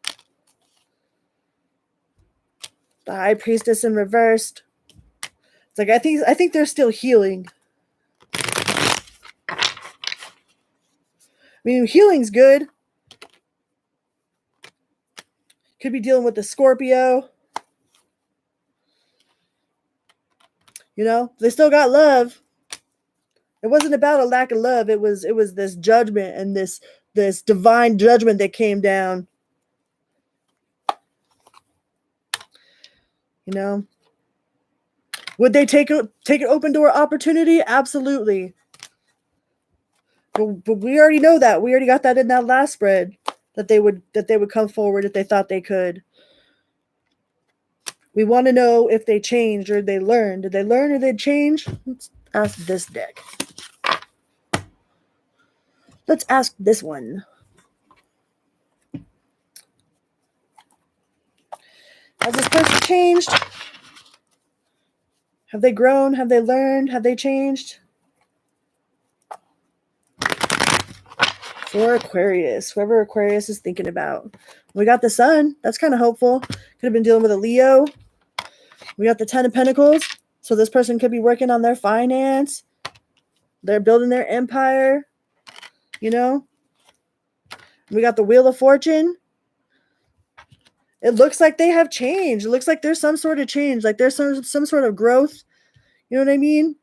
The High Priestess in reversed. It's like I think they're still healing. I mean, healing's good. Could be dealing with the Scorpio. You know, they still got love. It wasn't about a lack of love. It was this judgment and this divine judgment that came down. You know, would they take an open door opportunity? Absolutely. But we already know that. We already got that in that last spread that they would come forward if they thought they could. We want to know if they changed or they learned. Did they learn or they change? ask this deck. Let's ask this one. Has this person changed? Have they grown? Have they learned? Have they changed? For Aquarius, whoever Aquarius is thinking about. We got the Sun. That's kind of hopeful. Could have been dealing with a Leo. We got the Ten of Pentacles. So this person could be working on their finance. They're building their empire. You know? We got the Wheel of Fortune. It looks like they have changed. It looks like there's some sort of change. Like there's some sort of growth. You know what I mean?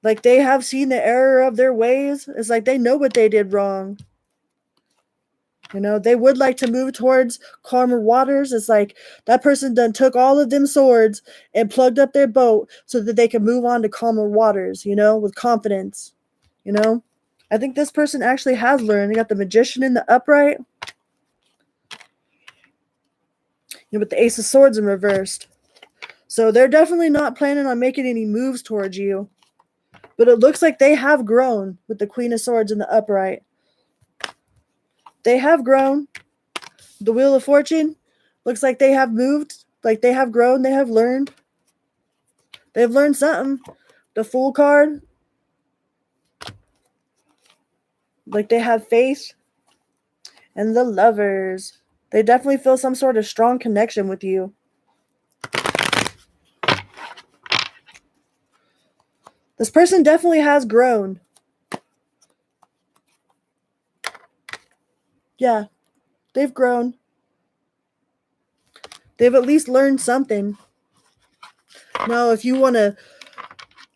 Like they have seen the error of their ways. It's like they know what they did wrong. You know, they would like to move towards calmer waters. It's like that person done took all of them swords and plugged up their boat so that they can move on to calmer waters, you know, with confidence. You know, I think this person actually has learned. You got the Magician in the upright. You know, with the Ace of Swords in reversed. So they're definitely not planning on making any moves towards you. But it looks like they have grown with the Queen of Swords in the upright. They have grown. The Wheel of Fortune looks like they have moved. Like they have grown. They have learned. They've learned something. The Fool card. Like they have faith. And the Lovers. They definitely feel some sort of strong connection with you. This person definitely has grown. Yeah, they've grown. They've at least learned something. No, if you want to...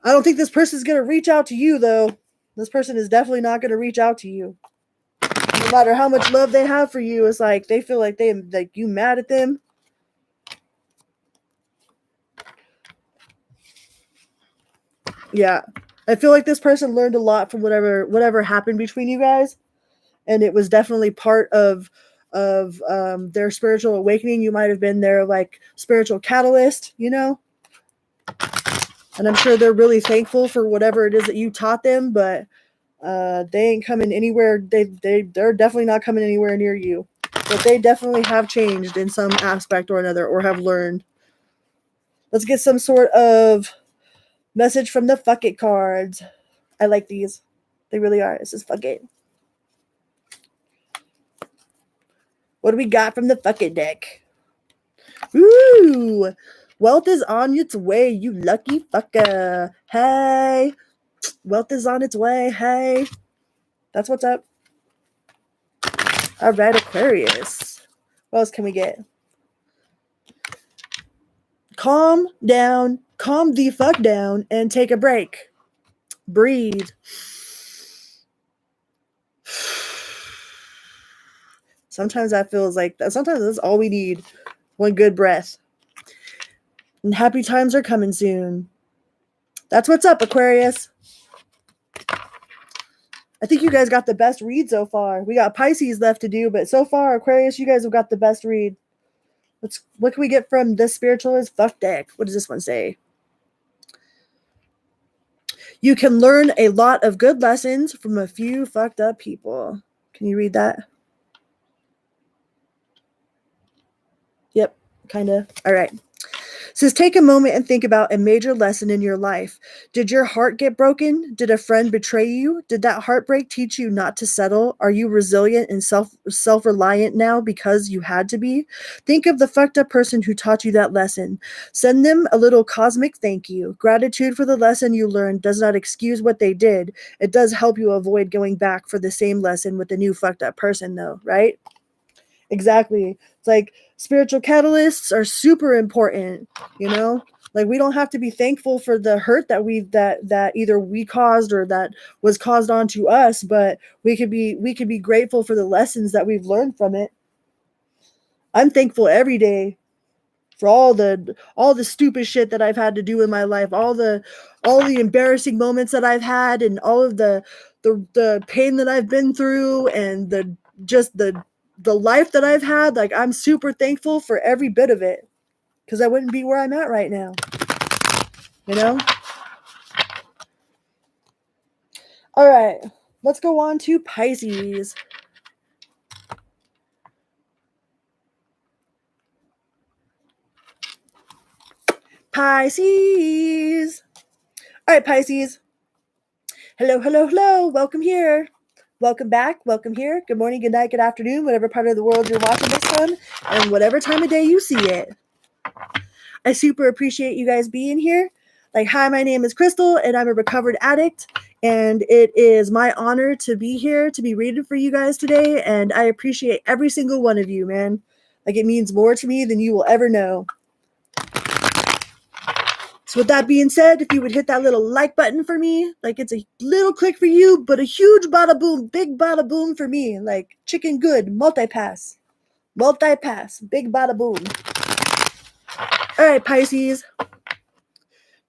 I don't think this person's going to reach out to you, though. This person is definitely not going to reach out to you. No matter how much love they have for you, it's like they feel like you mad at them. Yeah. I feel like this person learned a lot from whatever happened between you guys. And it was definitely part of their spiritual awakening. You might have been their like spiritual catalyst, you know? And I'm sure they're really thankful for whatever it is that you taught them, but they ain't coming anywhere. They're definitely not coming anywhere near you. But they definitely have changed in some aspect or another, or have learned. Let's get some sort of message from the fuck it cards. I like these. They really are. This is fuck it. What do we got from the fuck it deck? Ooh, wealth is on its way, you lucky fucker. Hey, wealth is on its way. Hey, that's what's up. All right, Aquarius. What else can we get? Calm down. Calm the fuck down and take a break. Breathe. Sometimes that feels like that. Sometimes that's all we need. One good breath. And happy times are coming soon. That's what's up, Aquarius. I think you guys got the best read so far. We got Pisces left to do, but so far, Aquarius, you guys have got the best read. What can we get from this spiritualist fuck deck? What does this one say? You can learn a lot of good lessons from a few fucked up people. Can you read that? Yep, kind of. All right. It says, take a moment and think about a major lesson in your life. Did your heart get broken? Did a friend betray you? Did that heartbreak teach you not to settle? Are you resilient and self-reliant now because you had to be? Think of the fucked up person who taught you that lesson. Send them a little cosmic thank you. Gratitude for the lesson you learned does not excuse what they did. It does help you avoid going back for the same lesson with a new fucked up person, though, right? Exactly. It's like spiritual catalysts are super important, you know? Like we don't have to be thankful for the hurt that either we caused or that was caused onto us, but we could be grateful for the lessons that we've learned from it. I'm thankful every day for all the stupid shit that I've had to do in my life, all the embarrassing moments that I've had, and all of the pain that I've been through, and the life that I've had. Like, I'm super thankful for every bit of it, because I wouldn't be where I'm at right now, you know? All right, let's go on to Pisces. Pisces. All right, Pisces. Hello, hello, hello. Welcome here. Welcome back. Welcome here. Good morning, good night, good afternoon, whatever part of the world you're watching this from, and whatever time of day you see it. I super appreciate you guys being here. Like, hi, my name is Crystal, and I'm a recovered addict, and it is my honor to be here to be reading for you guys today, and I appreciate every single one of you, man. Like, it means more to me than you will ever know. So with that being said, if you would hit that little like button for me, like it's a little click for you, but a huge bada boom, big bada boom for me, like chicken good, multi-pass, big bada boom. All right, Pisces.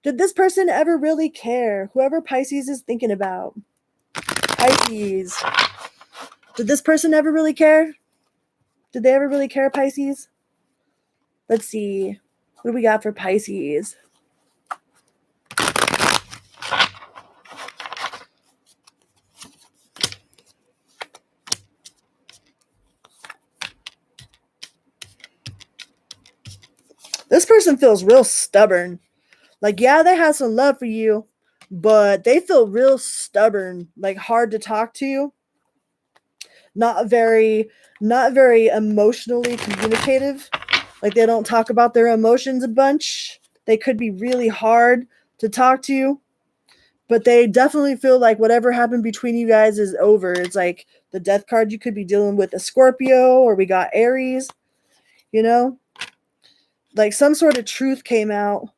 Did this person ever really care? Whoever Pisces is thinking about. Pisces. Did this person ever really care? Did they ever really care, Pisces? Let's see. What do we got for Pisces? This person feels real stubborn. Like, yeah, they have some love for you, but they feel real stubborn, like hard to talk to. Not very emotionally communicative. Like, they don't talk about their emotions a bunch. They could be really hard to talk to, but they definitely feel like whatever happened between you guys is over. It's like the death card, you could be dealing with a Scorpio, or we got Aries, you know? Like, some sort of truth came out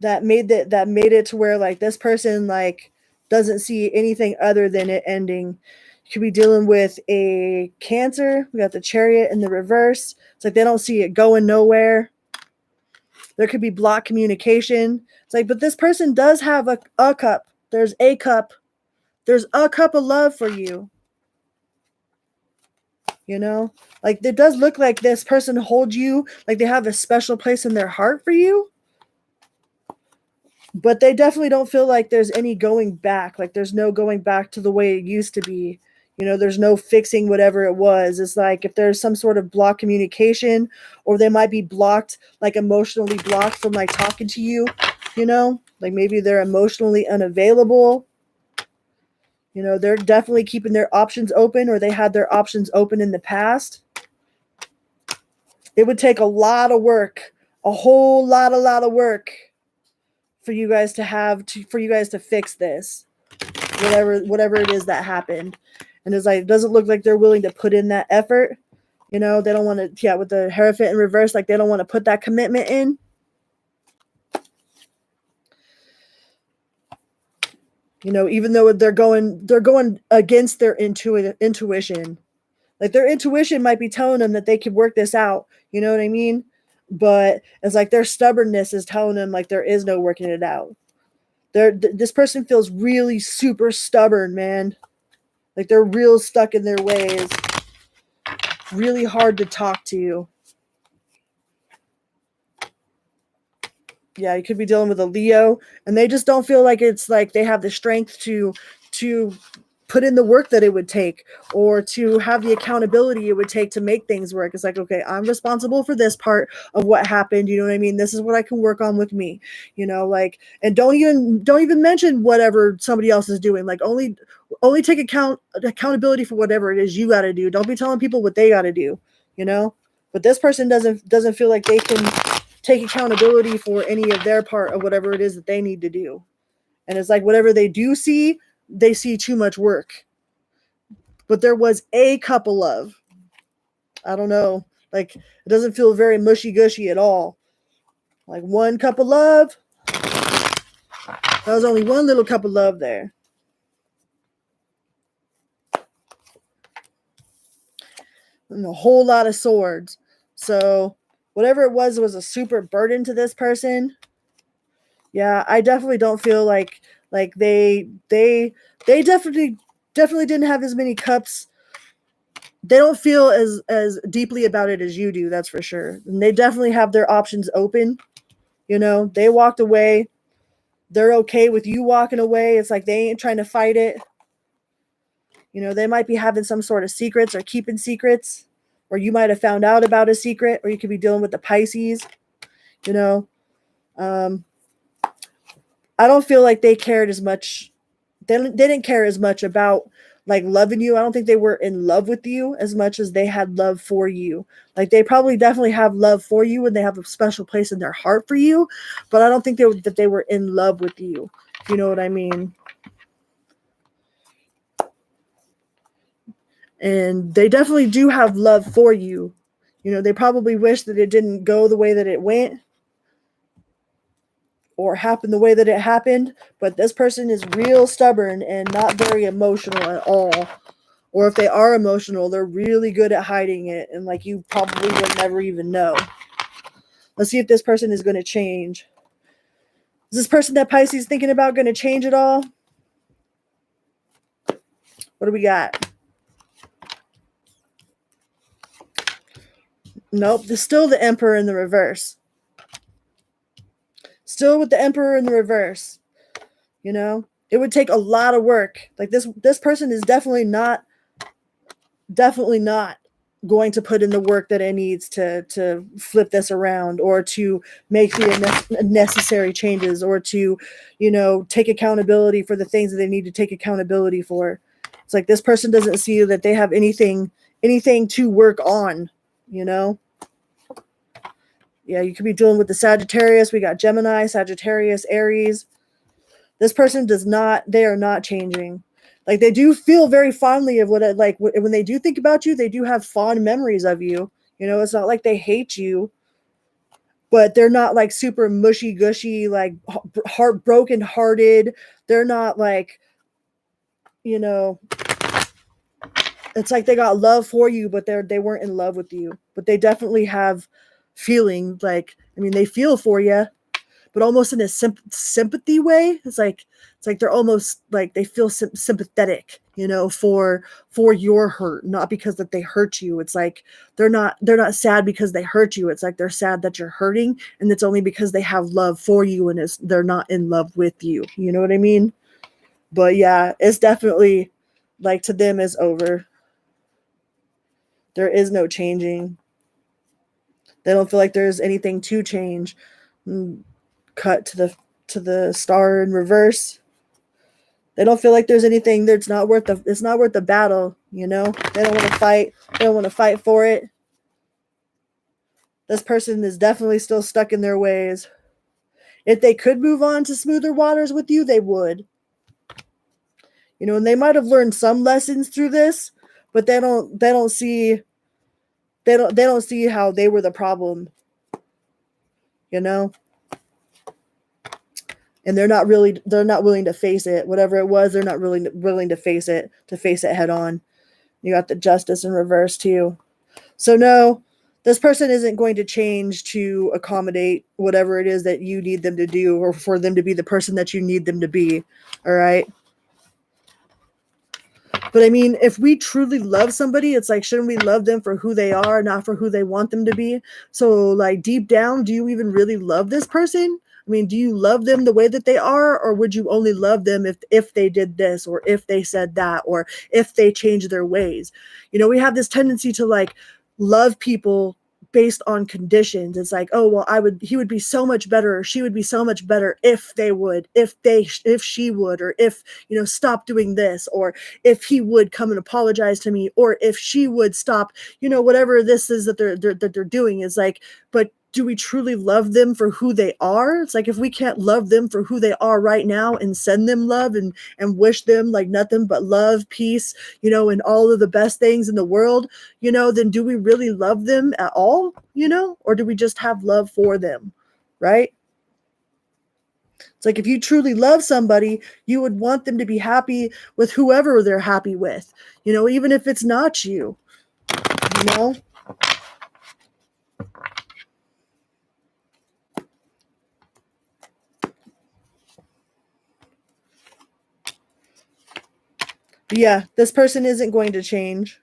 that made it to where, like, this person, like, doesn't see anything other than it ending. You could be dealing with a Cancer. We got the Chariot in the reverse. It's like they don't see it going nowhere. There could be blocked communication. It's like, but this person does have a cup. There's a cup. There's a cup of love for you. You know? Like, it does look like this person holds you, like they have a special place in their heart for you. But they definitely don't feel like there's any going back. Like, there's no going back to the way it used to be. You know, there's no fixing whatever it was. It's like if there's some sort of blocked communication, or they might be blocked, like emotionally blocked from like talking to you, you know, like maybe they're emotionally unavailable. You know, they're definitely keeping their options open, or they had their options open in the past. It would take a lot of work, a whole lot of work for you guys to fix this, whatever it is that happened. And it's like, it doesn't look like they're willing to put in that effort. You know, they don't want to, with the Hierophant in reverse, like they don't want to put that commitment in. You know, even though they're going against their intuition. Like, their intuition might be telling them that they could work this out. You know what I mean? But it's like their stubbornness is telling them like there is no working it out. This person feels really super stubborn, man. Like, they're real stuck in their ways. Really hard to talk to. Yeah, you could be dealing with a Leo, and they just don't feel like it's like they have the strength to put in the work that it would take, or to have the accountability it would take to make things work. It's like, okay, I'm responsible for this part of what happened. You know what I mean? This is what I can work on with me, you know, like, and don't even mention whatever somebody else is doing. Like, only take accountability for whatever it is you got to do. Don't be telling people what they got to do, you know? But this person doesn't feel like they can take accountability for any of their part of whatever it is that they need to do. And it's like, whatever they do see, they see too much work. But there was a couple of, I don't know, like, it doesn't feel very mushy-gushy at all. Like, one cup of love. That was only one little cup of love there. And a whole lot of swords. So whatever it was a super burden to this person. Yeah, I definitely don't feel like they definitely didn't have as many cups. They don't feel as deeply about it as you do, that's for sure. And they definitely have their options open. You know, they walked away. they're okay with you walking away. It's like they ain't trying to fight it. You know, they might be having some sort of secrets or keeping secrets, or you might have found out about a secret, or you could be dealing with the Pisces, you know. I don't feel like they cared as much. They didn't care as much about like loving you. I don't think they were in love with you as much as they had love for you. Like they probably definitely have love for you and they have a special place in their heart for you, but I don't think that they were in love with you. If you know what I mean. And they definitely do have love for you. You know, they probably wish that it didn't go the way that it went or happen the way that it happened, but this person is real stubborn and not very emotional at all. Or if they are emotional, they're really good at hiding it, and like you probably would never even know. Let's see if this person is going to change. Is this person that Pisces is thinking about going to change at all? What do we got? Nope, there's still the Emperor in the reverse. Still with the Emperor in the reverse. You know, it would take a lot of work. Like this person is definitely not going to put in the work that it needs to flip this around, or to make the necessary changes, or to, you know, take accountability for the things that they need to take accountability for. It's like this person doesn't see that they have anything to work on, you know. Yeah, you could be dealing with the Sagittarius. We got Gemini, Sagittarius, Aries. This person they are not changing. Like they do feel very fondly of when they do think about you, they do have fond memories of you. You know, it's not like they hate you, but they're not like super mushy gushy, like heartbroken hearted. They're not like, you know, it's like they got love for you, but they weren't in love with you. But they definitely have feeling. Like, I mean, they feel for you, but almost in a sympathy way. It's like they're almost like they feel sympathetic, you know, for your hurt, not because that they hurt you. It's like they're not sad because they hurt you. It's like they're sad that you're hurting, and it's only because they have love for you, and they're not in love with you. You know what I mean? But yeah, it's definitely like to them is over. There is no changing. They don't feel like there's anything to change. Cut to the star in reverse. They don't feel like there's anything that's not worth the battle, you know? They don't want to fight. They don't want to fight for it. This person is definitely still stuck in their ways. If they could move on to smoother waters with you, they would. You know, and they might have learned some lessons through this, but they don't see how they were the problem, you know? And they're not willing to face it. Whatever it was, they're not really willing to face it head on. You got the Justice in reverse too. So no, this person isn't going to change to accommodate whatever it is that you need them to do, or for them to be the person that you need them to be. All right. But I mean, if we truly love somebody, it's like, shouldn't we love them for who they are, not for who they want them to be? So like deep down, do you even really love this person? I mean, do you love them the way that they are, or would you only love them if they did this, or if they said that, or if they changed their ways? You know, we have this tendency to like love people based on conditions. It's like, oh, well, he would be so much better, or she would be so much better if they would, if she would, or if, you know, stop doing this, or if he would come and apologize to me, or if she would stop, you know, whatever this is that they're doing. Is like, but do we truly love them for who they are? It's like, if we can't love them for who they are right now and send them love and wish them like nothing but love, peace, you know, and all of the best things in the world, you know, then do we really love them at all, you know, or do we just have love for them, right? It's like, if you truly love somebody, you would want them to be happy with whoever they're happy with, you know, even if it's not you, you know? But yeah, this person isn't going to change.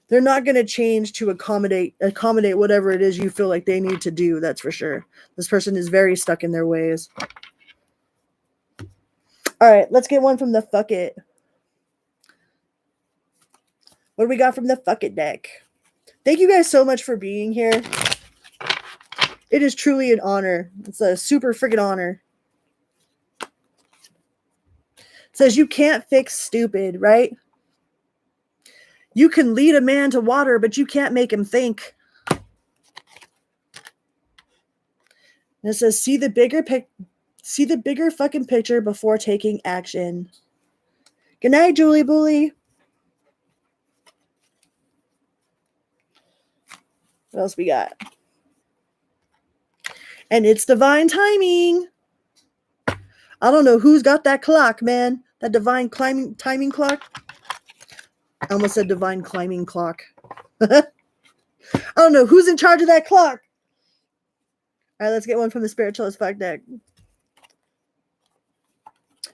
They're not going to change to accommodate whatever it is you feel like they need to do. That's for sure. This person is very stuck in their ways. All right, let's get one from the fuck it. What do we got from the fuck it deck? Thank you guys so much for being here. It is truly an honor. It's a super friggin' honor. It says you can't fix stupid, right? You can lead a man to water, but you can't make him think. And it says see the bigger fucking picture before taking action. Good night, Julie Bully. What else we got? And it's divine timing. I don't know who's got that clock, man. That divine timing clock. I almost said divine climbing clock. I don't know who's in charge of that clock. All right, let's get one from the Spiritual as Fuck deck. It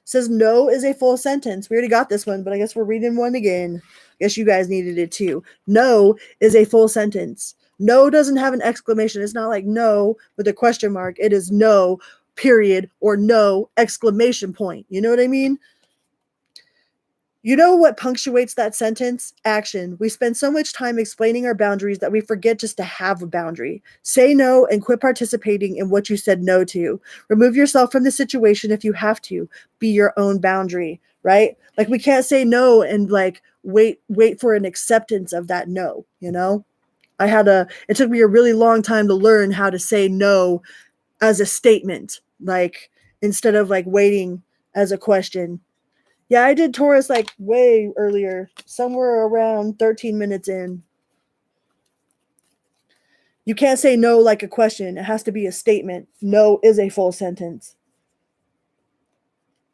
says no is a full sentence. We already got this one, but I guess we're reading one again. I guess you guys needed it too. No is a full sentence. No doesn't have an exclamation. It's not like no with a question mark. It is no, period, or no, exclamation point. You know what I mean? You know what punctuates that sentence? Action. We spend so much time explaining our boundaries that we forget just to have a boundary. Say no and quit participating in what you said no to. Remove yourself from the situation if you have to. Be your own boundary, right? Like we can't say no and like wait for an acceptance of that no, you know? It took me a really long time to learn how to say no as a statement, like instead of like waiting as a question. Yeah, I did Taurus like way earlier, somewhere around 13 minutes in. You can't say no like a question. It has to be a statement. No is a full sentence.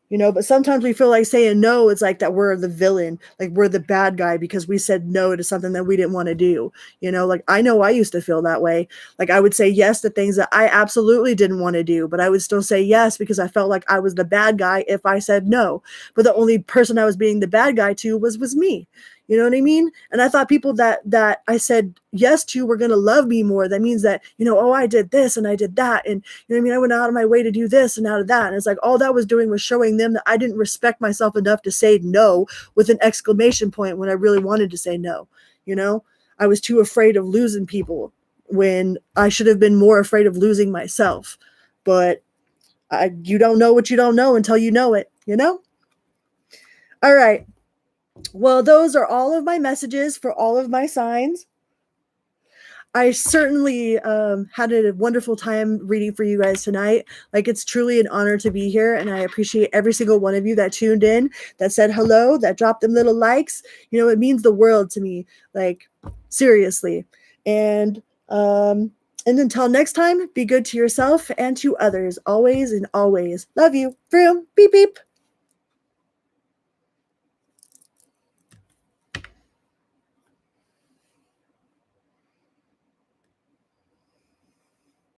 You know, but sometimes we feel like saying no, it's like that we're the villain, like we're the bad guy because we said no to something that we didn't want to do. You know, like I know I used to feel that way. Like I would say yes to things that I absolutely didn't want to do, but I would still say yes because I felt like I was the bad guy if I said no. But the only person I was being the bad guy to was me. You know what I mean? And I thought people that I said yes to were going to love me more. That means that, you know, oh, I did this and I did that. And, you know what I mean? I went out of my way to do this and out of that. And it's like, all that was doing was showing them that I didn't respect myself enough to say no with an exclamation point when I really wanted to say no. You know, I was too afraid of losing people when I should have been more afraid of losing myself. But you don't know what you don't know until you know it, you know? All right. Well, those are all of my messages for all of my signs. I certainly had a wonderful time reading for you guys tonight. Like, it's truly an honor to be here, and I appreciate every single one of you that tuned in, that said hello, that dropped them little likes. You know, it means the world to me, like, seriously. And until next time, be good to yourself and to others, always and always. Love you. Vroom. Beep, beep.